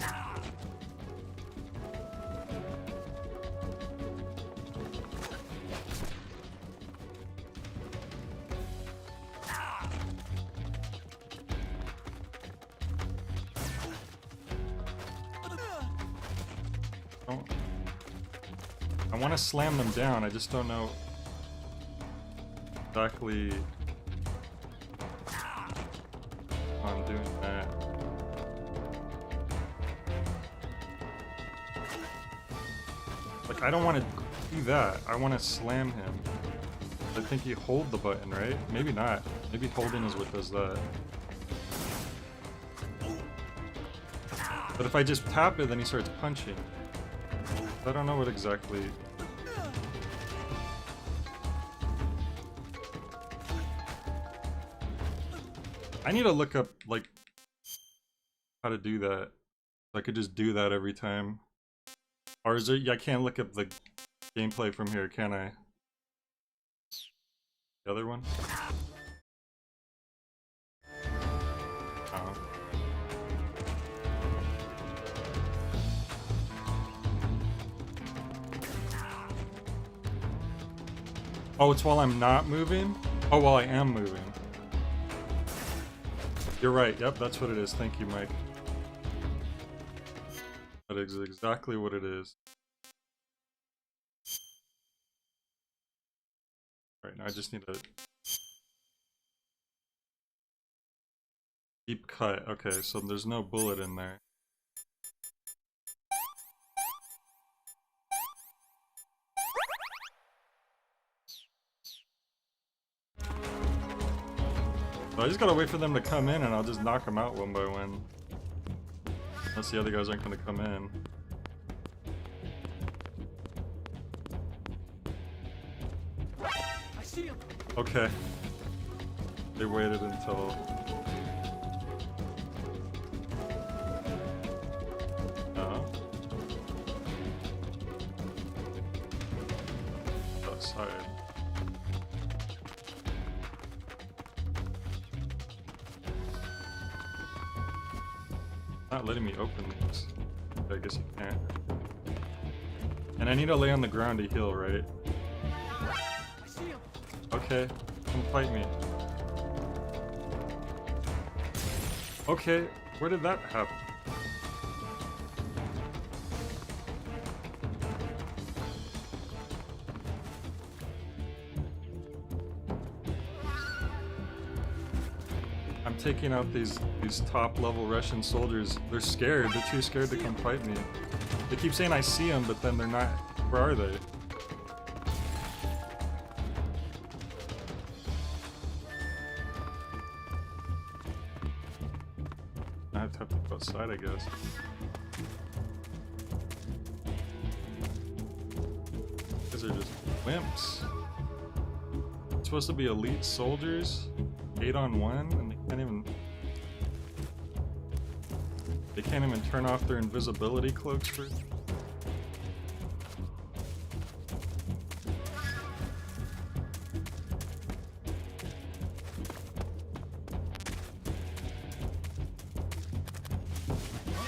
I want to slam them down, I just don't know exactly how I'm doing that. Like, I don't want to do that, I want to slam him. I think you hold the button, right? Maybe not. Maybe holding is what does that. But if I just tap it, then he starts punching. I don't know what exactly... I need to look up, like, how to do that. I could just do that every time. Or is it... I can't look up the gameplay from here, can I? The other one? Oh. Oh, it's while I'm not moving? Oh, while I am moving. You're right, yep, that's what it is. Thank you, Mike. That is exactly what it is. Right, now I just need a deep cut. Okay, so there's no bullet in there. So I just gotta wait for them to come in and I'll just knock them out one by one. Unless the other guys aren't gonna come in. I see him. Okay. They waited until... No. Outside. Not letting me open these. I guess you can't. And I need to lay on the ground to heal, right? I see him. Okay, come fight me. Okay, where did that happen? I'm taking out these top level Russian soldiers. They're scared. They're too scared to come fight me. They keep saying I see them, but then they're not. Where are they? I have to go outside, I guess. These are just wimps. It's supposed to be elite soldiers, 8-on-1, and they can't even turn off their invisibility cloaks for.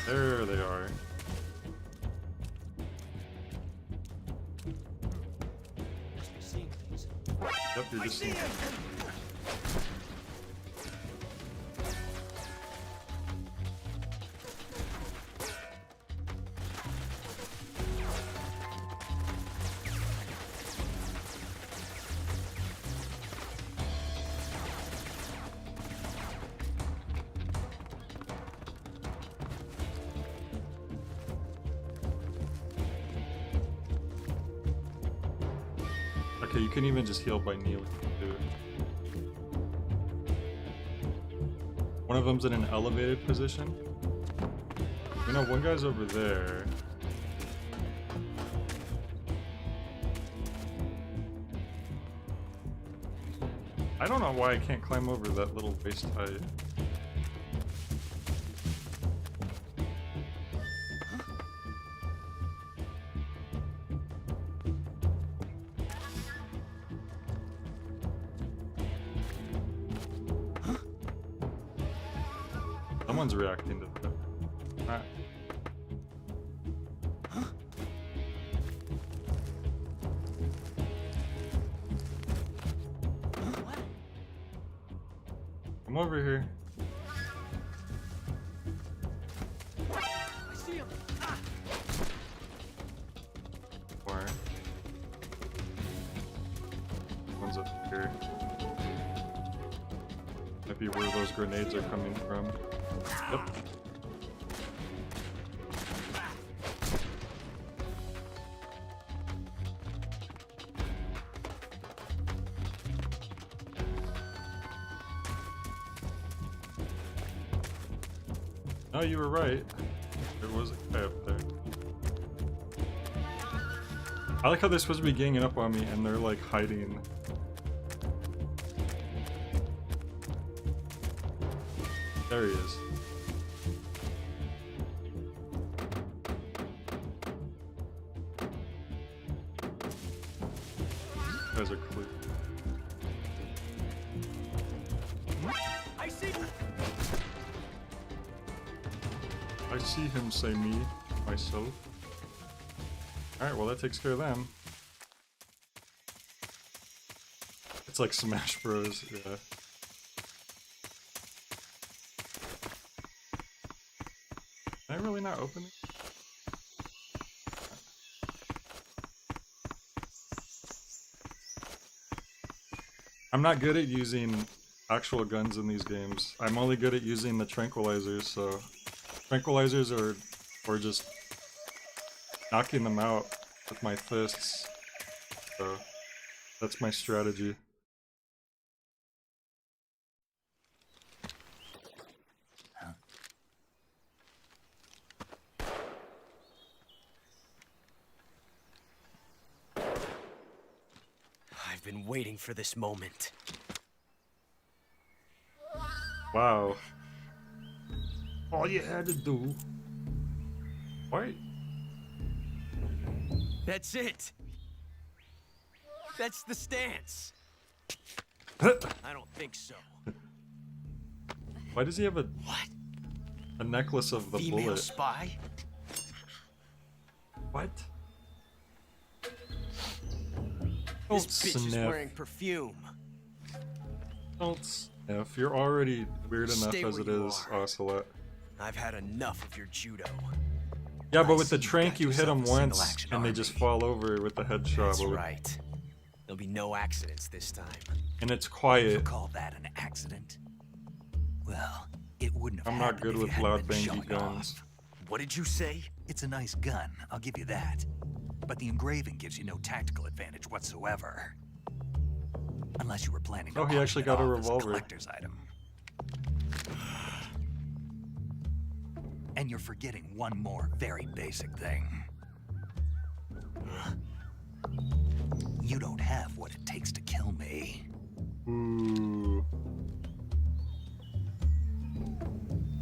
There they are. Must be seeing things. Yep, you're just seeing. Okay, you can even just heal by kneeling. Do it. One of them's in an elevated position. You know, one guy's over there. I don't know why I can't climb over that little waist height. one's reacting to that. Ah. Come over here. I see him. Ah. Or one's up here. Might be where those grenades are coming from. Yep. No, you were right. There was a guy up there. I like how they're supposed to be ganging up on me and they're like hiding. There he is. You guys are clear. I see. I see him, say me, myself. Alright, well that takes care of them. It's like Smash Bros, yeah. Can I really not open it? I'm not good at using actual guns in these games. I'm only good at using the tranquilizers, so... Tranquilizers or just knocking them out with my fists. So that's my strategy. I've been waiting for this moment. Wow. All you had to do. Wait. That's it. That's the stance. I don't think so. Why does he have a necklace of the Female bullet? spy? What? This Don't bitch is sniff. wearing perfume. Don't sniff. You're already weird enough Stay as where it you is, are. Ocelot. I've had enough of your judo. Yeah, but I with the see you've trank got you hit yourself them a single once action and they army. just fall over with the headshot. That's but with- right. There'll be no accidents this time. And it's You quiet. call that an accident? Well, it wouldn't have I'm not happened good if you with hadn't loud been bangy showing guns. off. What did you say? It's a nice gun, I'll give you that. But the engraving gives you no tactical advantage whatsoever. Unless you were planning to Oh, he auction actually it got a off as revolver. collector's item. And you're forgetting one more very basic thing. You don't have what it takes to kill me. Ooh.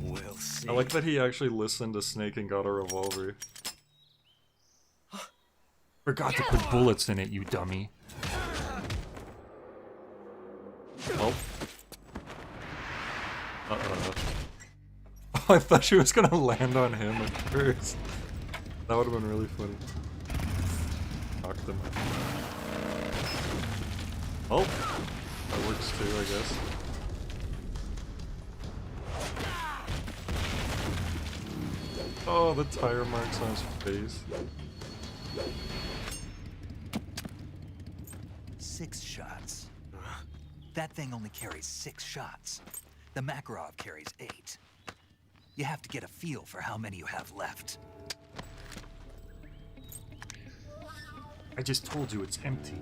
We'll see. I like that he actually listened to Snake and got a revolver. Forgot to put bullets in it, you dummy. Oh. Uh-oh. Oh, I thought she was gonna land on him at first. That would have been really funny. Knocked him out. Oh. That works too, I guess. Oh, the tire marks on his face. 6 shots. That thing only carries 6 shots. The Makarov carries 8. You have to get a feel for how many you have left. I just told you it's empty.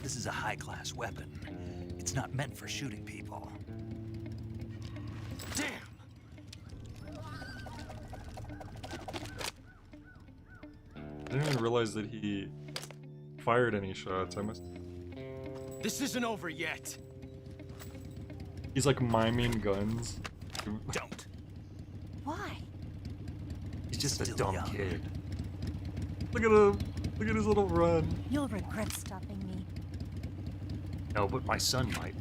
This is a high-class weapon. It's not meant for shooting people. Damn! I didn't even realize that he fired any shots. I must. This isn't over yet. He's like miming guns. Don't. Why? He's just a Still dumb young. kid. Look at him. Look at his little run. You'll regret stopping me. No, but my son might.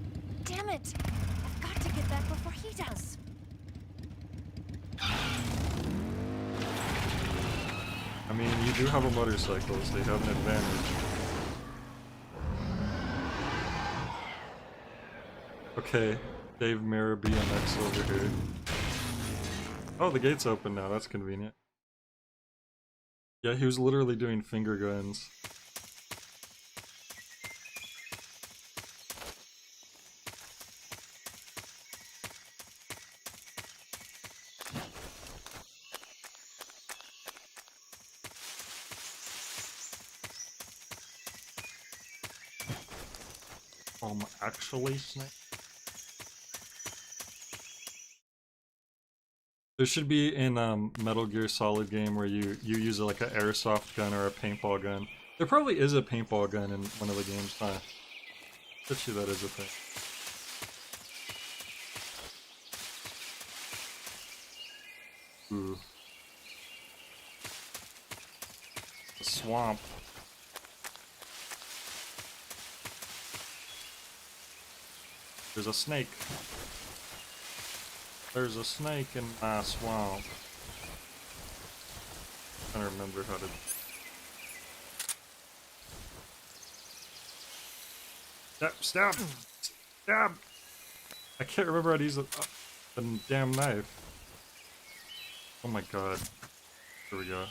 Damn it! I've got to get back before he does. mean, you do have a motorcycle, so you have an advantage. Okay, Dave Mirror BMX over here. Oh, the gate's open now, that's convenient. Yeah, he was literally doing finger guns. Actually, Snake? There should be in Metal Gear Solid game where you use like an airsoft gun or a paintball gun. There probably is a paintball gun in one of the games, huh? Bet you that is a thing. Ooh. A swamp. There's a snake. There's a snake in my swamp. I'm trying to remember how to... Stab! Stab! I can't remember how to use the damn knife. Oh my god. Here we go.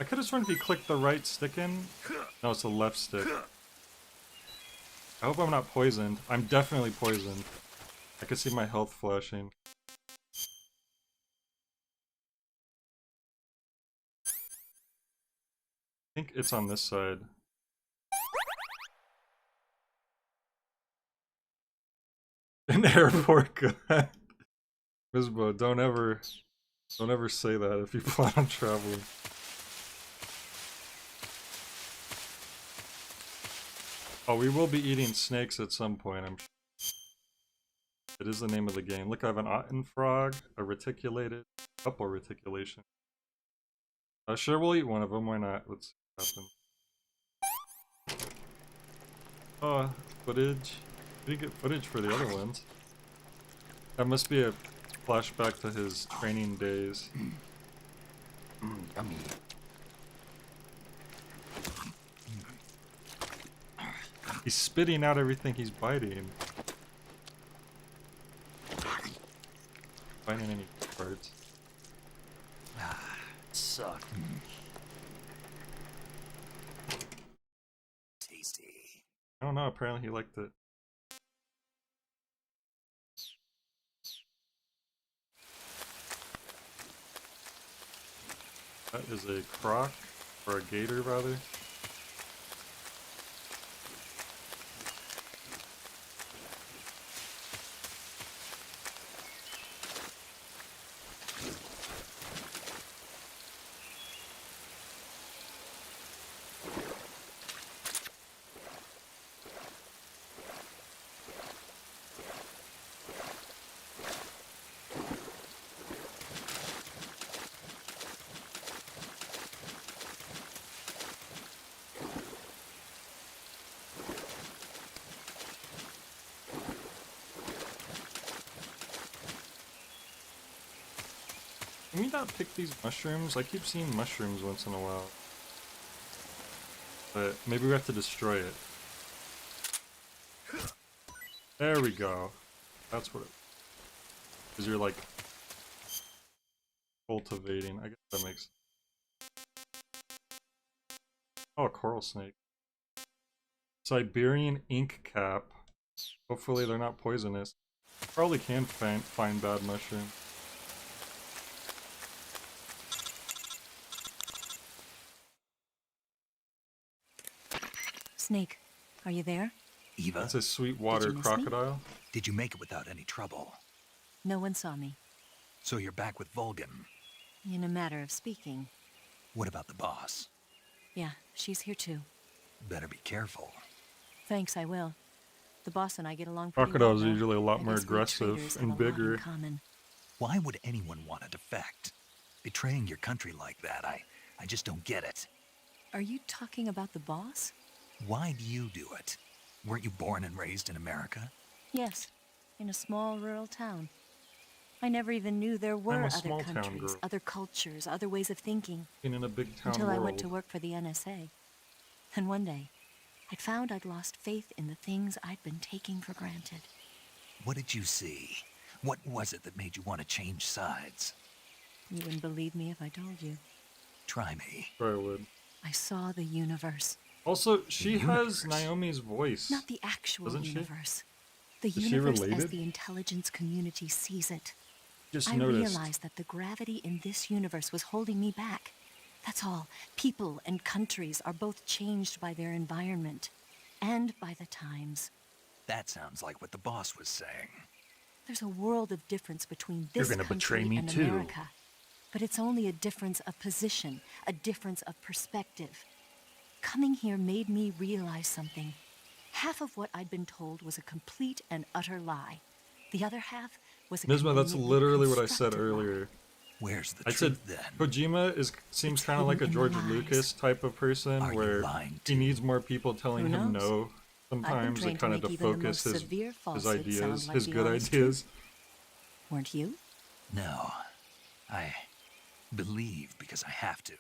I could have sworn if you click the right stick in... No, it's the left stick. I hope I'm not poisoned. I'm definitely poisoned. I can see my health flashing. I think it's on this side. An airport gun. Rizbo, don't ever say that if you plan on traveling. Oh, we will be eating snakes at some point, I'm sure. It is the name of the game. Look, I have an otten frog, a reticulated, couple reticulation. Sure, we'll eat one of them, why not? Let's see what happens. Oh, footage. We didn't get footage for the other ones. That must be a flashback to his training days. Yummy. He's spitting out everything he's biting. Finding any parts. Suck. Tasty. I don't know, apparently he liked it. That is a croc, or a gator rather. Can we not pick these mushrooms? I keep seeing mushrooms once in a while. But maybe we have to destroy it. There we go. That's what it... Because you're like... cultivating. I guess that makes... Oh, a coral snake. Siberian ink cap. Hopefully they're not poisonous. Probably can find bad mushrooms. Snake, are you there? Eva? That's a sweetwater crocodile. Did you make it without any trouble? No one saw me. So you're back with Vulcan? In a matter of speaking. What about the boss? Yeah, she's here too. Better be careful. Thanks, I will. The boss and I get along pretty Crocodiles well. are usually a lot I more guess we aggressive traders and have a lot in bigger. common. Why would anyone want to defect? Betraying your country like that, I just don't get it. Are you talking about the boss? Why do you do it? Weren't you born and raised in America? Yes, in a small rural town. I never even knew there I'm were a other small town countries, girl. other cultures, other ways of thinking. In a big town Until world. I went to work for the NSA. And one day, I'd found I'd lost faith in the things I'd been taking for granted. What did you see? What was it that made you want to change sides? You wouldn't believe me if I told you. Try me. Sure I would. I saw the universe. Also, she has Naomi's voice. Not the actual doesn't she? universe. The Is she universe as related? the intelligence community sees it. Just I noticed. realized that the gravity in this universe was holding me back. That's all. People and countries are both changed by their environment and by the times. That sounds like what the boss was saying. There's a world of difference between You're this gonna country betray me and too. America. But it's only a difference of position, a difference of perspective. Coming here made me realize something. Half of what I'd been told was a complete and utter lie. The other half was a Nisma, that's conveniently literally what I said constructed lie. earlier. Where's the I said truth, then? Kojima seems kind of like a hidden in George the lies. Lucas type of person Are you where lying he needs more people telling Who him knows? no sometimes trained to kind of make to even the focus most his severe falsehood ideas, sound like his the good honest ideas. Weren't you? No. I believe because I have to.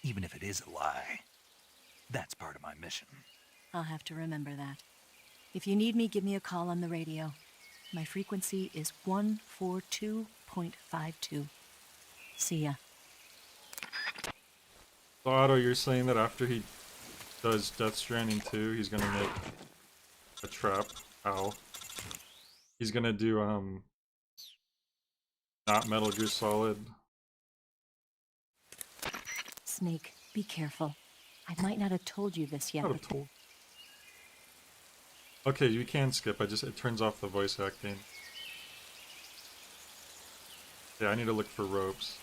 Even if it is a lie. That's part of my mission. I'll have to remember that. If you need me, give me a call on the radio. My frequency is 142.52. See ya. So Otto, you're saying that after he does Death Stranding 2, he's gonna make a trap. Ow. He's gonna do not Metal Gear Solid. Snake, be careful. I might not have told you this yet, Not have but told. Okay, you can skip. It turns off the voice acting. Yeah, I need to look for ropes.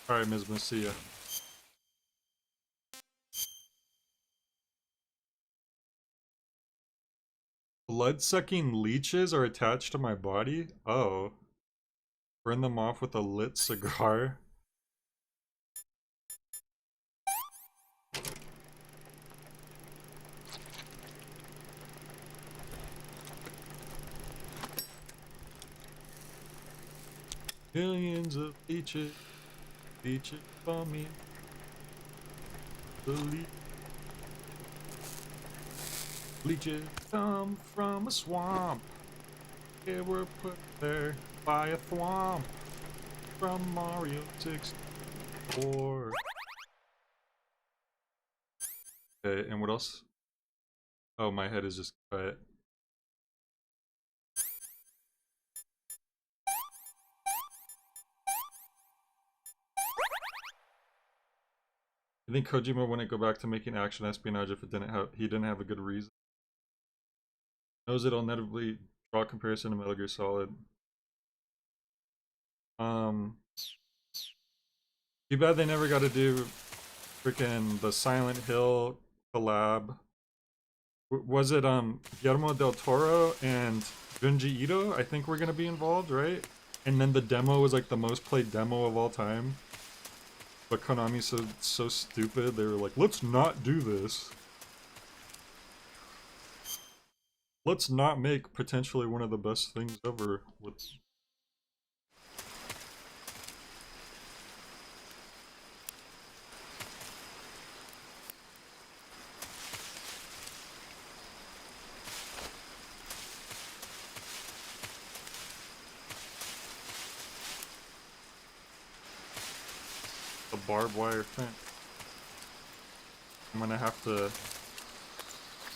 Alright, Ms. Messia. Blood-sucking leeches are attached to my body? Oh. Burn them off with a lit cigar? Millions of leeches for me. The leeches come from a swamp. They were put there by a thwomp from Mario 64. Okay, and what else? Oh, my head is just cut. I think Kojima wouldn't go back to making action espionage if he didn't have a good reason. Knows it'll inevitably draw a comparison to Metal Gear Solid. Too bad they never got to do freaking the Silent Hill collab. Was it Guillermo del Toro and Junji Ito? I think we're gonna be involved, right? And then the demo was like the most played demo of all time. But Konami's so stupid, they were like, let's not do this. Let's not make potentially one of the best things ever with... the barbed wire fence. I'm gonna have to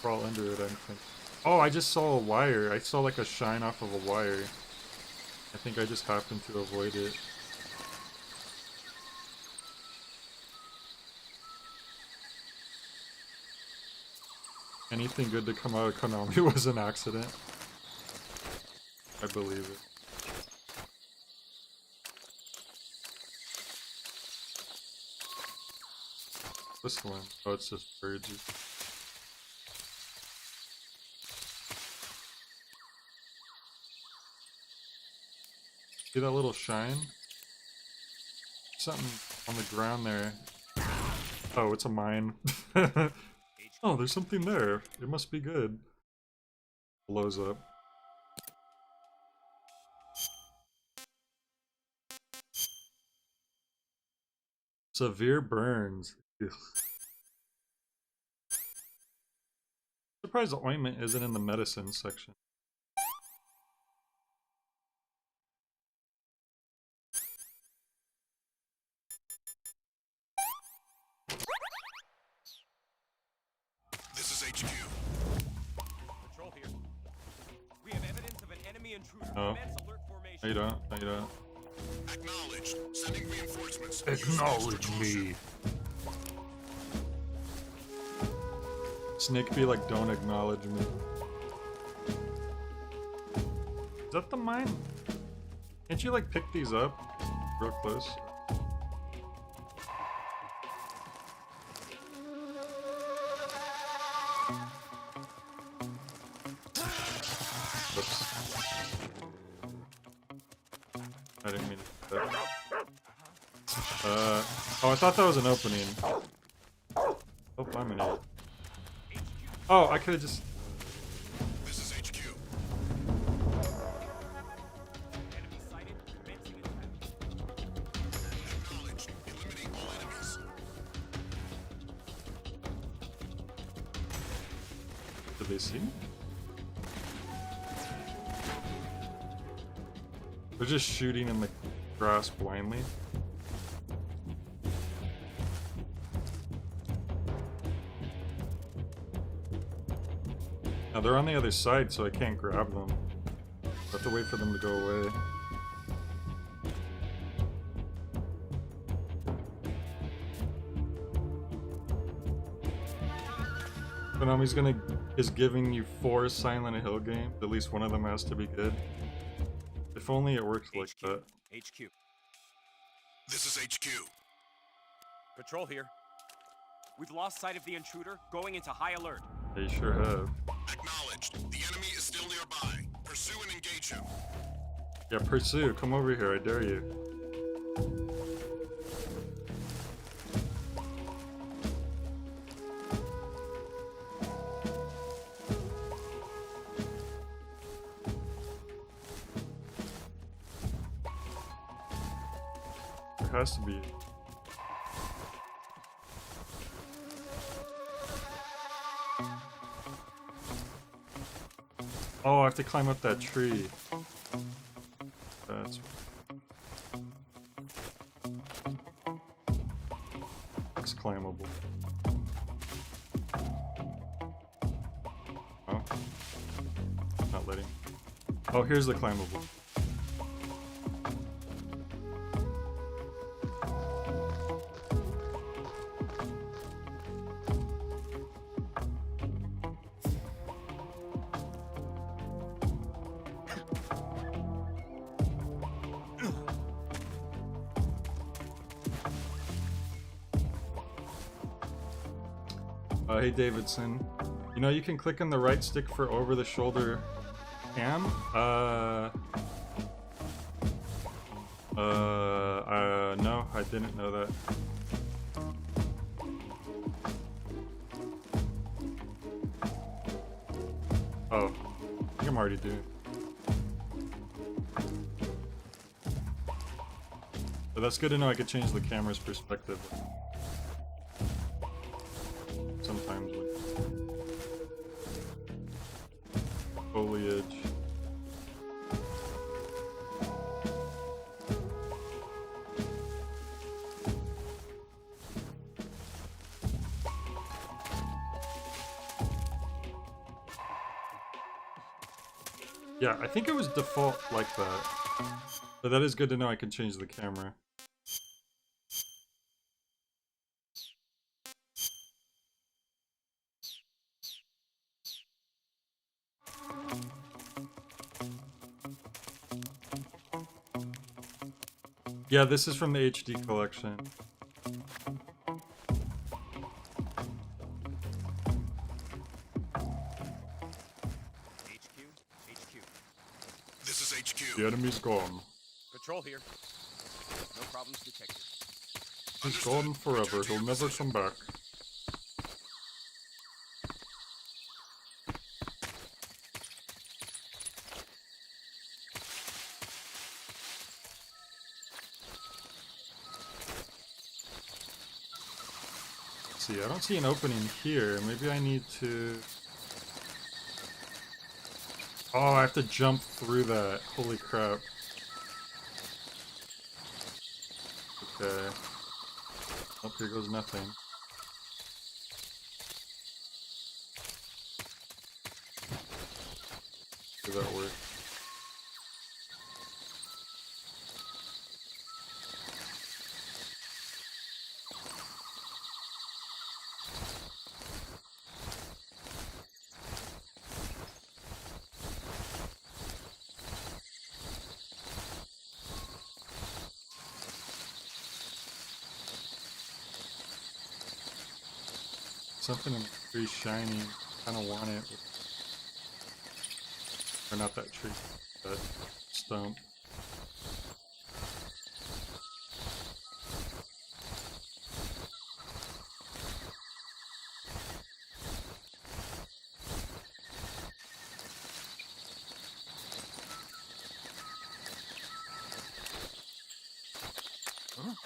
crawl under it, I think. Oh, I just saw a wire. I saw like a shine off of a wire. I think I just happened to avoid it. Anything good to come out of Konami was an accident. I believe it. This one? Oh, it's just birds. See that little shine? Something on the ground there. Oh, it's a mine. Oh, there's something there. It must be good. blows up. Severe burns. Ugh. Surprised the ointment isn't in the medicine section. This is HQ. Patrol here. We have evidence of an enemy intruder. Oh. Commence alert formation. No, you don't. No, you don't. Acknowledged. Sending reinforcements. Acknowledge me. Snake be like, don't acknowledge me. Is that the mine? Can't you like pick these up real close? Oops. I didn't mean to do that. Oh, I thought that was an opening. Oh, I'm an idiot. Oh, I could have just... This is HQ. Acknowledged. Eliminate all enemies. Did they see me? They're just shooting in the grass blindly. Now they're on the other side, so I can't grab them. I have to wait for them to go away. Konami's is giving you 4 Silent Hill games. At least one of them has to be good. If only it worked like that. HQ. This is HQ. Patrol here. We've lost sight of the intruder, going into high alert. They sure have. Acknowledged. The enemy is still nearby. Pursue and engage him. Yeah, pursue. Come over here. I dare you. There has to be. Oh, I have to climb up that tree. That's... It's climbable. Oh. Not letting... Oh, here's the climbable. Hey Davidson, you know you can click on the right stick for over-the-shoulder cam. No, I didn't know that. Oh, I think I'm already doing. But that's good to know I could change the camera's perspective. Sometimes with foliage. Yeah, I think it was default like that. But that is good to know I can change the camera. Yeah, this is from the HD collection. This is HQ. The enemy's gone. Patrol here. No problems detected. He's gone forever. He'll never come back. see. I don't see an opening here. Maybe I need to... Oh, I have to jump through that. Holy crap. Okay. Oh, here goes nothing. Did that work? Something in the tree shiny. Kind of want it. Or not that tree. That stump.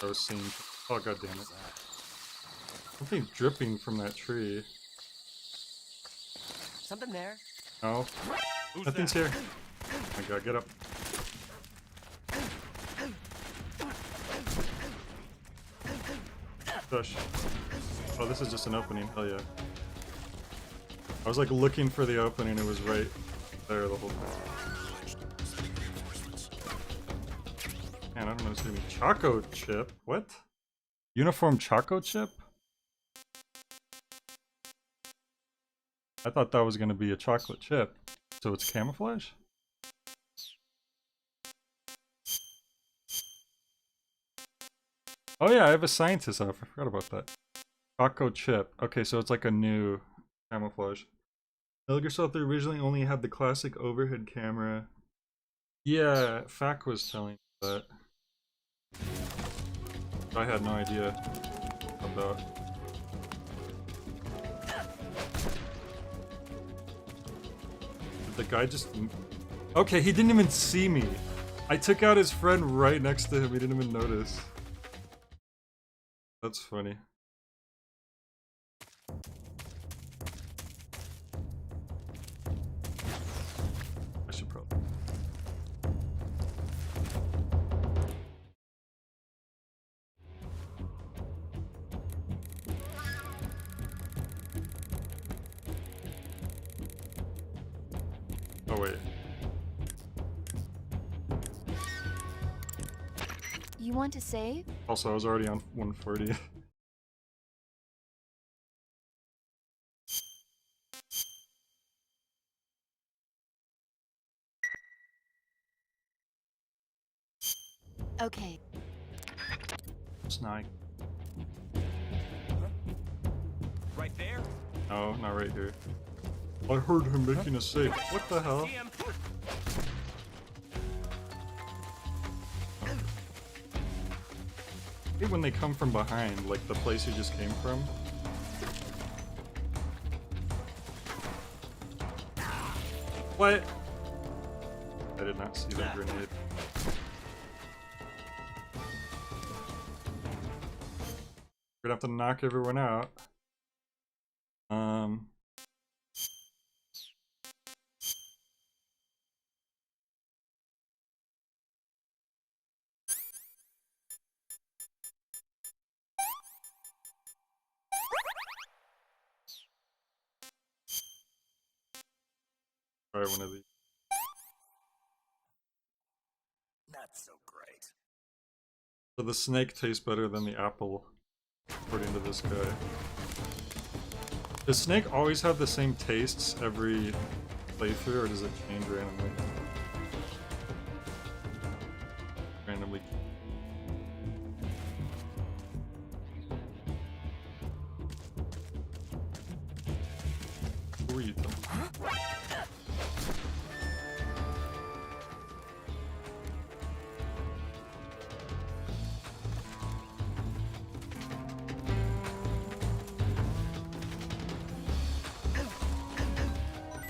I was seeing. Oh, god damn it. Something dripping from that tree. Something there. No. Nothing's here. Oh my god, get up. Shush. Oh, this is just an opening. Hell yeah. I was like looking for the opening, it was right there the whole time. Man, I don't know what's gonna be. Choco chip? What? Uniform choco chip? I thought that was gonna be a chocolate chip. So it's camouflage? Oh yeah, I have a scientist off. I forgot about that. Choco chip. Okay, so it's like a new camouflage. Metal Gear Solid 3 originally only had the classic overhead camera. Yeah, Fack was telling me that. I had no idea about. Did the guy just... Okay, he didn't even see me. I took out his friend right next to him. He didn't even notice. That's funny. I should probably... Oh wait. You want to save? Also, I was already on 140. Okay. Snag. Right there? No, not right here. I heard him making a save. What the hell? I hate when they come from behind, like the place you just came from. What? I did not see that grenade. We're gonna have to knock everyone out. Try one of these. Not so great. So the snake tastes better than the apple, according to this guy. Does snake always have the same tastes every playthrough, or does it change randomly? Randomly. Who are you telling?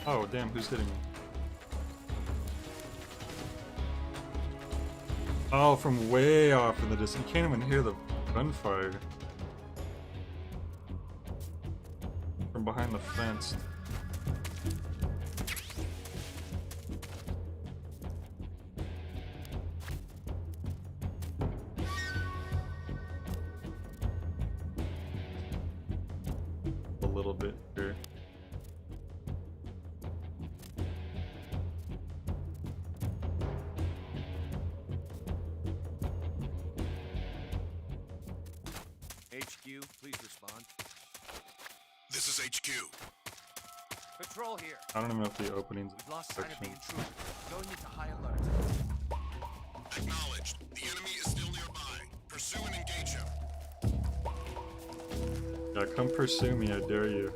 Oh, damn, who's hitting me? Oh, from way off in the distance. You can't even hear the gunfire. from behind the fence. A little bit here. HQ, please respond. This is HQ. Patrol here. I don't even know if the opening's We've lost sight of the section. intruder. Going into high alert. Acknowledged. The enemy is still nearby. Pursue and engage him. Yeah, come pursue me, I dare you.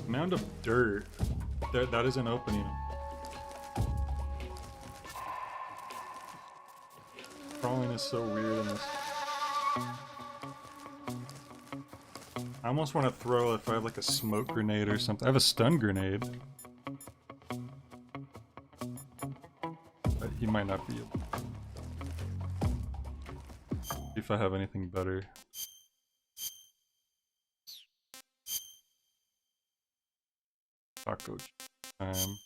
Mound of dirt. That is an opening. Crawling is so weird in this. I almost want to throw if I have like a smoke grenade or something. I have a stun grenade. But he might not be able. See if I have anything better. Taco time.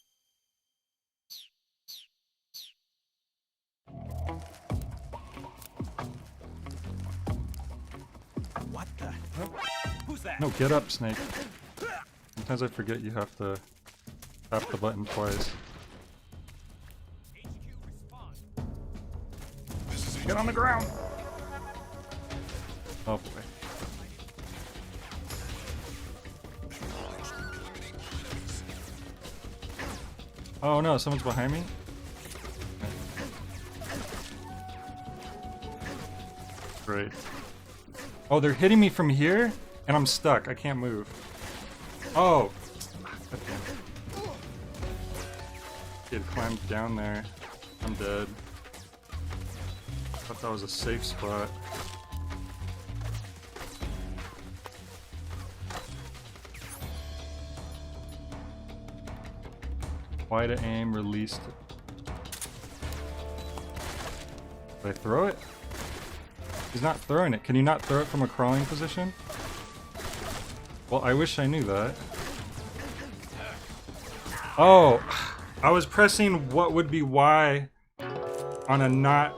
What the? Huh? Who's that? No, get up, Snake. Sometimes I forget you have to tap the button twice. Get on the ground! Oh boy. Oh no, someone's behind me? Great. Oh, they're hitting me from here? And I'm stuck. I can't move. Oh! Okay. Kid climbed down there. I'm dead. Thought that was a safe spot. Y to aim, released. Did I throw it? He's not throwing it. Can you not throw it from a crawling position? Well, I wish I knew that. Oh! I was pressing what would be Y on a not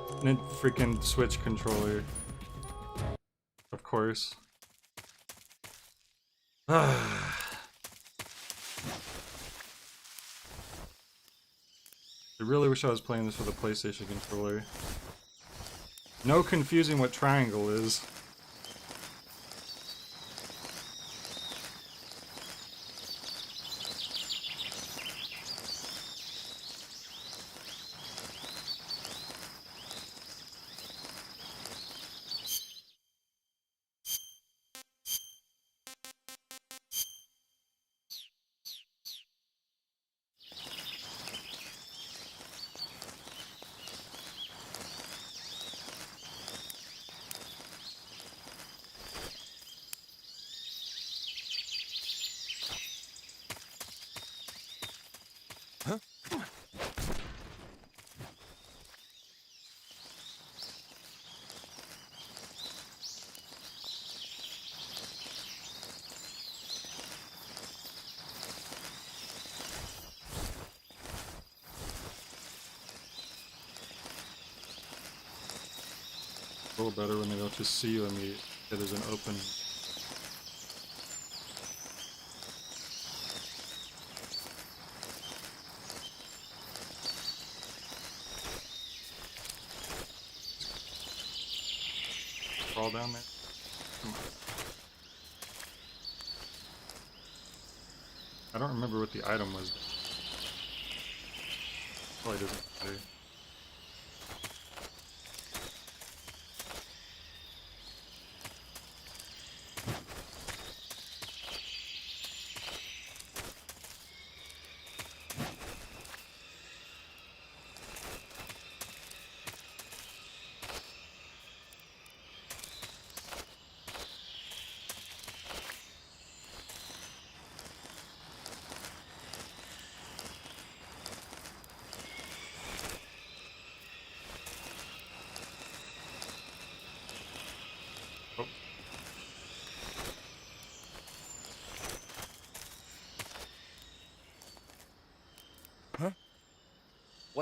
freaking Switch controller. Of course. I really wish I was playing this with a PlayStation controller. No confusing what triangle is. Huh? A little better when they don't just see you and it is an open. Crawl down there. Come on. I don't remember what the item was. Probably doesn't matter.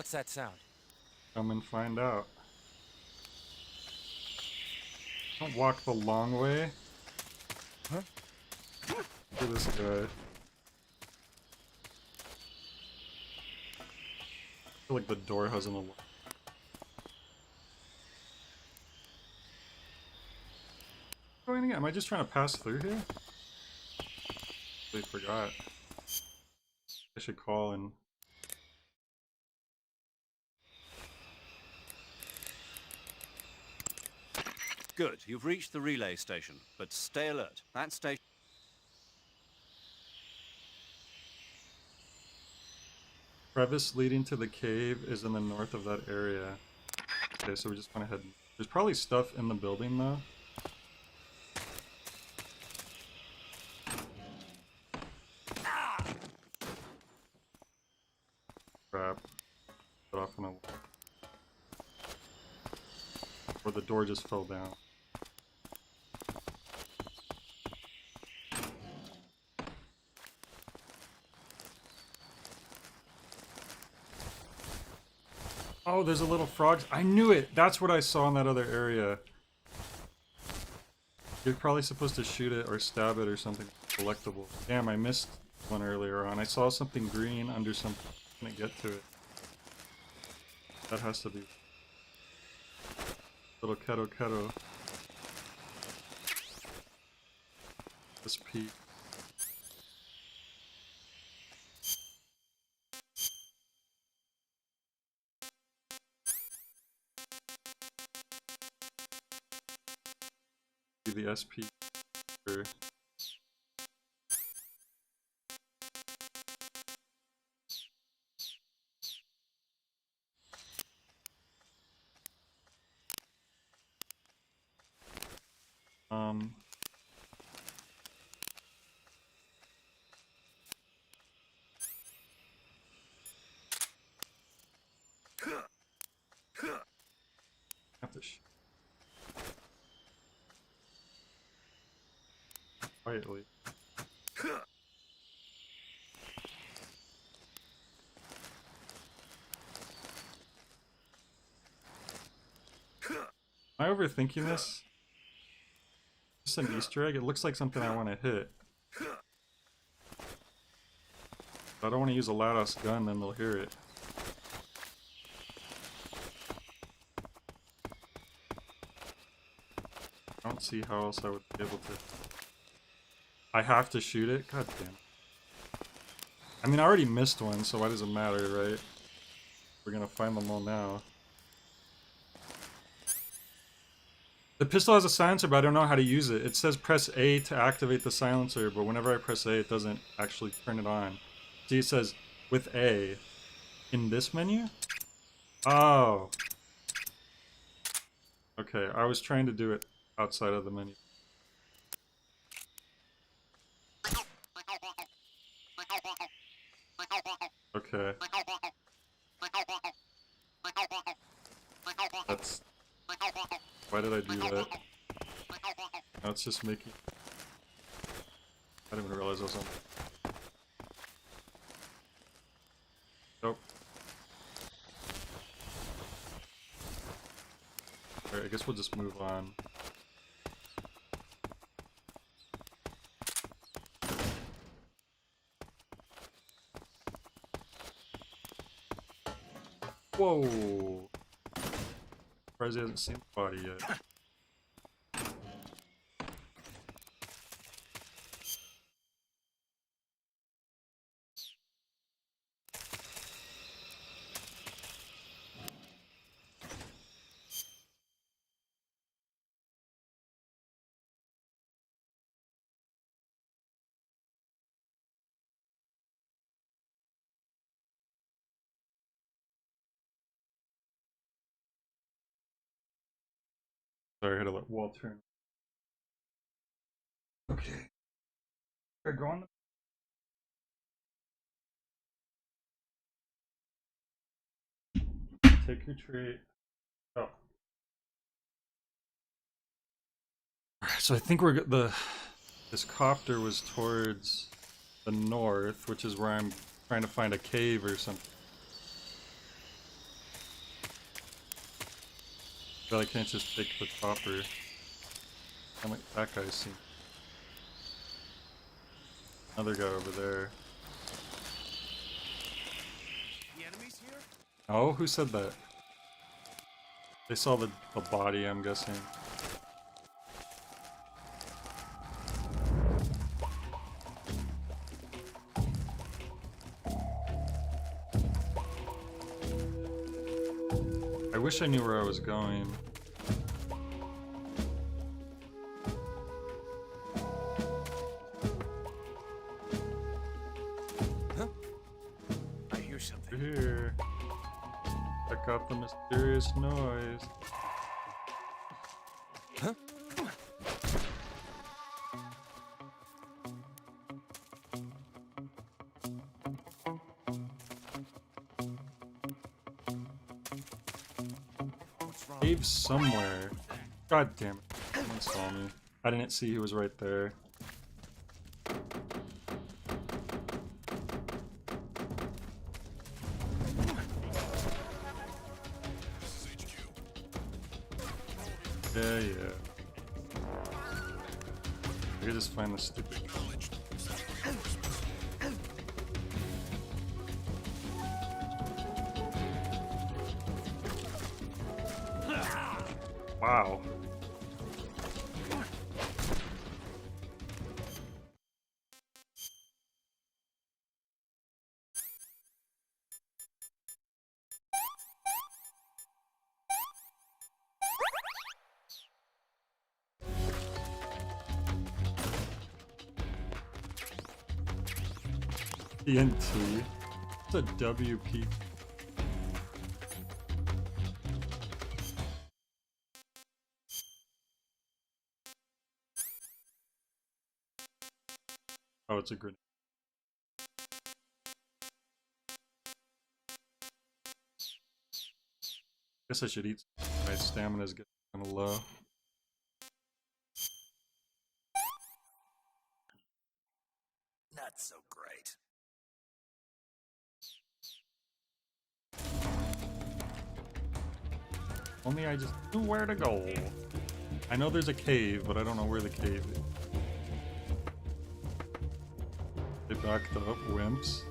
What's that sound? Come and find out. Don't walk the long way. Huh? Look at this guy. I feel like the door has an alarm. Going again? Am I just trying to pass through here? I forgot. I should call and... Good, you've reached the relay station, but stay alert. That station... Crevice leading to the cave is in the north of that area. Okay, so we just went ahead. There's probably stuff in the building though. Crap. Put off in a... Or the door just fell down. Oh, there's a little frog. I knew it! That's what I saw in that other area. You're probably supposed to shoot it or stab it or something collectible. Damn, I missed one earlier on. I saw something green under something. I couldn't get to it. That has to be... Little Keto. This Pete. The SP. Sure. Have to quietly. Am I overthinking this? Just an Easter egg? It looks like something I want to hit. If I don't want to use a loud-ass gun, then they'll hear it. I don't see how else I would be able to... I have to shoot it? God damn it. I mean, I already missed one, so why does it matter, right? We're gonna find them all now. The pistol has a silencer, but I don't know how to use it. It says press A to activate the silencer, but whenever I press A, it doesn't actually turn it on. See, it says with A in this menu? Oh. Okay, I was trying to do it outside of the menu. Okay. That's... Why did I do that? Now it's just making... I didn't even realize I was on... Nope. Alright, I guess we'll just move on. Whoa! Surprised he hasn't seen the body yet. Sorry, I had to let wall turn. Okay. Alright, go on. Take your trait. Oh. Alright, so I think we're this copter was towards the north, which is where I'm trying to find a cave or something. But I can't just take the chopper. I'm like, that guy's seen. Another guy over there. The enemy's here? Oh, who said that? They saw the body, I'm guessing. I wish I knew where I was going. Huh? I hear something. Here. Check out the mysterious noise. Huh? Cave somewhere. God damn it. Someone saw me. I didn't see he was right there. Yeah, yeah. I could just find the stupid. Wow. TNT. It's a WP. Oh, it's a grenade. Guess I should eat. My stamina's getting kind of low. Not so great. Only I just knew where to go. I know there's a cave, but I don't know where the cave is. They backed up, wimps.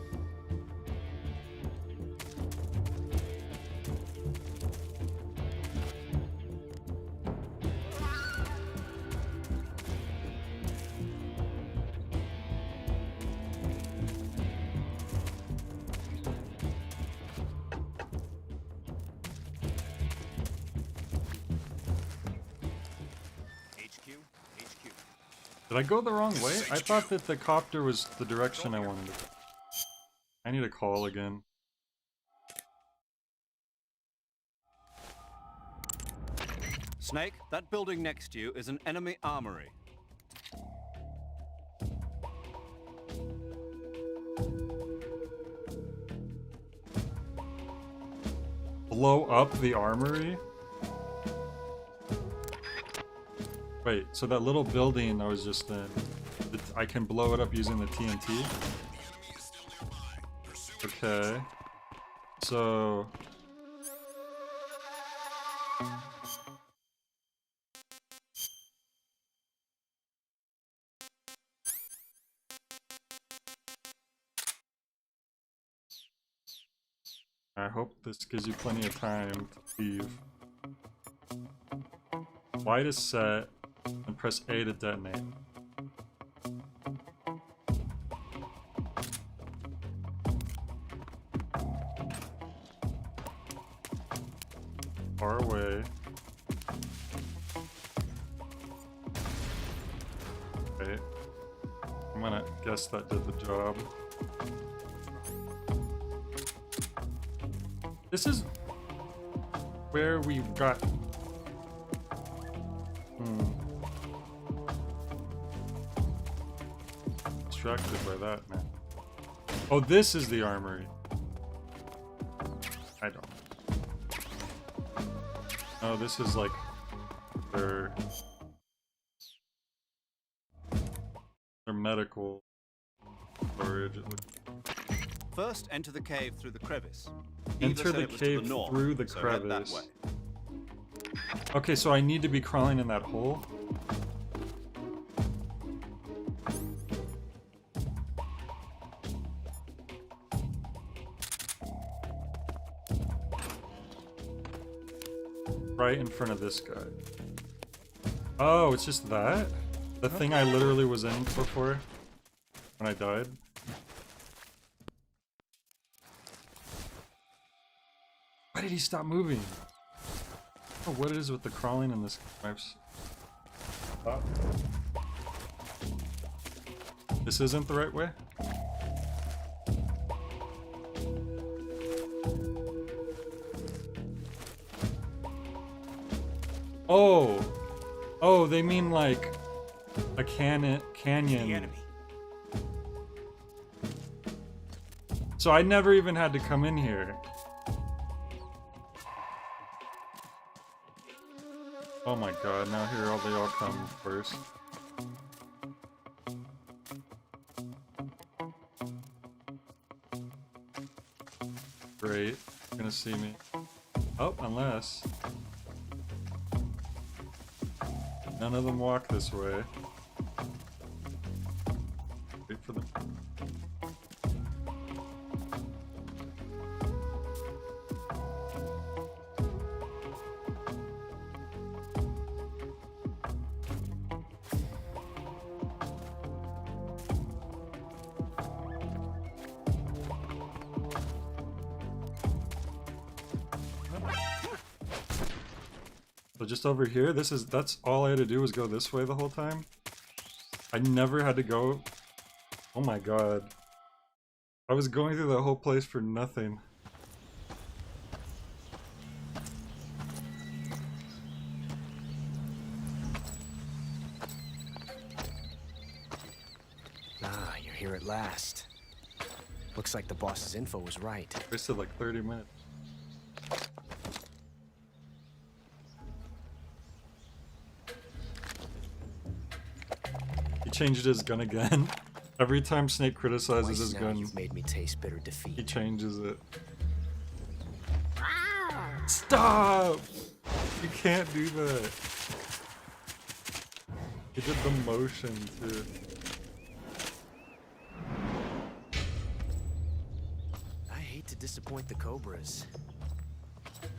Did I go the wrong way? I thought that the copter was the direction I wanted to go. I need a call again. Snake, that building next to you is an enemy armory. Blow up the armory? Wait, so that little building I was just in, I can blow it up using the TNT? Okay. So... I hope this gives you plenty of time to leave. Y to set, and press A to detonate. Far away. Okay. I'm gonna guess that did the job. This is where we got... Distracted by that, man. Oh, this is the armory. I don't know. Oh, this is like their medical storage. First, enter the cave through the crevice. Enter Eva said the it was to cave the north, through the so head that crevice. way. Okay, so I need to be crawling in that hole? Right in front of this guy. Oh, it's just that? The thing I literally was in before? When I died? Why did he stop moving? Oh, what it is with the crawling in this map's... Oh. This isn't the right way? Oh! Oh, they mean like a canyon. The enemy. So I never even had to come in here. Oh my god, now here they all come first. Great, you're gonna see me. Oh, unless... None of them walk this way. Wait for them. So just over here, that's all I had to do was go this way the whole time. I never had to go. Oh my god. I was going through the whole place for nothing. Ah, you're here at last. Looks like the boss's info was right. Wasted like 30 minutes. Changed his gun again. Every time Snake criticizes his gun, you've made me taste bitter defeat. He changes it. Stop! You can't do that. He did the motion too. I hate to disappoint the Cobras,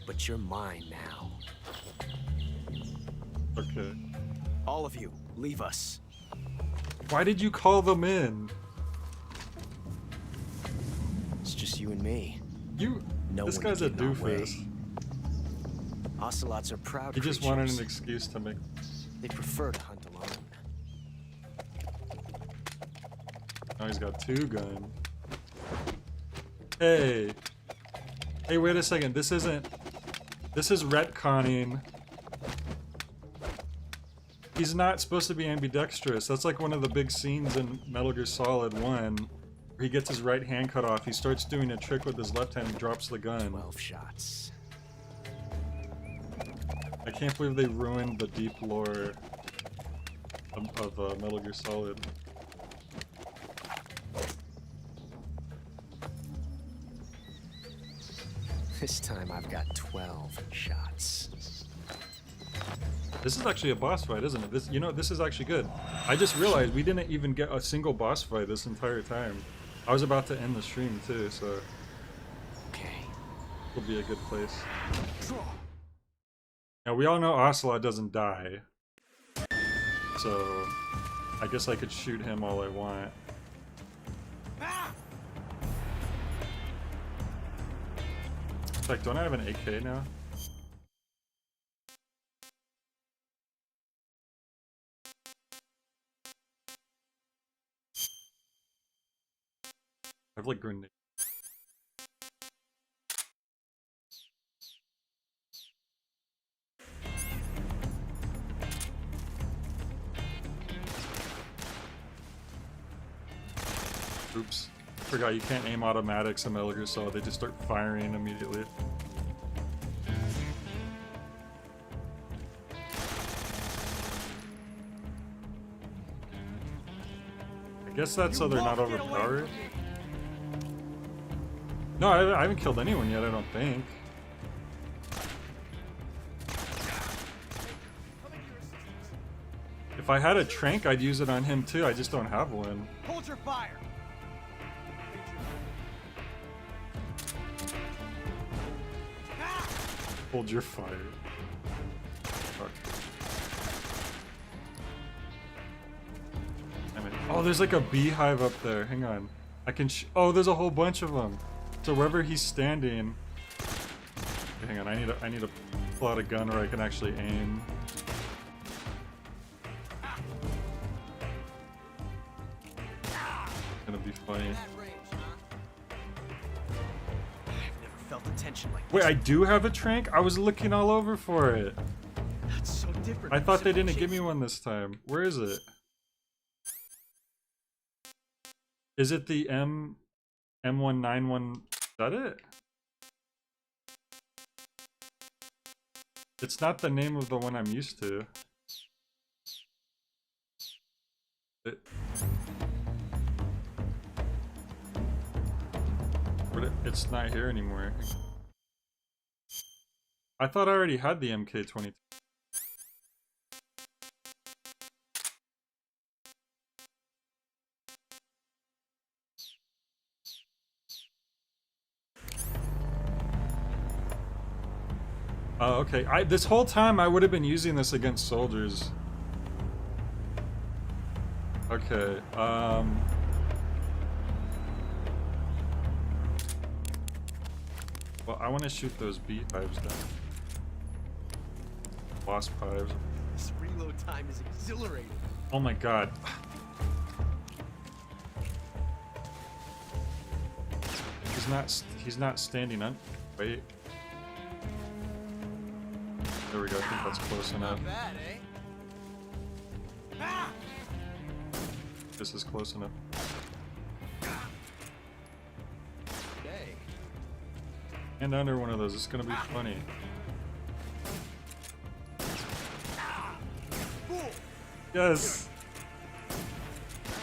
but you're mine now. Okay. All of you, leave us. Why did you call them in? It's just you and me. This guy's a doofus. Ocelots are proud He just creatures. wanted an excuse to make... They prefer to hunt alone. Now he's got 2 guns. Hey! Hey, wait a second. This is retconning. He's not supposed to be ambidextrous. That's like one of the big scenes in Metal Gear Solid 1, where he gets his right hand cut off. He starts doing a trick with his left hand and drops the gun. 12 shots. I can't believe they ruined the deep lore of Metal Gear Solid. This time I've got 12 shots. This is actually a boss fight, isn't it? This is actually good. I just realized we didn't even get a single boss fight this entire time. I was about to end the stream too, so... Okay. It'll be a good place. Now we all know Ocelot doesn't die. So... I guess I could shoot him all I want. In fact, don't I have an AK now? I have like grenades. Oops. Forgot you can't aim automatics in Metal Gear Solid, they just start firing immediately. I guess that's so they're not overpowered. No, I haven't killed anyone yet, I don't think. If I had a trank, I'd use it on him too. I just don't have one. Hold your fire. Hold your fire. Fuck. Damn it. Oh, there's like a beehive up there. Hang on. I can oh, there's a whole bunch of them. So wherever he's standing. Okay, hang on, I need to pull out a gun where I can actually aim. It's gonna be funny. Felt the tension like Wait, I do have a trank? I was looking all over for it. That's so different. I thought they didn't give me one this time. Where is it? Is it the M191? Is that it? It's not the name of the one I'm used to. It's not here anymore. I thought I already had the MK22. Oh, okay. This whole time I would have been using this against soldiers. Okay, well, I want to shoot those beehives down. Wasp hives. This reload time is exhilarating. Oh my god. He's not standing up. Wait. There we go, I think that's close enough. Not bad, eh? This is close enough. Okay. And under one of those, it's gonna be funny. Yes!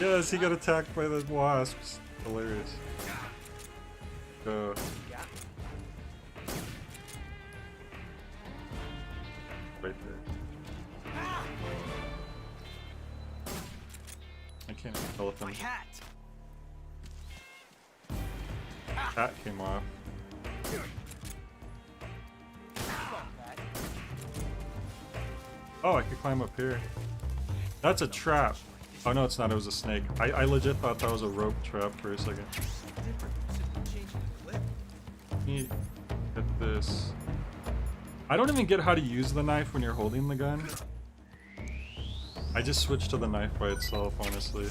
Yes, he got attacked by the wasps. Hilarious. Go. Right there. I can't tell if My hat. Hat came off. Oh, I could climb up here. That's a trap. Oh no, it's not. It was a snake. I legit thought that was a rope trap for a second. Let me get this. I don't even get how to use the knife when you're holding the gun. I just switched to the knife by itself, honestly.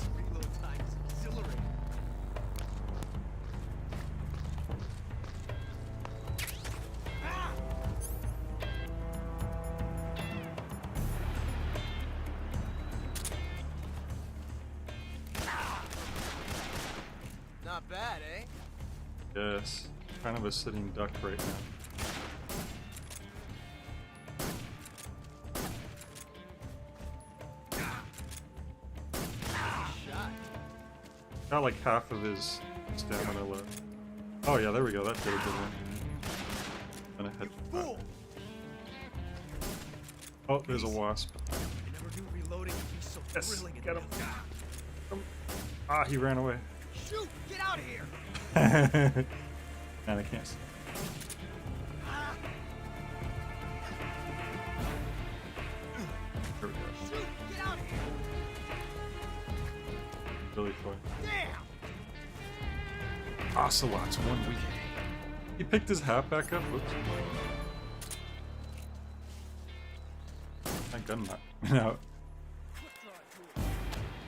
Not bad, eh? Yes. Kind of a sitting duck right now. Got like half of his stamina left. Oh yeah, there we go. That did a good one. Gonna head back. Oh, there's a wasp. I never knew reloading could be so thrilling. Get him. Ah, he ran away. Shoot! Get out of here! Man, I can't see. There we go. Shoot! Get out of here! Really fun. Damn! Ocelots, 1 week. He picked his hat back up. Whoops. My gun not out.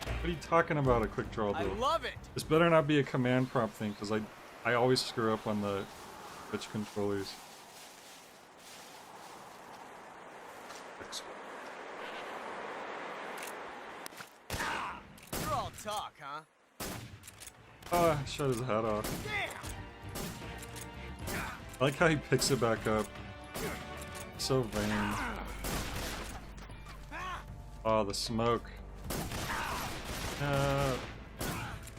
What are you talking about, a quick draw I duel? love it! This better not be a command prompt thing, because I always screw up on the Switch controllers. You're all talk, huh? Ah, shut his head off. I like how he picks it back up. So vain. Oh, the smoke.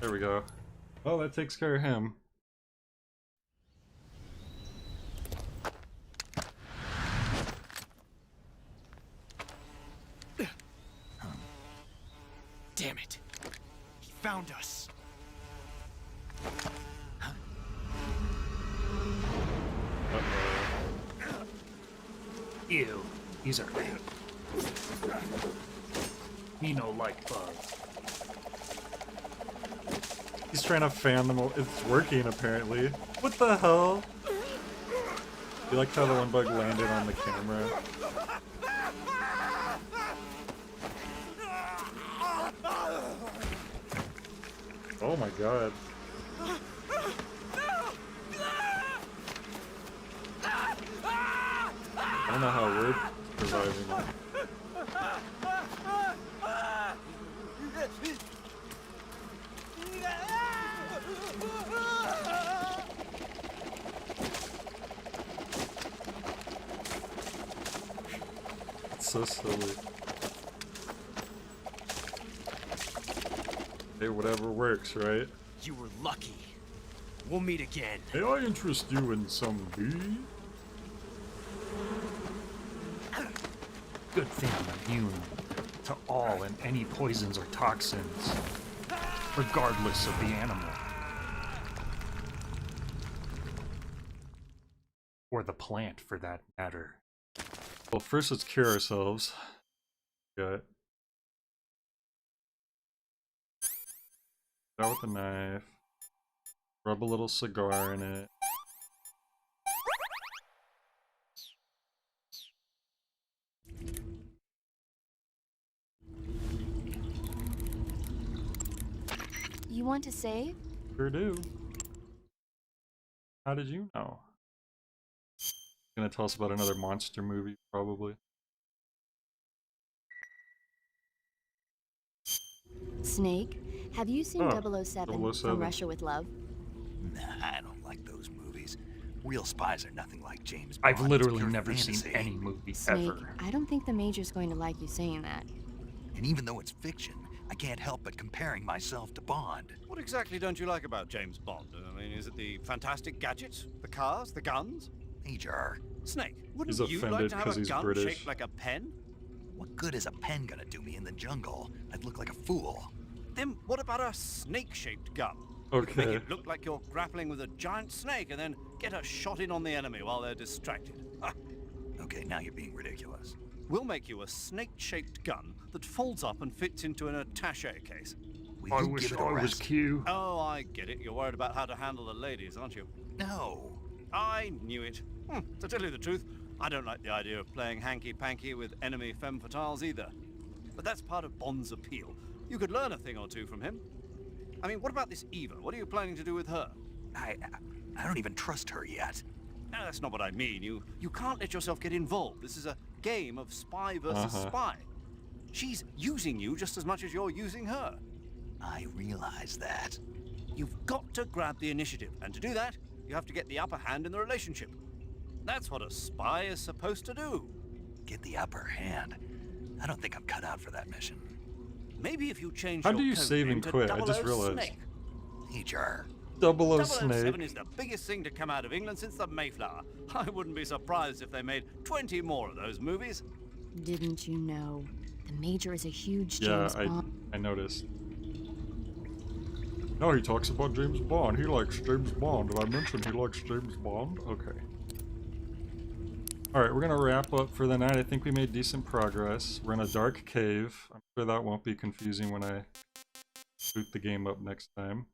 There we go. Well, that takes care of him. Damn it. He found us. Ew, these are me no like bugs. He's trying to fan them. It's working apparently. What the hell? You like how the one bug landed on the camera? Oh my god. I don't know how we're surviving it. It's so silly. Hey, whatever works, right? You were lucky. We'll meet again. May I interest you in some bee? Good thing I'm immune to all and any poisons or toxins, regardless of the animal. Or the plant, for that matter. Well, first let's cure ourselves. Got out with the knife. Rub a little cigar in it. You want to save? Sure do. How did you know? Gonna tell us about another monster movie, probably. Snake, have you seen 007 007. From Russia with Love? Nah, I don't like those movies. Real spies are nothing like James Bond. I've literally It's pure never seen fantasy. any movie Snake, ever. I don't think the Major's going to like you saying that. And even though it's fiction, I can't help but comparing myself to Bond. What exactly don't you like about James Bond? I mean, is it the fantastic gadgets? The cars? The guns? Major. Snake, wouldn't He's you offended like to have 'cause a he's gun British. shaped like a pen? What good is a pen gonna do me in the jungle? I'd look like a fool. Then what about a snake-shaped gun? Okay. Make it look like you're grappling with a giant snake and then get a shot in on the enemy while they're distracted. Ah, Okay, now you're being ridiculous. we'll make you a snake-shaped gun that folds up and fits into an attaché case. Will I you wish give it a I was rest? Q. Oh, I get it. You're worried about how to handle the ladies, aren't you? No. I knew it. To tell you the truth, I don't like the idea of playing hanky-panky with enemy femme fatales either. But that's part of Bond's appeal. You could learn a thing or two from him. I mean, what about this Eva? What are you planning to do with her? I don't even trust her yet. No, that's not what I mean. You can't let yourself get involved. This is a game of spy versus spy. She's using you just as much as you're using her. I realize that. You've got to grab the initiative, and to do that, you have to get the upper hand in the relationship. That's what a spy is supposed to do. Get the upper hand. I don't think I'm cut out for that mission. Maybe if you change How your do you code save name and to quit? I 00 just realized. Snake. Major. 00 007 Snake. is the biggest thing to come out of England since the Mayflower. I wouldn't be surprised if they made 20 more of those movies. Didn't you know? The Major is a huge Yeah, James Bond. I noticed. No, he talks about James Bond. He likes James Bond. Did I mention he likes James Bond? Okay. Alright, we're gonna wrap up for the night. I think we made decent progress. We're in a dark cave. I'm sure that won't be confusing when I boot the game up next time.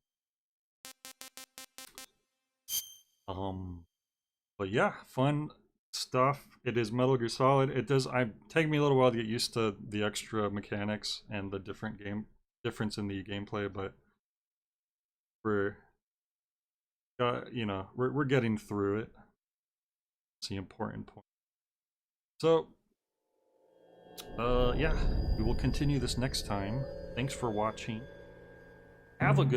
But yeah, fun stuff. It is Metal Gear Solid. It does take me a little while to get used to the extra mechanics and the difference in the gameplay, but we're we're getting through it. That's the important point. So yeah, we will continue this next time. Thanks for watching. Have a good